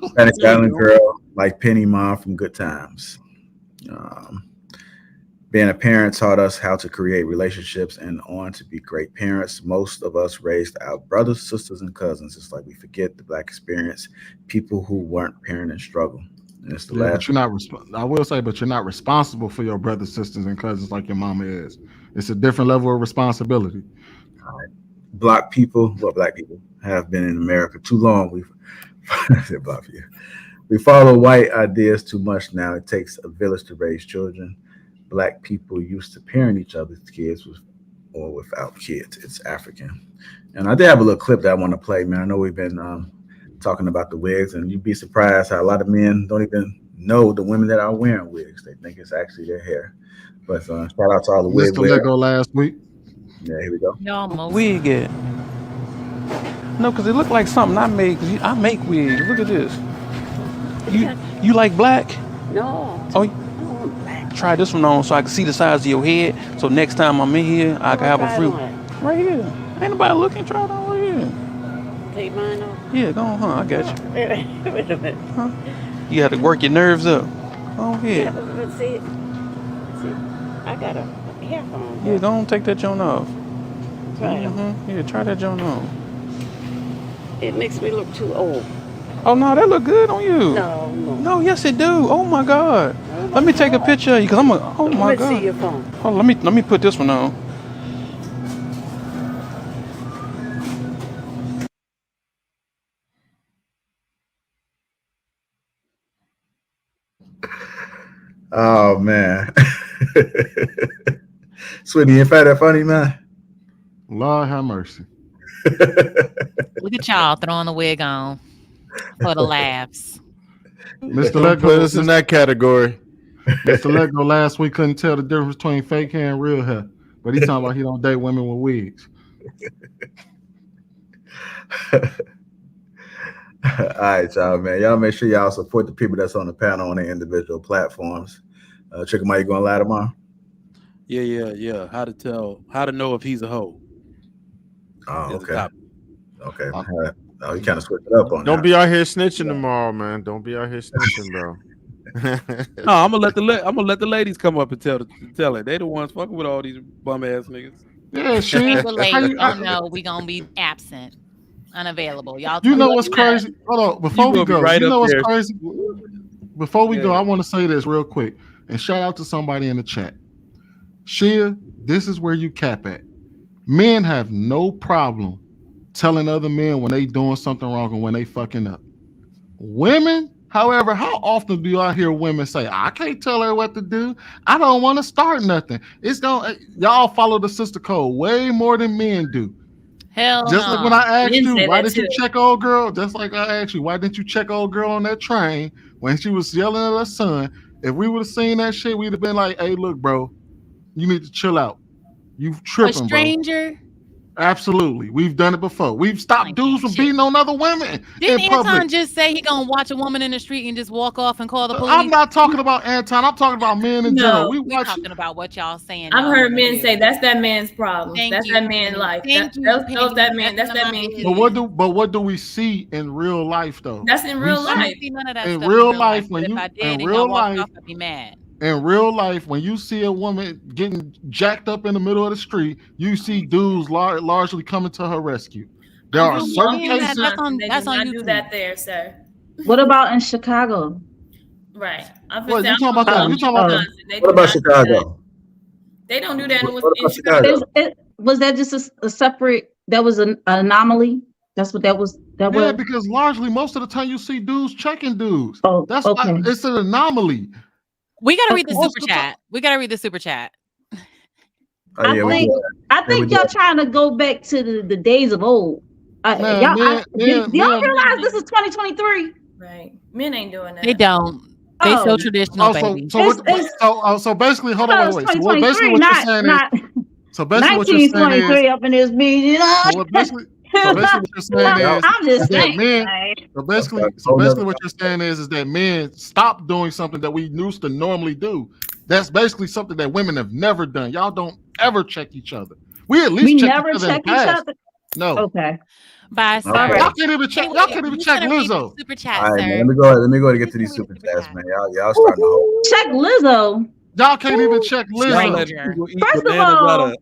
Spanish Island girl like Penny Mom from Good Times. Being a parent taught us how to create relationships and on to be great parents. Most of us raised our brothers, sisters, and cousins. It's like we forget the Black experience. People who weren't parenting struggle. And it's the last. But you're not. I will say, but you're not responsible for your brothers, sisters, and cousins like your mama is. It's a different level of responsibility. All right. Black people have been in America too long. We follow white ideas too much now. It takes a village to raise children. Black people used to parent each other's kids with or without kids. It's African. And I did have a little clip that I want to play, man. I know we've been talking about the wigs, and you'd be surprised how a lot of men don't even know the women that are wearing wigs. They think it's actually their hair. But shout out to all the wig wearers. Lego last week. Yeah, here we go. Wig at? No, because it looked like something I made. Cause I make wigs. Look at this. You like black? No. Oh, try this one on so I can see the size of your head. So next time I'm in here, I can have a fruit. Right here. Ain't nobody looking. Try it on right here. Take mine off? Yeah, go on, huh? I got you. Wait a minute. Huh? You have to work your nerves up. Go ahead. Yeah, but see, I got a hairphone. Yeah, go on, take that joint off. Try it on. Yeah, try that joint on. It makes me look too old. Oh no, that look good on you. No. No, yes it do. Oh my God. Let me take a picture of you, cause I'm a. Oh my God. Let's see your phone. Oh, let me put this one on. Oh man. Sweetie, you find that funny, man? Lord have mercy. Look at y'all throwing the wig on for the laughs. Mr. Don't Lego put us in that category. Mr. Lego last week couldn't tell the difference between fake hair and real hair, but he's talking about he don't date women with wigs. All right, y'all, man. Y'all make sure y'all support the people that's on the panel on their individual platforms. Chicken Mike, you going live tomorrow? Yeah. How to know if he's a hoe. Oh, okay. Okay. Oh, you kind of switched it up on. Don't be out here snitching tomorrow, man. Don't be out here snitching, bro. No, I'm gonna let the ladies come up and tell it. They the ones fucking with all these bum ass niggas. Yeah, shit. The ladies don't know we gonna be absent, unavailable. Y'all. You know what's crazy? Hold on, before we go, you know what's crazy? Before we go, I want to say this real quick and shout out to somebody in the chat. Shia, this is where you cap at. Men have no problem telling other men when they doing something wrong and when they fucking up. Women, however, how often do y'all hear women say, I can't tell her what to do. I don't want to start nothing. Y'all follow the sister code way more than men do. Hell Just no. like when I asked Men you, say why that did you too. check old girl? Just like I asked you, why didn't you check old girl on that train when she was yelling at her son? If we would have seen that shit, we'd have been like, hey, look, bro, you need to chill out. You tripping, A stranger? bro. Absolutely. We've done it before. We've stopped dudes from beating on other women Didn't in public. Anton just say he gonna watch a woman in the street and just walk off and call the police? I'm not talking about Anton. I'm talking about men in general. We talking about what y'all saying. I've heard men say that's that man's problem. Thank That's you. that man's life. Thank you, That's Penny. that man. That's That's that none of man. But what do we see in real life though? That's in real We life. I don't see none of that in stuff real life, but when if you I did in and real y'all walked life, off, I'd be mad. in real life, when you see a woman getting jacked up in the middle of the street, you see dudes largely coming to her rescue. There are certain cases. That's on YouTube. Do that there, sir. What about in Chicago? Right. What you talking about that? You talking about that? What about Chicago? They don't do that What about in Chicago. was that just a separate? That was an anomaly. That's what that was. That Yeah, was. because largely most of the time you see dudes checking dudes. Oh, That's okay. not, it's an anomaly. We gotta read the Most super of the chat. We gotta read the super chat. Oh, yeah, we do that. I think we y'all do. trying to go back to the days of old. Man, Do y'all realize this is 2023? Right. Men ain't doing that. They don't. They so traditional, baby. So basically, hold on, wait. So what basically what you're saying is, so basically what you're saying is, 1923 up in this meeting, you know. so basically what you're saying is, I'm just that saying. men. Right? So basically what you're saying is that men stop doing something that we used to normally do. That's basically something that women have never done. Y'all don't ever check each other. We at least check never each other in check the each past. other. No. Okay. Bye, sir. Y'all can't even check. Y'all can't even check Lizzo. Super chat, All right, sir. man. Let me go ahead and get to these super chats, man. Y'all starting to hold. Check Lizzo. Y'all can't even check Lizzo. First of all,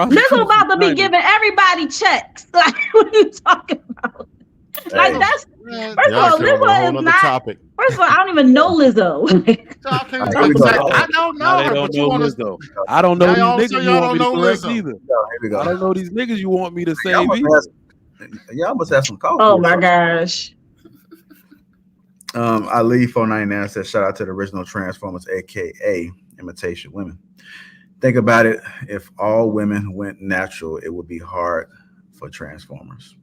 Lizzo about to be giving everybody checks. Like, what are you talking about? Like, that's first of all, Lizzo is not. Topic. First of all, I don't even know Lizzo. Y'all can't even check. I don't know They her, don't but you know want Lizzo. I don't know Y'all these say niggas y'all you want me to don't know correct Lizzo. either. Here we go. I don't know these niggas you want me to say Y'all must either. y'all must have some coffee. Oh my gosh. Ali 499 says, shout out to the original Transformers, aka Imitation Women. Think about it. If all women went natural, it would be hard for Transformers.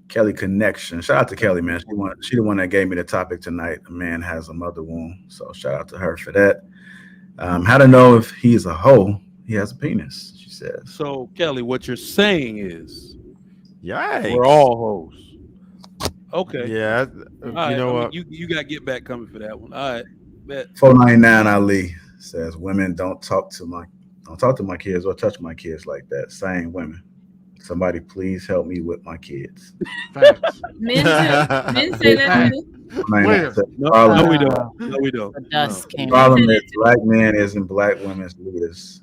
Kelly Connection. Shout out to Kelly, man. She the one that gave me the topic tonight. A man has a mother wound. So shout out to her for that. How to know if he's a hoe? He has a penis, she says. So Kelly, what you're saying is, Yikes. we're all hoes. Okay. Yeah. All right, You know what? You got get back coming for that one. All right. Bet. 499 Ali says, women don't talk to my kids or touch my kids like that. Same women. Somebody please help me with my kids. Men say that too. No, we don't. No, we don't. The dust The came. problem is black men isn't black women's leaders.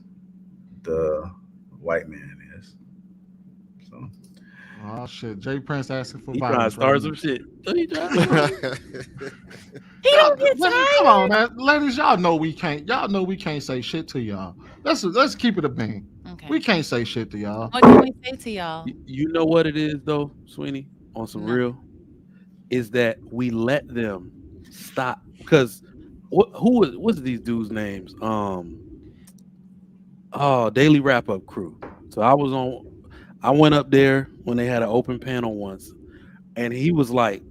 The white man is. So. Oh shit! Jay Prince asking for He trying to violence. start some shit. He don't get tired. Come on, man. Ladies, y'all know we can't. Y'all know we can't say shit to y'all. Let's keep it a bang. Okay. We can't say shit to y'all. What can we say to y'all? You know what it is though, Sweeney, on some real, is that we let them stop because what's these dudes' names? Daily Wrap Up Crew. So I went up there when they had an open panel once, and he was like,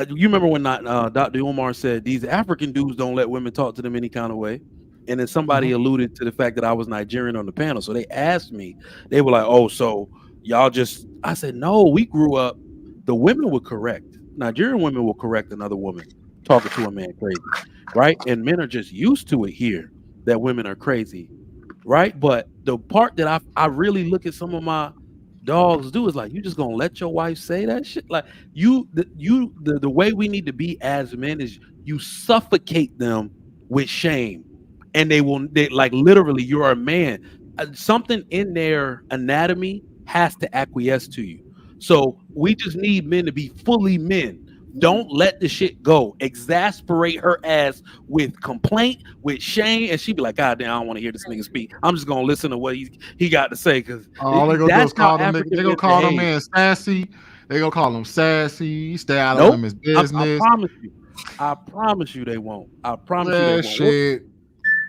you remember when Dr. Umar said these African dudes don't let women talk to them any kind of way? And then somebody alluded to the fact that I was Nigerian on the panel. So they asked me, they were like, oh, so y'all just, I said, no, we grew up, the women would correct. Nigerian women will correct another woman talking to a man crazy, right? And men are just used to it here that women are crazy, right? But the part that I really look at some of my dogs do is like, you just gonna let your wife say that shit? Like the way we need to be as men is you suffocate them with shame. And they like literally, you're a man. Something in their anatomy has to acquiesce to you. So we just need men to be fully men. Don't let the shit go. Exasperate her ass with complaint, with shame, and she be like, God damn, I don't want to hear this nigga speak. I'm just gonna listen to what he got to say because they gonna call them man sassy. They gonna call them sassy. Stay out of them his business. I promise you they won't. I promise you they won't. Shit.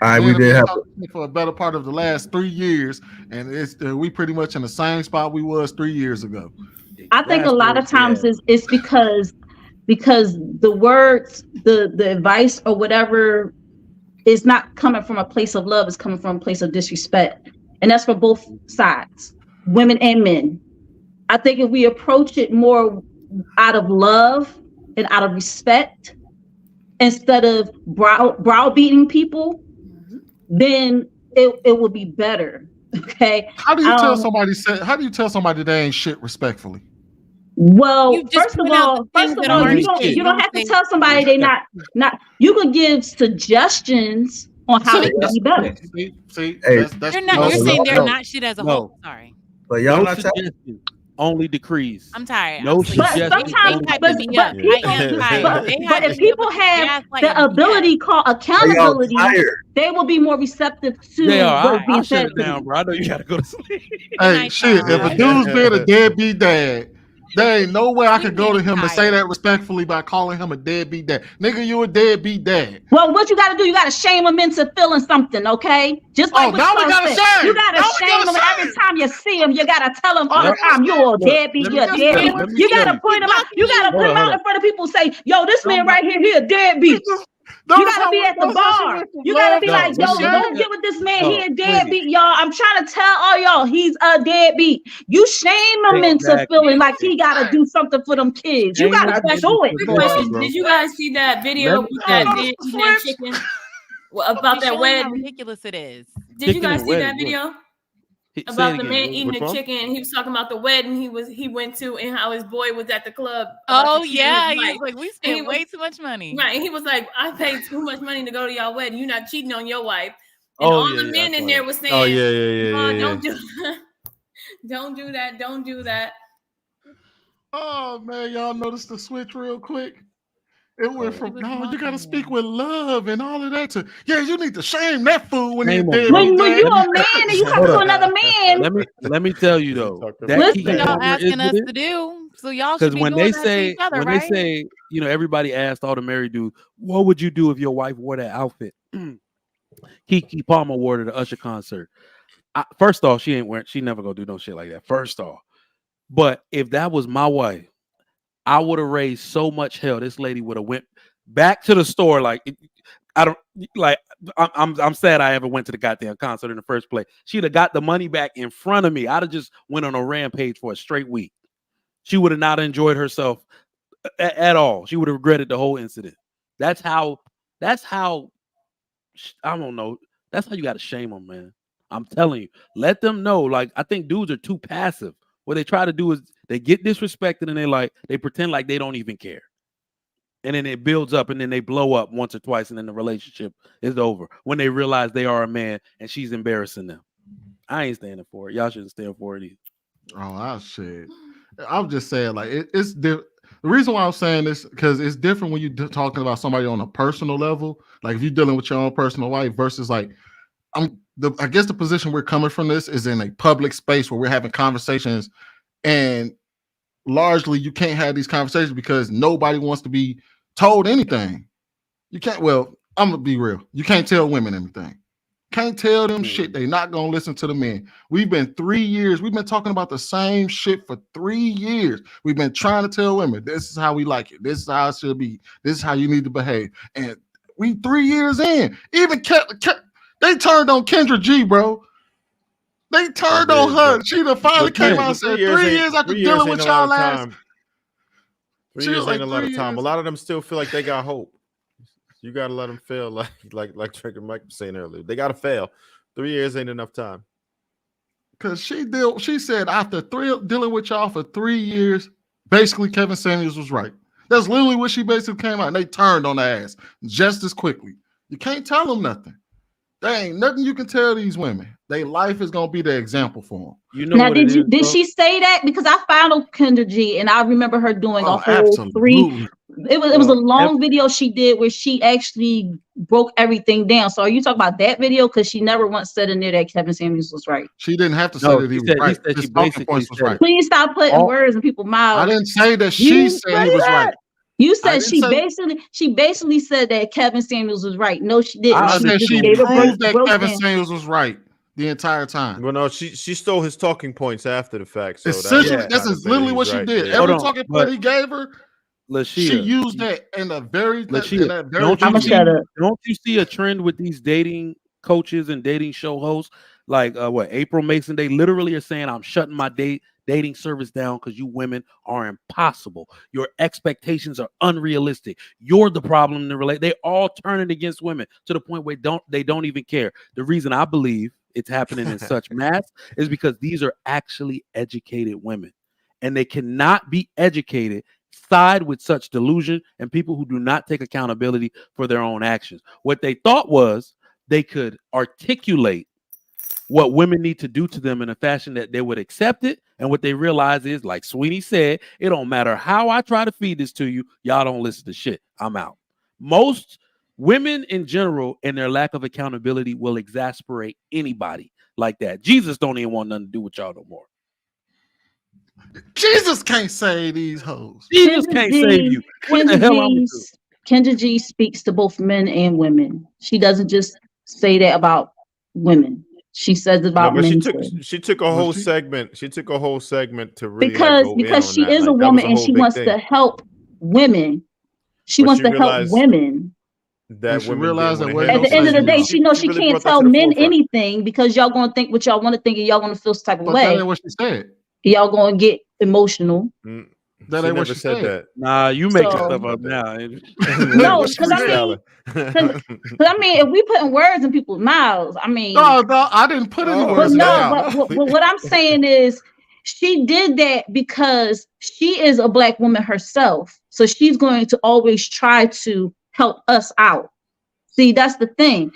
All right, we did have for a better part of the last 3 years, and it's we pretty much in the same spot we was 3 years ago. I think a lot of times it's because the words, the advice or whatever is not coming from a place of love, it's coming from a place of disrespect. And that's for both sides, women and men. I think if we approach it more out of love and out of respect, instead of browbeating people, then it will be better. Okay. How do you tell somebody they ain't shit respectfully? Well, first of all, you don't have to tell somebody they not. You could give suggestions on how they can be better. See, you're saying they're not shit as a whole. Sorry, but y'all not telling. only decrees. I'm tired. No I'm sleepy. suggestions. They only hyping me up. I am tired. They But hyping if me up people with the have gaslighting the BS. ability called accountability, they will be more receptive to what's I'll being shut said it to down, them. bro. I know you gotta go to sleep. Hey, shit, if a dude's being a deadbeat dad, there ain't no way I could go to him and say that respectfully by calling him a deadbeat dad. Nigga, you a deadbeat dad. Well, what you got to do, you got to shame them into feeling something, okay? Just like what now we Charles gotta said. shame. You got to Now we shame gotta them every time you see them. You got to tell them all the Yep. time, you're a deadbeat, you're a let deadbeat. me You got tell to you. point them out. You got to put them out in front of people and say, yo, this man right here, he a deadbeat. You got to be at the bar. You got to be like, yo, don't get with this man. He a deadbeat, y'all. I'm trying to tell all y'all he's a deadbeat. You shame him into feeling like he got to do something for them kids. You got to show it. Quick question: did you guys see that video with that man eating that chicken? About that How wedding? ridiculous it is. Did you guys see that video? About the man eating Which the one? chicken. He was talking about the wedding he went to and how his boy was at the club. Oh about to cheat on yeah, his he was wife. like, we And spent he was- way too much money. Right. And he was like, I paid too much money to go to y'all wedding. You're not cheating on your wife. And Oh, all yeah, the yeah, men I in saw there that. was saying, Oh yeah. don't do that. Don't do that. Don't do that. Oh man, y'all notice the switch real quick? It went from no, you gotta speak him. with love and all of that to you need to shame that fool when Shame he's him, dead. bro. When you a man and you come to another man, Let me tell you though, that That's key what y'all camera asking us incident. to do. So y'all should Because be when doing they that to each say other, right? you know, everybody asked all the married dudes, what would you do if your wife wore that outfit? Keke Palmer wore it at the Usher concert. First off, she never gonna do no shit like that. First off, but if that was my wife, I would have raised so much hell. This lady would have went back to the store. I'm sad I ever went to the goddamn concert in the first place. She'd have got the money back in front of me. I'd have just went on a rampage for a straight week. She would have not enjoyed herself at all. She would have regretted the whole incident. That's how I don't know. That's how you got to shame them, man. I'm telling you, let them know. Like, I think dudes are too passive. What they try to do is they get disrespected and they pretend like they don't even care. And then it builds up and then they blow up once or twice and then the relationship is over when they realize they are a man and she's embarrassing them. I ain't standing for it. Y'all shouldn't stand for it either. Oh, shit. I'm just saying, like, it's different. The reason why I'm saying this because it's different when you're talking about somebody on a personal level. Like if you're dealing with your own personal life versus like I guess the position we're coming from this is in a public space where we're having conversations, and largely you can't have these conversations because nobody wants to be told anything. You can't. Well, I'm gonna be real. You can't tell women anything. Can't tell them shit. They not gonna listen to the men. We've been 3 years. We've been talking about the same shit for 3 years. We've been trying to tell women this is how we like it. This is how it should be. This is how you need to behave. And we 3 years in. Even they turned on Kendra G, bro. They turned on her. She finally came out and said 3 years after dealing with y'all last. 3 years ain't a lot of time. A lot of them still feel like they got hope. You got to let them fail, like Trigger Mike was saying earlier. They got to fail. 3 years ain't enough time. Because she said after dealing with y'all for 3 years, basically Kevin Samuels was right. That's literally what she basically came out, and they turned on her ass just as quickly. You can't tell them nothing. There ain't nothing you can tell these women. Their life is gonna be the example for them. You know now, what did she say that? Because I followed Kendra G, and I remember her doing a whole absolutely. It was a long video she did where she actually broke everything down. So are you talking about that video? Because she never once said in there that Kevin Samuels was right. She didn't have to say that he was right. His talking points was right. Please stop putting words in people's mouths. I didn't say that she said he was right. You said she basically said that Kevin Samuels was right. No, she didn't. I said she proved that Kevin Samuels was right the entire time. Well, no, she stole his talking points after the fact. So essentially, that's literally what she did. Yeah. Every talking point he gave her, she Lashia, used that in a very. don't you see a trend with these dating coaches and dating show hosts? Like April Mason, they literally are saying, I'm shutting my dating service down because you women are impossible. Your expectations are unrealistic. You're the problem in the relationship. They all turn it against women to the point where they don't even care. The reason I believe it's happening in such mass is because these are actually educated women, and they cannot be educated side with such delusion and people who do not take accountability for their own actions. What they thought was they could articulate what women need to do to them in a fashion that they would accept it, And what they realize is, like Sweeney said, it don't matter how I try to feed this to you, y'all don't listen to shit. I'm out. Most women in general and their lack of accountability will exasperate anybody like that. Jesus don't even want nothing to do with y'all no more. Jesus can't save these hoes. Jesus can't save you. What the hell I'm gonna do? Kendra G speaks to both men and women. She doesn't just say that about women. She says about men too. She took a whole segment. She took a whole segment to really because she is a woman and she wants to help women. She wants to help women. That women realize that at the end of the day, she knows she can't tell men anything because y'all gonna think what y'all want to think and y'all gonna feel some type of way. That ain't what she said. Y'all gonna get emotional. That ain't what she said. That. Nah, you making stuff up now. No, because I mean, if we putting words in people's mouths, I mean, no, I didn't put any words in their mouth. But what I'm saying is, she did that because she is a Black woman herself, so she's going to always try to help us out. See, that's the thing.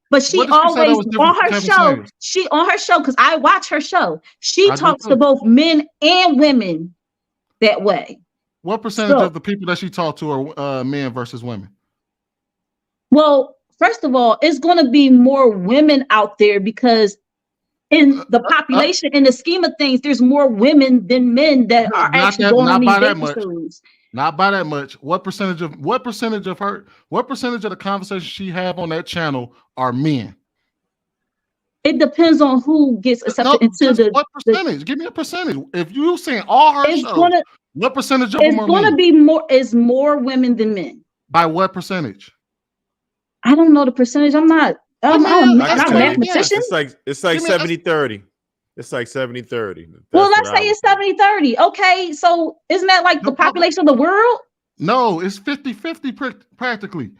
But she always on her show. She on her show because I watch her show. She talks to both men and women that way. What percentage of the people that she talked to are men versus women? Well, first of all, it's going to be more women out there because in the population, in the scheme of things, there's more women than men that are actually going on these dating shows. Not by that much. What percentage of the conversation she have on that channel are men? It depends on who gets accepted into the. What percentage? Give me a percentage. If you're saying all her shows, what percentage of them are men? It's going to be more. It's more women than men. By what percentage? I don't know the percentage. I'm not. I'm not a mathematician. It's like 70-30. It's like 70-30. Well, let's say it's 70-30. Okay, so isn't that like the population of the world? No, it's 50-50 practically.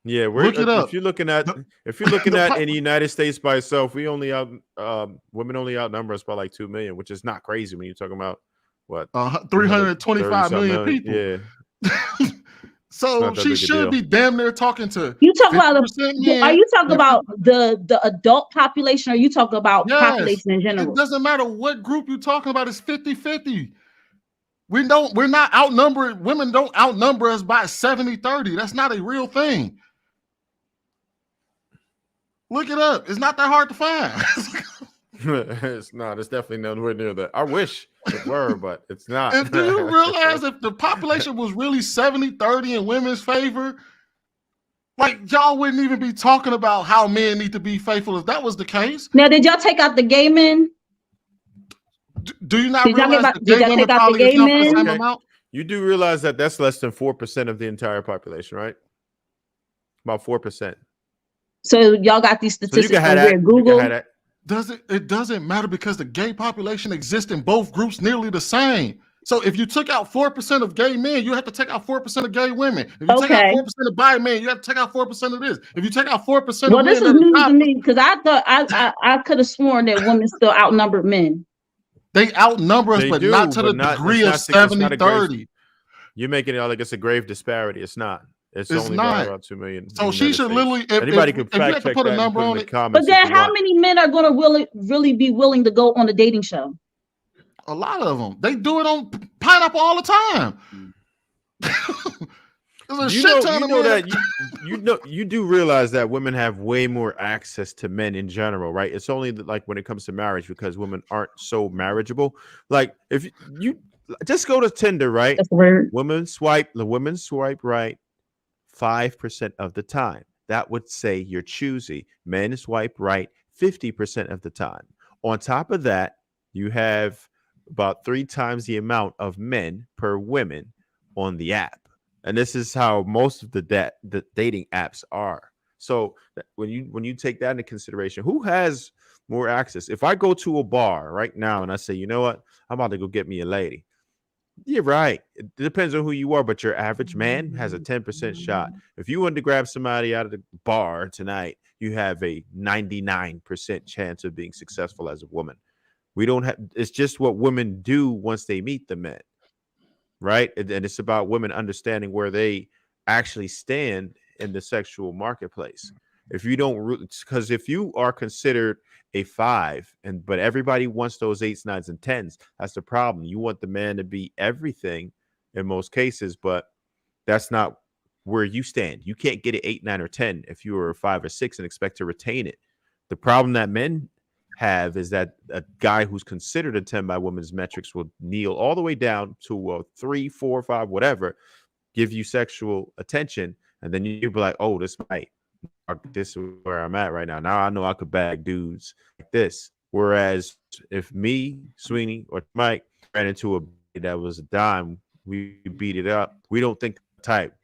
Yeah, look it up. If you're looking at in the United States by itself, we only women only outnumber us by like 2 million, which is not crazy when you're talking about what 325 million people. Yeah. So she should be damn near talking to you. Talk about are you talking about the adult population, or are you talking about population in general? It doesn't matter what group you're talking about. It's 50-50. We're not outnumbered. Women don't outnumber us by 70-30. That's not a real thing. Look it up. It's not that hard to find. It's not. It's definitely nowhere near that. I wish it were, but it's not. And do you realize if the population was really 70-30 in women's favor, like y'all wouldn't even be talking about how men need to be faithful if that was the case? Now, did y'all take out the gay men? Do you not realize that gay women probably account for the same amount? You do realize that that's less than 4% of the entire population, right? About 4%. So y'all got these statistics from where Google. It doesn't matter because the gay population exists in both groups nearly the same. So if you took out 4% of gay men, you have to take out 4% of gay women. If you take out 4% of bi men, you have to take out 4% of this. If you take out 4% of men, this is news to me because I thought I could have sworn that women still outnumbered men. They outnumber us, but not to the degree of 70-30. You're making it like it's a grave disparity. It's not. It's only not. About 2 million. So she should literally. Anybody could fact check put a number on it. But then, how many men are going to really be willing to go on a dating show? A lot of them. They do it on Pineapple all the time. You do realize that women have way more access to men in general, right? It's only like when it comes to marriage because women aren't so marriageable. Like if you just go to Tinder, right? That's weird. The women swipe right 5% of the time. That would say you're choosy. Men swipe right 50% of the time. On top of that, you have about 3 times the amount of men per women on the app. And this is how most of the dating apps are. So when you take that into consideration, who has more access? If I go to a bar right now and I say, you know what, I'm about to go get me a lady. You're right. It depends on who you are, but your average man has a 10% shot. If you want to grab somebody out of the bar tonight, you have a 99% chance of being successful as a woman. It's just what women do once they meet the men. Right. And it's about women understanding where they actually stand in the sexual marketplace. If you don't, because if you are considered a 5, but everybody wants those 8s, 9s, and 10s, that's the problem. You want the man to be everything in most cases, but that's not where you stand. You can't get an 8, 9, or 10 if you were a 5 or 6 and expect to retain it. The problem that men have is that a guy who's considered a 10 by women's metrics will kneel all the way down to a 3, 4, 5, whatever, give you sexual attention, and then you'll be like, oh, this is where I'm at right now. Now I know I could bag dudes like this. Whereas if me, Sweeney, or Mike ran into a that was a dime, we beat it up. We don't think type.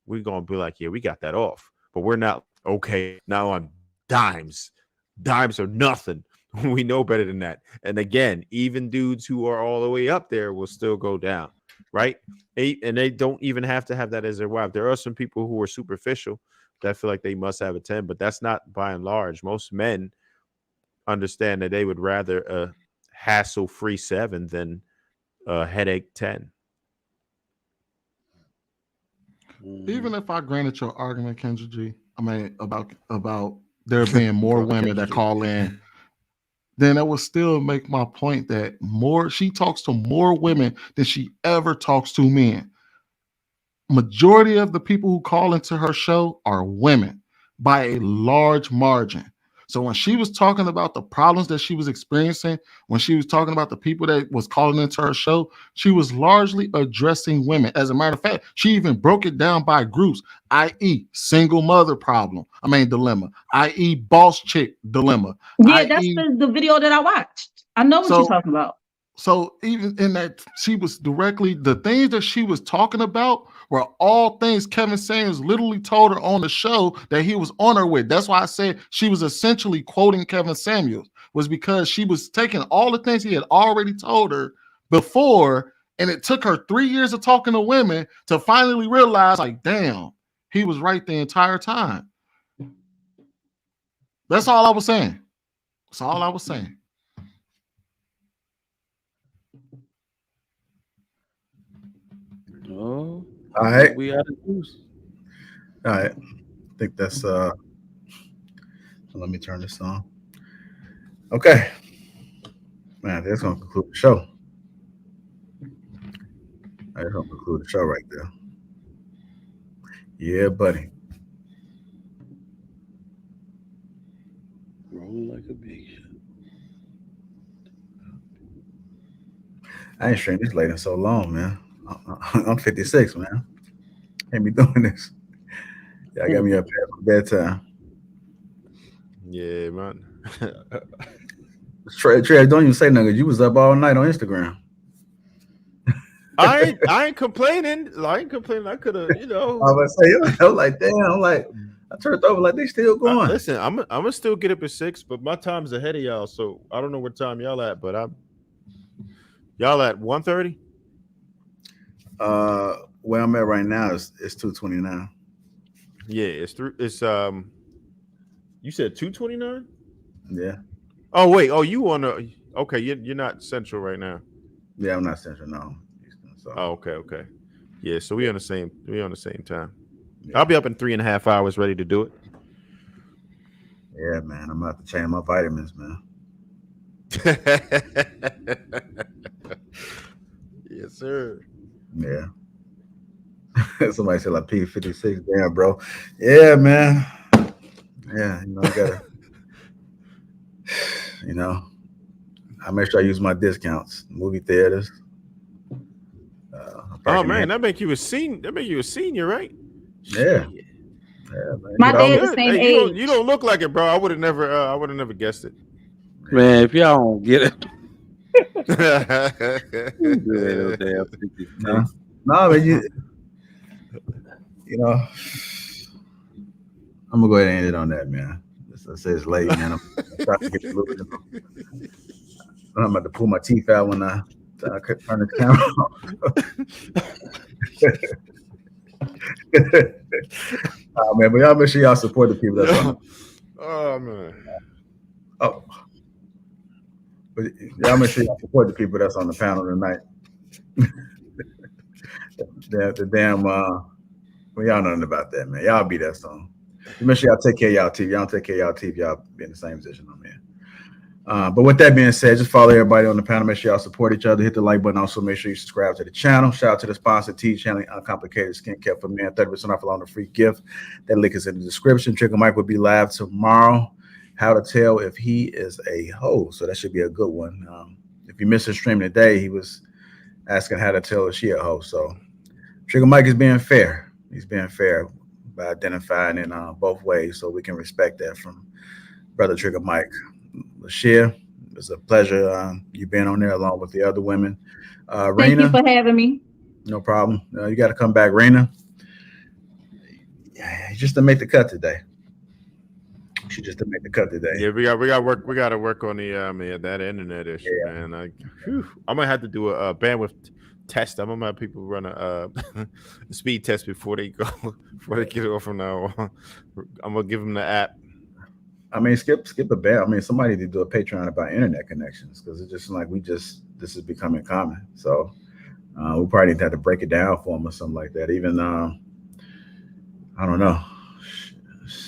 We're gonna be like, yeah, we got that off. But we're not okay. Now on dimes. Dimes are nothing. We know better than that. And again, even dudes who are all the way up there will still go down, right? And they don't even have to have that as their wife. There are some people who are superficial that feel like they must have a 10, but that's not by and large. Most men understand that they would rather a hassle-free 7 than a headache 10. Even if I granted your argument, Kendra G, I mean about there being more women that call in, then that would still make my point that she talks to more women than she ever talks to men. Majority of the people who call into her show are women by a large margin. So when she was talking about the problems that she was experiencing, when she was talking about the people that was calling into her show, she was largely addressing women. As a matter of fact, she even broke it down by groups, i.e. single mother dilemma, i.e. boss chick dilemma. Yeah, that's the video that I watched. I know what you're talking about. So even in that, she was directly, the things that she was talking about were all things Kevin Samuels literally told her on the show that he was on her with. That's why I said she was essentially quoting Kevin Samuels, was because she was taking all the things he had already told her before, and it took her 3 years of talking to women to finally realize, like, damn, he was right the entire time. That's all I was saying. That's all I was saying. Oh, all right. We out of juice. All right. I think that's let me turn this on. Okay. Man, that's gonna conclude the show. That's gonna conclude the show right there. Yeah, buddy. Rolling like a big shot. I ain't streamed this late in so long, man. I'm 56, man. Can't be doing this. Yeah, I got me up past my bedtime. Yeah, man. Trey, don't even say nothing. You was up all night on Instagram. I ain't complaining. I could have, I was say, I was like, damn. I'm like, I turned over like they still going. Listen, I'm gonna still get up at 6, but my time's ahead of y'all, so I don't know what time y'all at, but y'all at 1:30. Where I'm at right now is 2:29. Yeah, it's through. It's you said 2:29. Yeah. Oh wait. Oh, you on the? Okay, you're not central right now. Yeah, I'm not central. No. So. Oh, okay. Yeah, so we on the same time. Yeah. I'll be up in 3.5 hours, ready to do it. Yeah, man. I'm about to change my vitamins, man. Yes, sir. Yeah. Somebody said Lapeef 56. Damn, bro. Yeah, man. Yeah, I gotta. I make sure I use my discounts. Movie theaters. Oh man, that make you a senior, right? Yeah. Yeah, man. My dad the same age. You don't look like it, bro. I would have never guessed it. Man, if y'all don't get it. No, but I'm gonna go ahead and end it on that, man. I say it's late, man. I'm trying to get a little bit. I'm about to pull my teeth out when I turn the camera on. Man, but y'all make sure y'all support the people that's on. Oh man. Oh. But y'all make sure y'all support the people that's on the panel tonight. the damn well, y'all know nothing about that, man. Y'all be that song. Make sure y'all take care of y'all teeth. Y'all don't take care of y'all teeth. Y'all be in the same position I'm in. But with that being said, just follow everybody on the panel. Make sure y'all support each other. Hit the like button. Also, make sure you subscribe to the channel. Shout out to the sponsor, T Channel Uncomplicated Skincare for Men. 30% off along the free gift. That link is in the description. Trigger Mike will be live tomorrow. How to tell if he is a hoe. So that should be a good one. If you missed his stream today, he was asking how to tell if she a hoe. So Trigger Mike is being fair. He's being fair by identifying in both ways. So we can respect that from Brother Trigger Mike. Lashia, it's a pleasure you being on there along with the other women. Thank Raina, you for having me. no problem. You got to come back, Raina. Just to make the cut today. She just to make the cut today. Yeah, we got to work on the that internet issue, man. I'm gonna have to do a bandwidth test. I'm gonna have people run a speed test before they get off from now on. I'm gonna give them the app. I mean, skip a band. I mean, somebody need to do a Patreon about internet connections because it's just like this is becoming common. So we probably need to have to break it down for them or something like that. Even I don't know.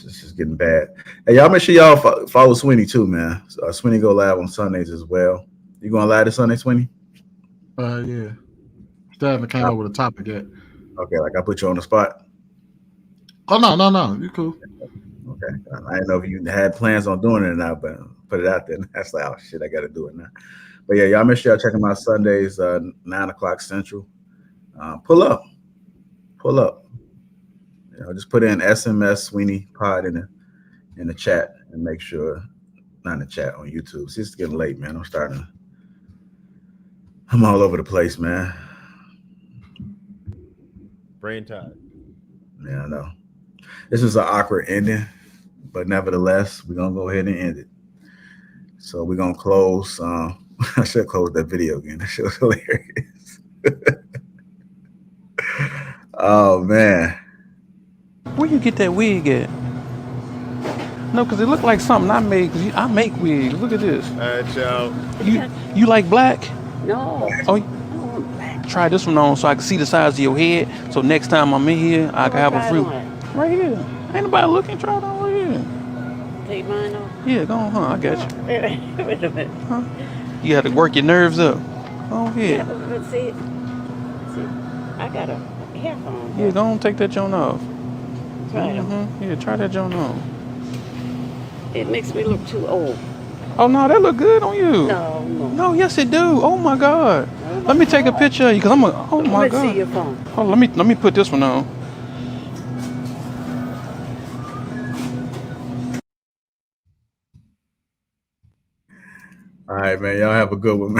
This is getting bad. Hey, y'all make sure y'all follow Sweeney too, man. Sweeney go live on Sundays as well. You going live this Sunday, Sweeney? Yeah. Still haven't came up with a topic yet. Okay, like I put you on the spot. Oh no, you cool. Okay, I didn't know if you had plans on doing it or not, but put it out there. That's like, oh shit, I got to do it now. But yeah, y'all make sure y'all check them out Sundays, 9:00 Central. Pull up. You know, just put in SMS Sweeney Pod in the chat and make sure, not in the chat on YouTube. See, it's getting late, man. I'm all over the place, man. Brain tired. Yeah, I know. This is an awkward ending, but nevertheless, we're gonna go ahead and end it. So we're gonna close. I should close that video again. That shit was hilarious. Oh man. Where you get that wig at? No, because it looked like something I made. Cause I make wigs. Look at this. Joe. You like black? No. Oh, try this one on so I can see the size of your head. So next time I'm in here, I can have a fruit. Right here. Ain't nobody looking. Try it on right here. Take mine off? Yeah, go on, I got you. Wait a minute. Huh? You got to work your nerves up. Go ahead. Yeah, but see, I got a headphone. Yeah, go on, take that joint off. Try it on. Yeah, try that joint on. It makes me look too old. Oh no, that look good on you. No. No, yes it do. Oh my God. Let me take a picture of you, cause oh my God. Let me see your phone. Oh, let me put this one on. All right, man. Y'all have a good one, man.